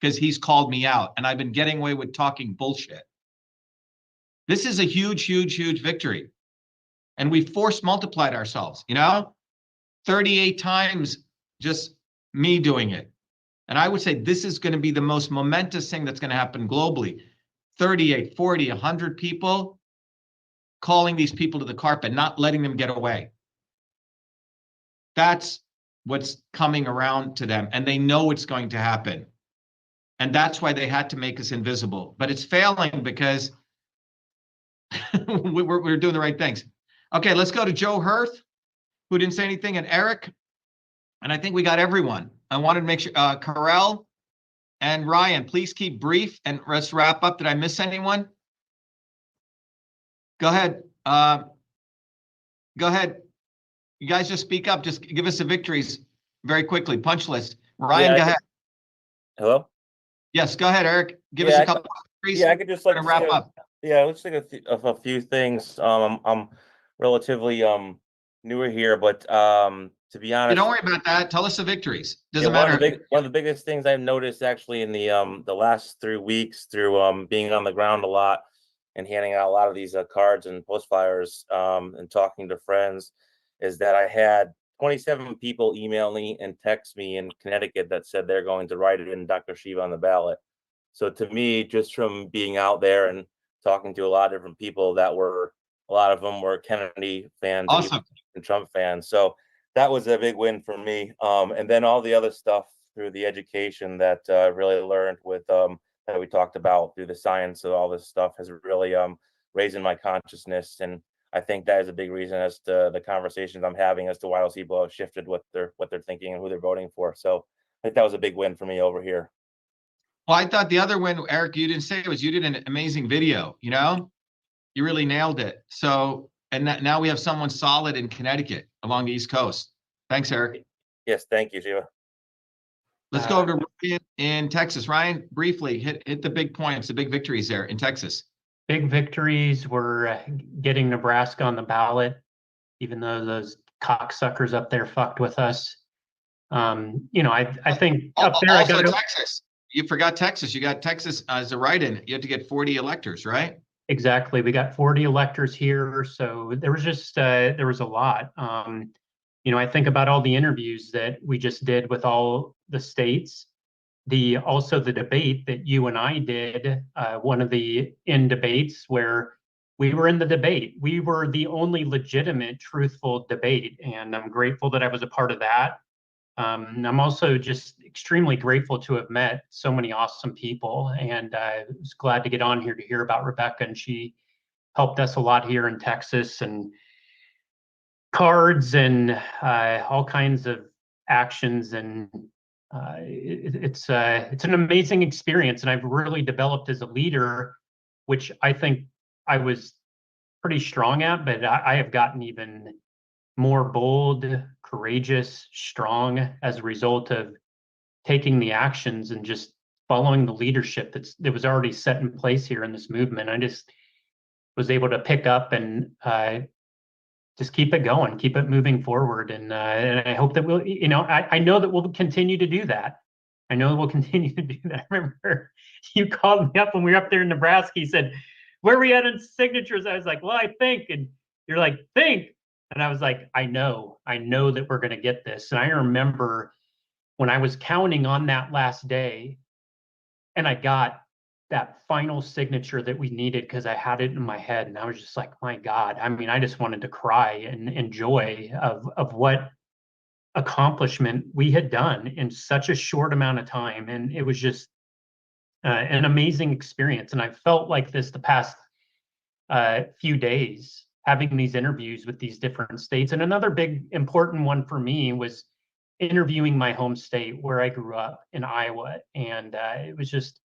because he's called me out and I've been getting away with talking bullshit. This is a huge, huge, huge victory. And we force multiplied ourselves, 38 times just me doing it. And I would say this is going to be the most momentous thing that's going to happen globally. 38, 40, 100 people calling these people to the carpet, not letting them get away. That's what's coming around to them. And they know it's going to happen. And that's why they had to make us invisible. But it's failing because we're doing the right things. Okay, let's go to Joe Hirth, who didn't say anything, and Eric. And I think we got everyone. I wanted to make sure, Karel and Ryan, please keep brief and let's wrap up. Did I miss anyone? Go ahead. Go ahead. You guys just speak up. Just give us the victories very quickly. Punch list. Ryan, go ahead. Hello? Yes, go ahead, Eric. Give us a couple of victories. Yeah, I could just like wrap up. Yeah, let's think of a few things. I'm relatively newer here, but to be honest, Don't worry about that. Tell us the victories. Doesn't one matter. of the biggest things I've noticed actually in the last 3 weeks through being on the ground a lot and handing out a lot of these cards and post flyers and talking to friends is that I had 27 people email me and text me in Connecticut that said they're going to write it in Dr. Shiva on the ballot. So to me, just from being out there and talking to a lot of different people a lot of them were Kennedy fans and Trump fans. So that was a big win for me. And then all the other stuff through the education that really learned with that we talked about through the science of all this stuff has really raised my consciousness. And I think that is a big reason as to the conversations I'm having as to why those people have shifted what they're thinking and who they're voting for. So I think that was a big win for me over here. Well, I thought the other win, Eric, you didn't say, was you did an amazing video, you know? You really nailed it. So, and now we have someone solid in Connecticut along the East Coast. Thanks, Eric. Yes, thank you, Shiva. Let's go over to Ryan in Texas. Ryan, briefly, hit the big points, the big victories there in Texas. Big victories were getting Nebraska on the ballot, even though those cocksuckers up there fucked with us. You know, I think up there also Texas. You forgot Texas. You got Texas as a write-in. You had to get 40 electors, right? Exactly. We got 40 electors here. So there was just, there was a lot. You know, I think about all the interviews that we just did with all the states. Also the debate that you and I did, one of the debates where we were in the debate. We were the only legitimate, truthful debate. And I'm grateful that I was a part of that. I'm also just extremely grateful to have met so many awesome people, and I was glad to get on here to hear about Rebecca, and she helped us a lot here in Texas, and cards and all kinds of actions, and it's an amazing experience, and I've really developed as a leader, which I think I was pretty strong at, but I have gotten even more bold, courageous, strong as a result of taking the actions and just following the leadership that was already set in place here in this movement. I just was able to pick up and just keep it going, keep it moving forward. And I hope that we'll, you know, I know that we'll continue to do that. I know we'll continue to do that. I remember you called me up when we were up there in Nebraska. He said, "Where are we at in signatures?" I was like, "Well, I think," and you're like, "Think." And I was like, I know that we're going to get this. And I remember when I was counting on that last day and I got that final signature that we needed because I had it in my head. And I was just like, my God, I mean, I just wanted to cry and joy of what accomplishment we had done in such a short amount of time. And it was just an amazing experience. And I felt like this the past few days, having these interviews with these different states. And another big important one for me was interviewing my home state where I grew up in Iowa. And it was just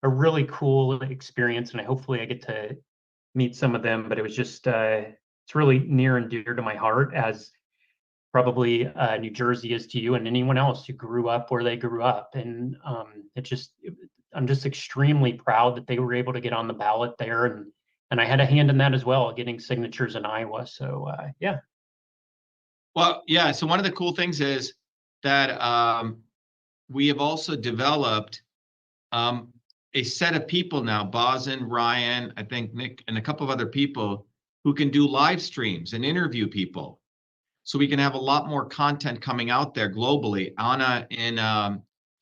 a really cool experience. And hopefully I get to meet some of them, but it was just, it's really near and dear to my heart, as probably New Jersey is to you and anyone else who grew up where they grew up. And I'm just extremely proud that they were able to get on the ballot there. And I had a hand in that as well, getting signatures in Iowa. So yeah. Well, yeah. So one of the cool things is that we have also developed a set of people now, Bosin, Ryan, I think Nick, and a couple of other people who can do live streams and interview people. So we can have a lot more content coming out there globally. Anna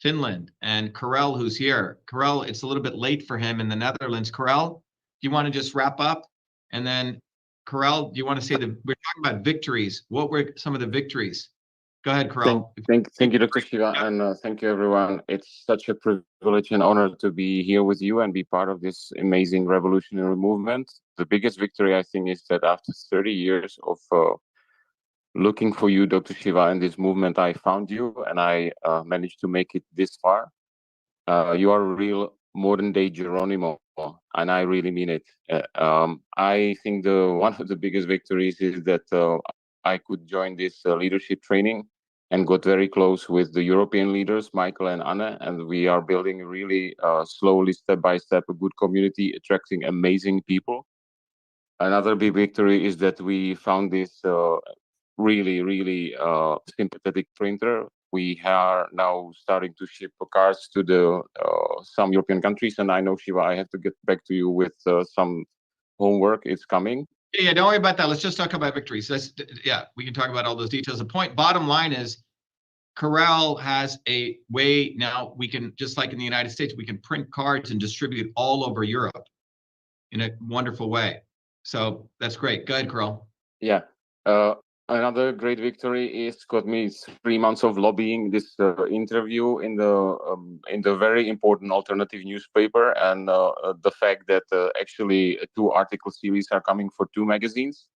Finland, and Karel, who's here. Karel, it's a little bit late for him in the Netherlands. Karel, do you want to just wrap up? And then Karel, do you want to say we're talking about victories. What were some of the victories? Go ahead, Karel. Thank you, Dr. Shiva, and thank you, everyone. It's such a privilege and honor to be here with you and be part of this amazing revolutionary movement. The biggest victory, I think, is that after 30 years of looking for you, Dr. Shiva, and this movement, I found you, and I managed to make it this far. You are a real modern-day Geronimo, and I really mean it. I think one of the biggest victories is that I could join this leadership training and got very close with the European leaders, Michael and Anne, and we are building really slowly, step by step, a good community, attracting amazing people. Another big victory is that we found this really sympathetic printer. We are now starting to ship cars to some European countries, and I know, Shiva, I have to get back to you with some homework. It's coming. Yeah, don't worry about that. Let's just talk about victories. We can talk about all those details. The bottom line is, Karel has a way now. We can, just like in the United States, we can print cards and distribute all over Europe in a wonderful way. So that's great. Go ahead, Karel. Yeah. Another great victory is got me 3 months of lobbying this interview in the very important alternative newspaper, and the fact that actually 2 article series are coming for 2 magazines.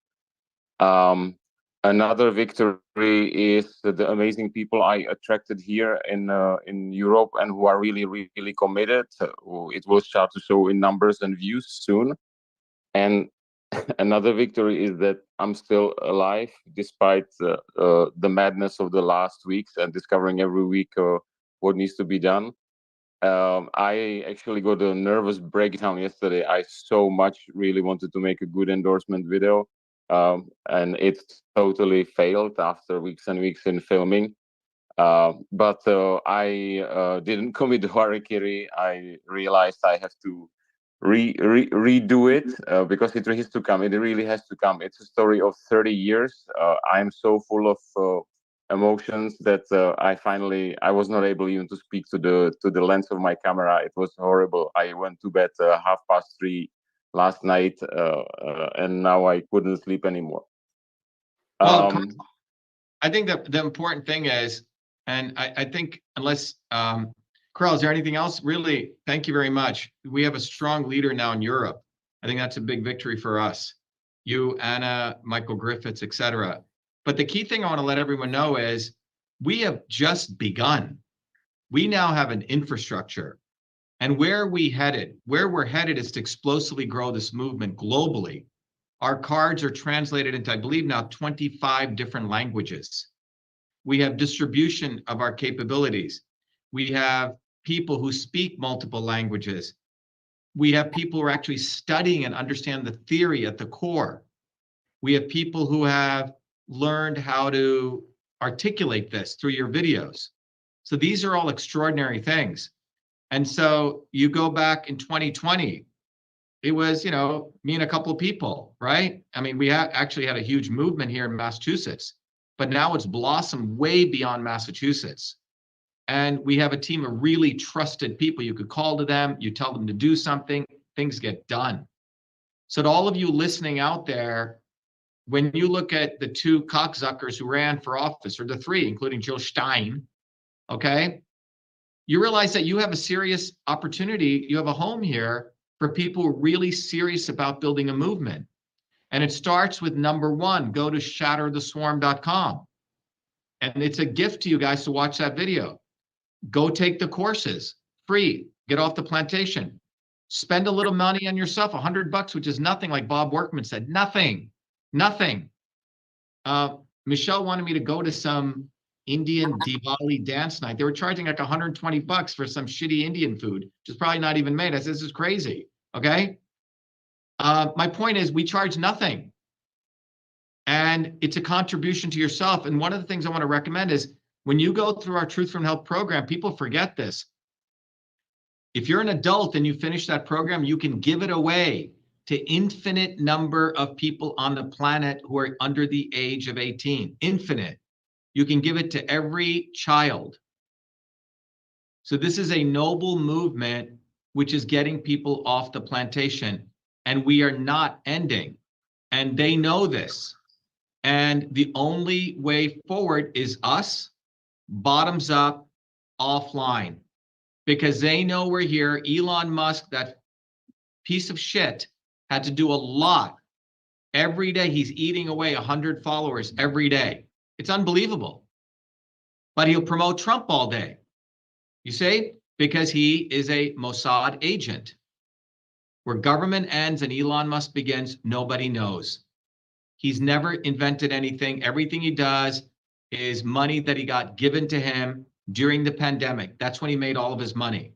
Another victory is the amazing people I attracted here in Europe and who are really committed. It will start to show in numbers and views soon. And another victory is that I'm still alive despite the madness of the last weeks and discovering every week what needs to be done. I actually got a nervous breakdown yesterday. I so much really wanted to make a good endorsement video, and it totally failed after weeks and weeks in filming. But I didn't commit the harakiri. I realized I have to redo it because it has to come. It really has to come. It's a story of 30 years. I'm so full of emotions that I was not able even to speak to the lens of my camera. It was horrible. I went to bed 3:30 last night, and now I couldn't sleep anymore. Well, I think that the important thing is, and I think unless Karel, is there anything else? Really, thank you very much. We have a strong leader now in Europe. I think that's a big victory for us. You, Anna, Michael Griffiths, etc. But the key thing I want to let everyone know is we have just begun. We now have an infrastructure. And where we're headed is to explosively grow this movement globally. Our cards are translated into, I believe now, 25 different languages. We have distribution of our capabilities. We have people who speak multiple languages. We have people who are actually studying and understand the theory at the core. We have people who have learned how to articulate this through your videos. So these are all extraordinary things. And so you go back in 2020, it was, me and a couple of people, right? I mean, we actually had a huge movement here in Massachusetts, but now it's blossomed way beyond Massachusetts. And we have a team of really trusted people. You could call to them, you tell them to do something, things get done. So to all of you listening out there, when you look at the 2 cocksuckers who ran for office, or the 3, including Jill Stein, okay, you realize that you have a serious opportunity. You have a home here for people who are really serious about building a movement. And it starts with number 1, go to shattertheswarm.com. And it's a gift to you guys to watch that video. Go take the courses, free, get off the plantation. Spend a little money on yourself, $100, which is nothing, like Bob Workman said, nothing. Michelle wanted me to go to some Indian Diwali dance night. They were charging like $120 for some shitty Indian food, which is probably not even made. I said, this is crazy, okay? My point is we charge nothing. And it's a contribution to yourself. And one of the things I want to recommend is when you go through our Truth from Health program, people forget this. If you're an adult and you finish that program, you can give it away to infinite number of people on the planet who are under the age of 18. Infinite. You can give it to every child. So this is a noble movement which is getting people off the plantation, and we are not ending. And they know this. And the only way forward is us, bottoms up, offline, because they know we're here. Elon Musk, that piece of shit, had to do a lot. Every day he's eating away 100 followers every day. It's unbelievable. But he'll promote Trump all day. You see? Because he is a Mossad agent. Where government ends and Elon Musk begins, nobody knows. He's never invented anything. Everything he does is money that he got given to him during the pandemic. That's when he made all of his money.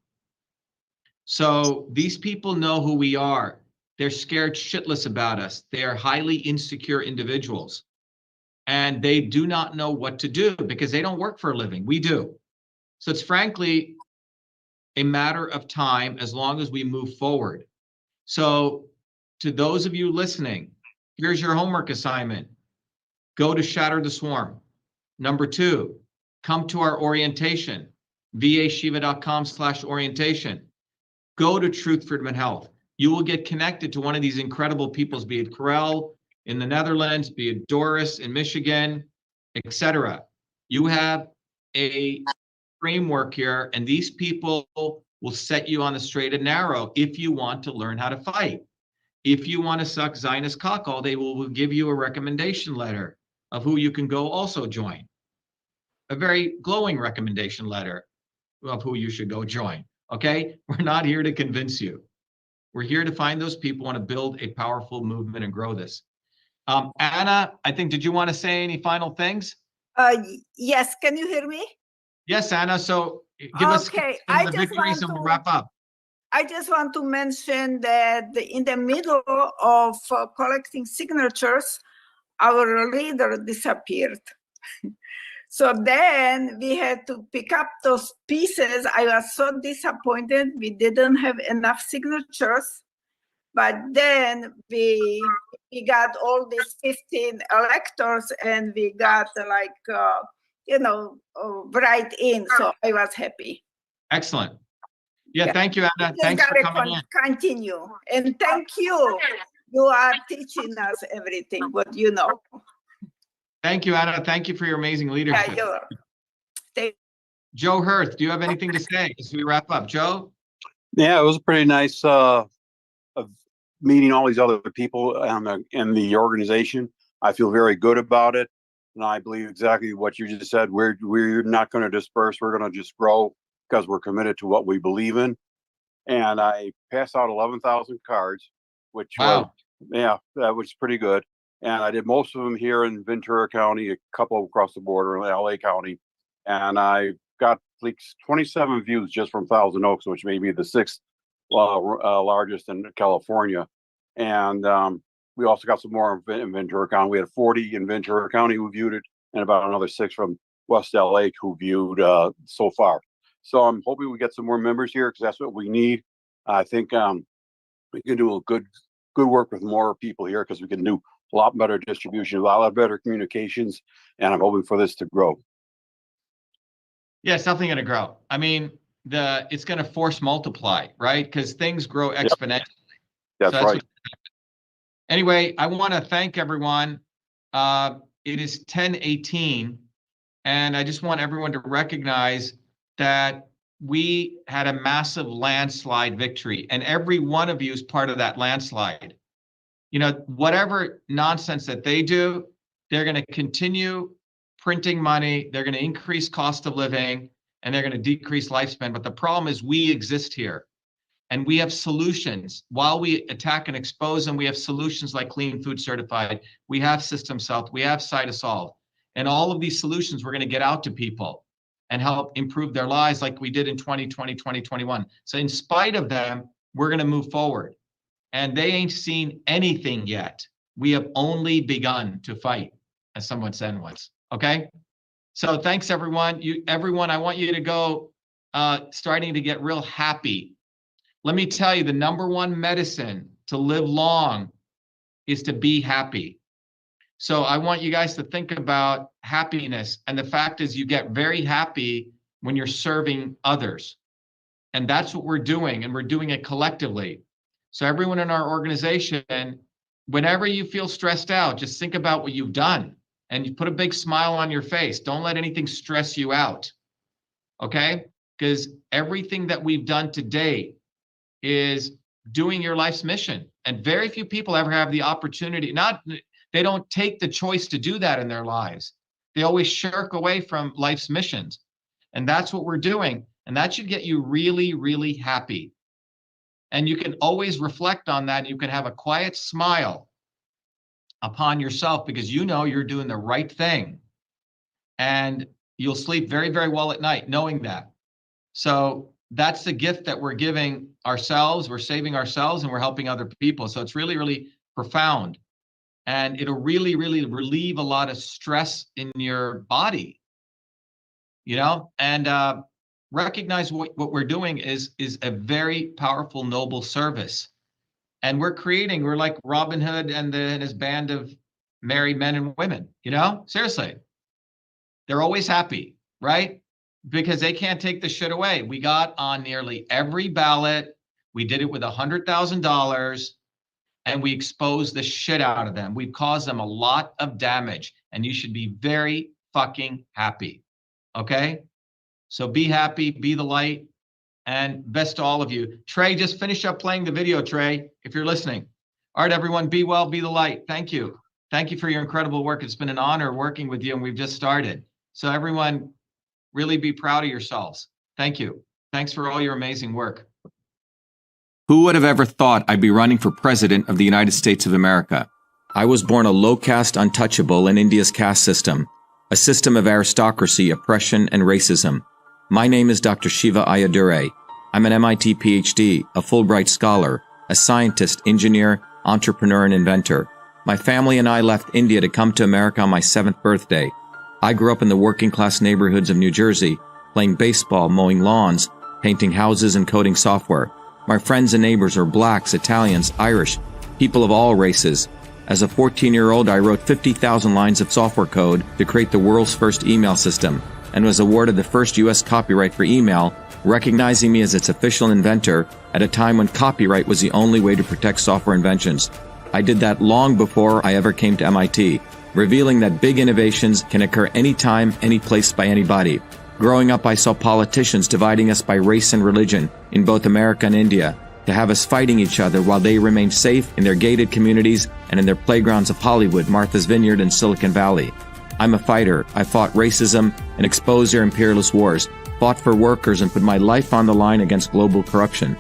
So these people know who we are. They're scared shitless about us. They are highly insecure individuals. And they do not know what to do because they don't work for a living. We do. So it's frankly a matter of time as long as we move forward. So to those of you listening, here's your homework assignment. Go to Shatter the Swarm. Number 2, come to our orientation, vashiva.com/orientation. Go to Truth, Freedom, and Health. You will get connected to one of these incredible peoples, be it Karel in the Netherlands, be it Doris in Michigan, etc. You have a framework here, and these people will set you on the straight and narrow if you want to learn how to fight. If you want to suck Zionist cock all day, will give you a recommendation letter of who you can go also join. A very glowing recommendation letter of who you should go join. Okay? We're not here to convince you. We're here to find those people who want to build a powerful movement and grow this. Anna, I think, did you want to say any final things? Yes, can you hear me? Yes, Anna. So give us some of the victories and we'll wrap up. I just want to mention that in the middle of collecting signatures, our leader disappeared. So then we had to pick up those pieces. I was so disappointed. We didn't have enough signatures. But then we got all these 15 electors and we got right in. So I was happy. Excellent. Yeah, thank you, Anna. Thanks for coming in. Continue. And thank you. You are teaching us everything, what you know. Thank you, Anna. Thank you for your amazing leadership. Joe Hirth, do you have anything to say as we wrap up? Joe? Yeah, it was a pretty nice of meeting all these other people in the organization. I feel very good about it. And I believe exactly what you just said. We're not going to disperse. We're going to just grow because we're committed to what we believe in. And I passed out 11,000 cards, which was, yeah, that was pretty good. And I did most of them here in Ventura County, a couple across the border in LA County. And I got like 27 views just from Thousand Oaks, which may be the 6th largest in California. And we also got some more in Ventura County. We had 40 in Ventura County who viewed it, and about another 6 from West LA who viewed so far. So I'm hoping we get some more members here because that's what we need. I think we can do a good work with more people here because we can do a lot better distribution, a lot better communications, and I'm hoping for this to grow. Yeah, it's definitely going to grow. I mean, it's going to force multiply, right? Because things grow exponentially. That's right. Anyway, I want to thank everyone. It is 10:18, and I just want everyone to recognize that we had a massive landslide victory, and every one of you is part of that landslide. You know, whatever nonsense that they do, they're going to continue printing money, they're going to increase cost of living, and they're going to decrease lifespan. But the problem is we exist here, and we have solutions. While we attack and expose them, we have solutions like Clean Food Certified, we have Systems Health, we have Cytosolve, and all of these solutions we're going to get out to people and help improve their lives like we did in 2020, 2021. So in spite of them, we're going to move forward. And they ain't seen anything yet. We have only begun to fight, as someone said once. Okay? So thanks, everyone. Everyone, I want you to go starting to get real happy. Let me tell you, the #1 medicine to live long is to be happy. So I want you guys to think about happiness. And the fact is you get very happy when you're serving others. And that's what we're doing, and we're doing it collectively. So everyone in our organization, whenever you feel stressed out, just think about what you've done and you put a big smile on your face. Don't let anything stress you out, okay? Because everything that we've done to date is doing your life's mission. And very few people ever have the opportunity, they don't take the choice to do that in their lives. They always shirk away from life's missions. And that's what we're doing. And that should get you really, really happy. And you can always reflect on that. You can have a quiet smile upon yourself because you know you're doing the right thing. And you'll sleep very, very well at night knowing that. So that's the gift that we're giving ourselves. We're saving ourselves and we're helping other people. So it's really, really profound. And it'll really, really relieve a lot of stress in your body, you know, and recognize what we're doing is a very powerful, noble service. And we're like Robin Hood and his band of married men and women, you know, seriously. They're always happy, right? Because they can't take the shit away. We got on nearly every ballot. We did it with $100,000 and we exposed the shit out of them. We've caused them a lot of damage and you should be very fucking happy. Okay? So be happy, be the light, and best to all of you. Trey, just finish up playing the video, Trey, if you're listening. All right, everyone, be well, be the light. Thank you. Thank you for your incredible work. It's been an honor working with you and we've just started. So everyone, really be proud of yourselves. Thank you. Thanks for all your amazing work. Who would have ever thought I'd be running for president of the United States of America? I was born a low caste untouchable in India's caste system, a system of aristocracy, oppression, and racism. My name is Dr.SHIVA Ayyadurai. I'm an MIT PhD, a Fulbright scholar, a scientist, engineer, entrepreneur, and inventor. My family and I left India to come to America on my 7th birthday. I grew up in the working-class neighborhoods of New Jersey, playing baseball, mowing lawns, painting houses, and coding software. My friends and neighbors are blacks, Italians, Irish, people of all races. As a 14-year-old, I wrote 50,000 lines of software code to create the world's first email system, and was awarded the first U.S. copyright for email, recognizing me as its official inventor at a time when copyright was the only way to protect software inventions. I did that long before I ever came to MIT, revealing that big innovations can occur anytime, any place, by anybody. Growing up, I saw politicians dividing us by race and religion in both America and India, to have us fighting each other while they remained safe in their gated communities and in their playgrounds of Hollywood, Martha's Vineyard, and Silicon Valley. I'm a fighter. I fought racism and exposed their imperialist wars, fought for workers, and put my life on the line against global corruption.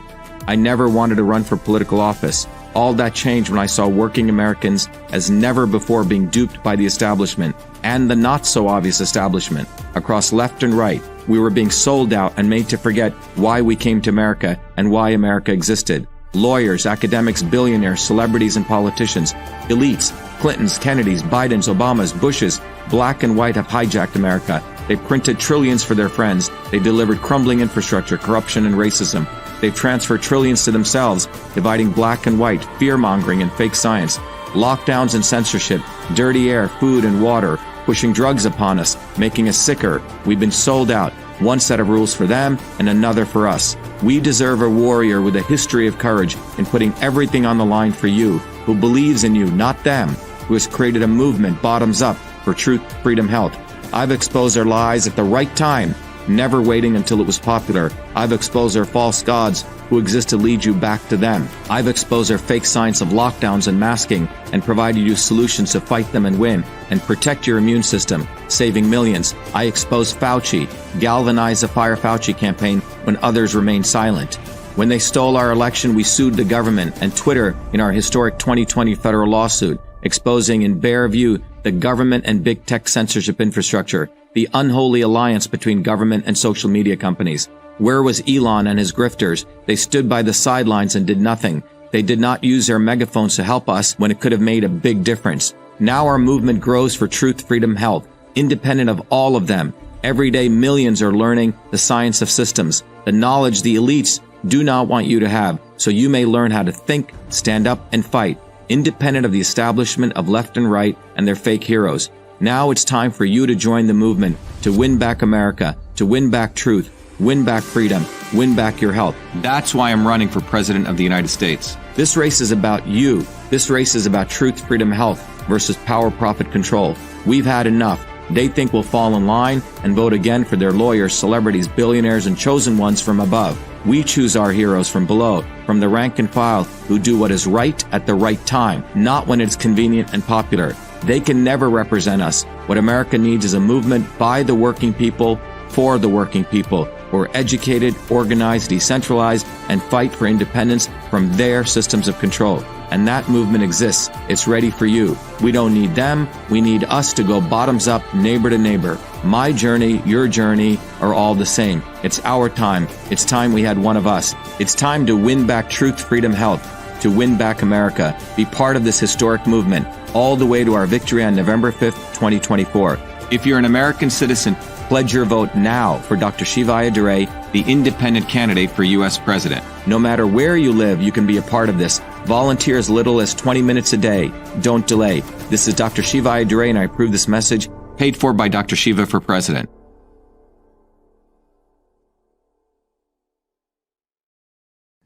I never wanted to run for political office. All that changed when I saw working Americans as never before being duped by the establishment and the not-so-obvious establishment. Across left and right, we were being sold out and made to forget why we came to America and why America existed. Lawyers, academics, billionaires, celebrities, and politicians, elites, Clintons, Kennedys, Bidens, Obamas, Bushes, black and white have hijacked America. They printed trillions for their friends. They delivered crumbling infrastructure, corruption, and racism. They've transferred trillions to themselves, dividing black and white, fear-mongering, and fake science, lockdowns and censorship, dirty air, food, and water, pushing drugs upon us, making us sicker. We've been sold out. One set of rules for them and another for us. We deserve a warrior with a history of courage in putting everything on the line for you, who believes in you, not them, who has created a movement bottoms up for truth, freedom, health. I've exposed their lies at the right time, never waiting until it was popular. I've exposed their false gods who exist to lead you back to them. I've exposed their fake science of lockdowns and masking and provided you solutions to fight them and win and protect your immune system, saving millions. I exposed Fauci, galvanized the Fire Fauci campaign when others remained silent. When they stole our election, we sued the government and Twitter in our historic 2020 federal lawsuit, exposing in bare view the government and big tech censorship infrastructure, the unholy alliance between government and social media companies. Where was Elon and his grifters? They stood by the sidelines and did nothing. They did not use their megaphones to help us when it could have made a big difference. Now our movement grows for truth, freedom, health, independent of all of them. Every day, millions are learning the science of systems, the knowledge the elites do not want you to have, so you may learn how to think, stand up, and fight, independent of the establishment of left and right and their fake heroes. Now it's time for you to join the movement, to win back America, to win back truth, win back freedom, win back your health. That's why I'm running for President of the United States. This race is about you. This race is about truth, freedom, health versus power, profit, control. We've had enough. They think we'll fall in line and vote again for their lawyers, celebrities, billionaires, and chosen ones from above. We choose our heroes from below, from the rank and file, who do what is right at the right time, not when it's convenient and popular. They can never represent us. What America needs is a movement by the working people, for the working people, who are educated, organized, decentralized, and fight for independence from their systems of control. And that movement exists. It's ready for you. We don't need them. We need us to go bottoms up, neighbor to neighbor. My journey, your journey are all the same. It's our time. It's time we had one of us. It's time to win back truth, freedom, health, to win back America. Be part of this historic movement all the way to our victory on November 5th, 2024. If you're an American citizen, pledge your vote now for Dr. Shiva Ayyadurai, the independent candidate for U.S. President. No matter where you live, you can be a part of this. Volunteer as little as 20 minutes a day. Don't delay. This is Dr. Shiva Ayyadurai, and I approve this message, paid for by Dr. Shiva for President.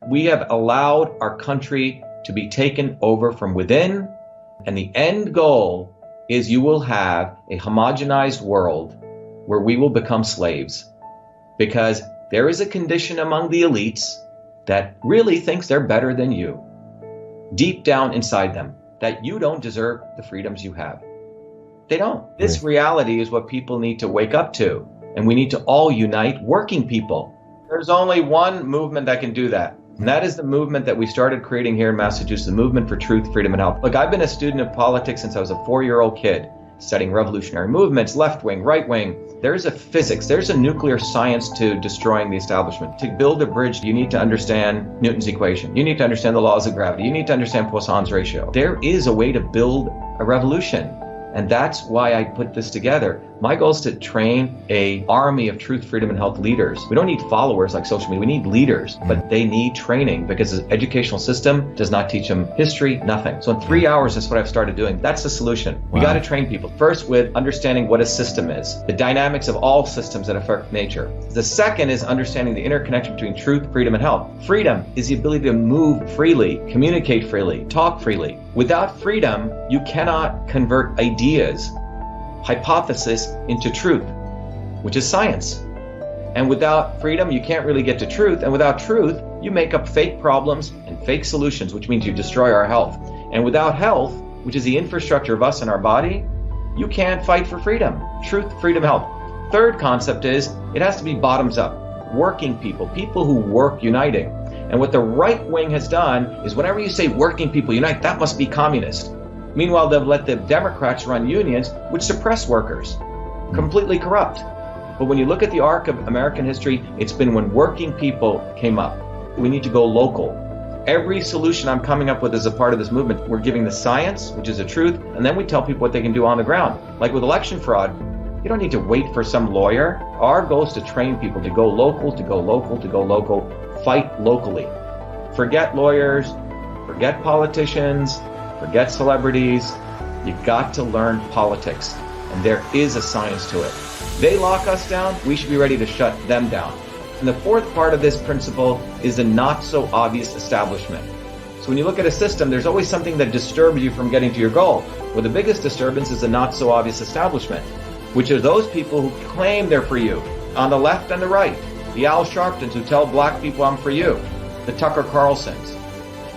We have allowed our country to be taken over from within, and the end goal is you will have a homogenized world where we will become slaves, because there is a condition among the elites that really thinks they're better than you, deep down inside them, that you don't deserve the freedoms you have. They don't. This reality is what people need to wake up to, and we need to all unite working people. There's only one movement that can do that, and that is the movement that we started creating here in Massachusetts, the movement for truth, freedom, and health. Look, I've been a student of politics since I was a 4-year-old kid, studying revolutionary movements, left wing, right wing. There's a physics, there's a nuclear science to destroying the establishment. To build a bridge, you need to understand Newton's equation. You need to understand the laws of gravity. You need to understand Poisson's ratio. There is a way to build a revolution. And that's why I put this together. My goal is to train an army of truth, freedom, and health leaders. We don't need followers like social media. We need leaders, but they need training because the educational system does not teach them history, nothing. So in 3 hours, that's what I've started doing. That's the solution. We got to train people. First, with understanding what a system is, the dynamics of all systems that affect nature. The second is understanding the interconnection between truth, freedom, and health. Freedom is the ability to move freely, communicate freely, talk freely. Without freedom, you cannot convert ideas, hypothesis into truth, which is science. And without freedom, you can't really get to truth. And without truth, you make up fake problems and fake solutions, which means you destroy our health. And without health, which is the infrastructure of us and our body, you can't fight for freedom. Truth, freedom, health. Third concept is it has to be bottoms up. Working people, people who work uniting. And what the right wing has done is whenever you say working people unite, that must be communist. Meanwhile, they've let the Democrats run unions, which suppress workers, completely corrupt. But when you look at the arc of American history, it's been when working people came up. We need to go local. Every solution I'm coming up with as a part of this movement, we're giving the science, which is the truth, and then we tell people what they can do on the ground. Like with election fraud, you don't need to wait for some lawyer. Our goal is to train people to go local, to go local, to go local, fight locally. Forget lawyers, forget politicians, forget celebrities. You've got to learn politics, and there is a science to it. They lock us down, we should be ready to shut them down. And the fourth part of this principle is the not so obvious establishment. So when you look at a system, there's always something that disturbs you from getting to your goal. Well, the biggest disturbance is the not so obvious establishment, which are those people who claim they're for you, on the left and the right. The Al Sharptons who tell black people I'm for you. The Tucker Carlsons.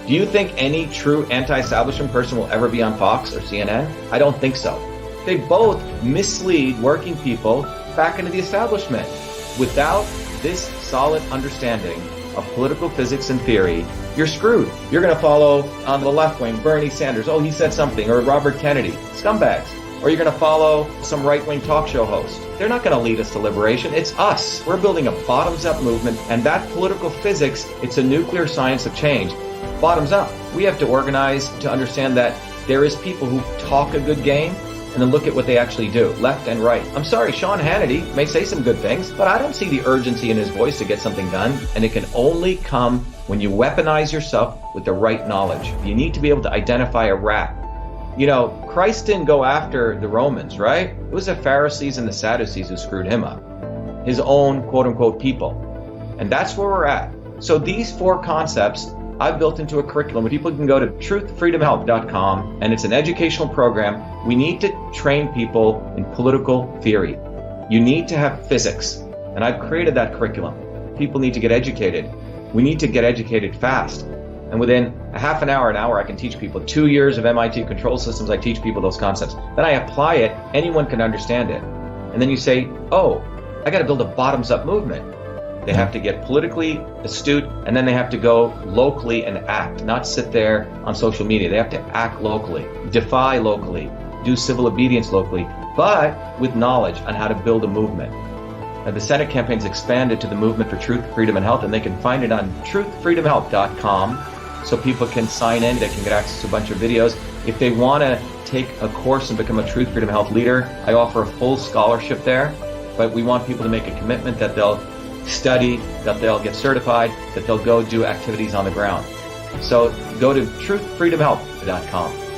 Do you think any true anti-establishment person will ever be on Fox or CNN? I don't think so. They both mislead working people back into the establishment. Without this solid understanding of political physics and theory, you're screwed. You're going to follow on the left wing Bernie Sanders. Oh, he said something. Or Robert Kennedy. Scumbags. Or you're going to follow some right-wing talk show host. They're not going to lead us to liberation. It's us. We're building a bottoms-up movement, and that political physics, it's a nuclear science of change. Bottoms up. We have to organize to understand that there is people who talk a good game and then look at what they actually do, left and right. I'm sorry, Sean Hannity may say some good things, but I don't see the urgency in his voice to get something done, and it can only come when you weaponize yourself with the right knowledge. You need to be able to identify a rat. You know, Christ didn't go after the Romans, right? It was the Pharisees and the Sadducees who screwed him up. his own quote unquote people. And that's where we're at. So these 4 concepts I've built into a curriculum where people can go to truthfreedomhealth.com, and it's an educational program. We need to train people in political theory. You need to have physics, and I've created that curriculum. People need to get educated. We need to get educated fast. And within a half an hour, I can teach people. 2 years of MIT control systems, I teach people those concepts. Then I apply it, anyone can understand it. And then you say, oh, I got to build a bottoms-up movement. They have to get politically astute, and then they have to go locally and act, not sit there on social media. They have to act locally, defy locally, do civil obedience locally, but with knowledge on how to build a movement. Now, the Senate campaign's expanded to the Movement for Truth, Freedom, and Health, and they can find it on truthfreedomhealth.com, so people can sign in, they can get access to a bunch of videos. If they want to take a course and become a Truth, Freedom, Health leader, I offer a full scholarship there, but we want people to make a commitment that they'll study, that they'll get certified, that they'll go do activities on the ground. So go to truthfreedomhealth.com.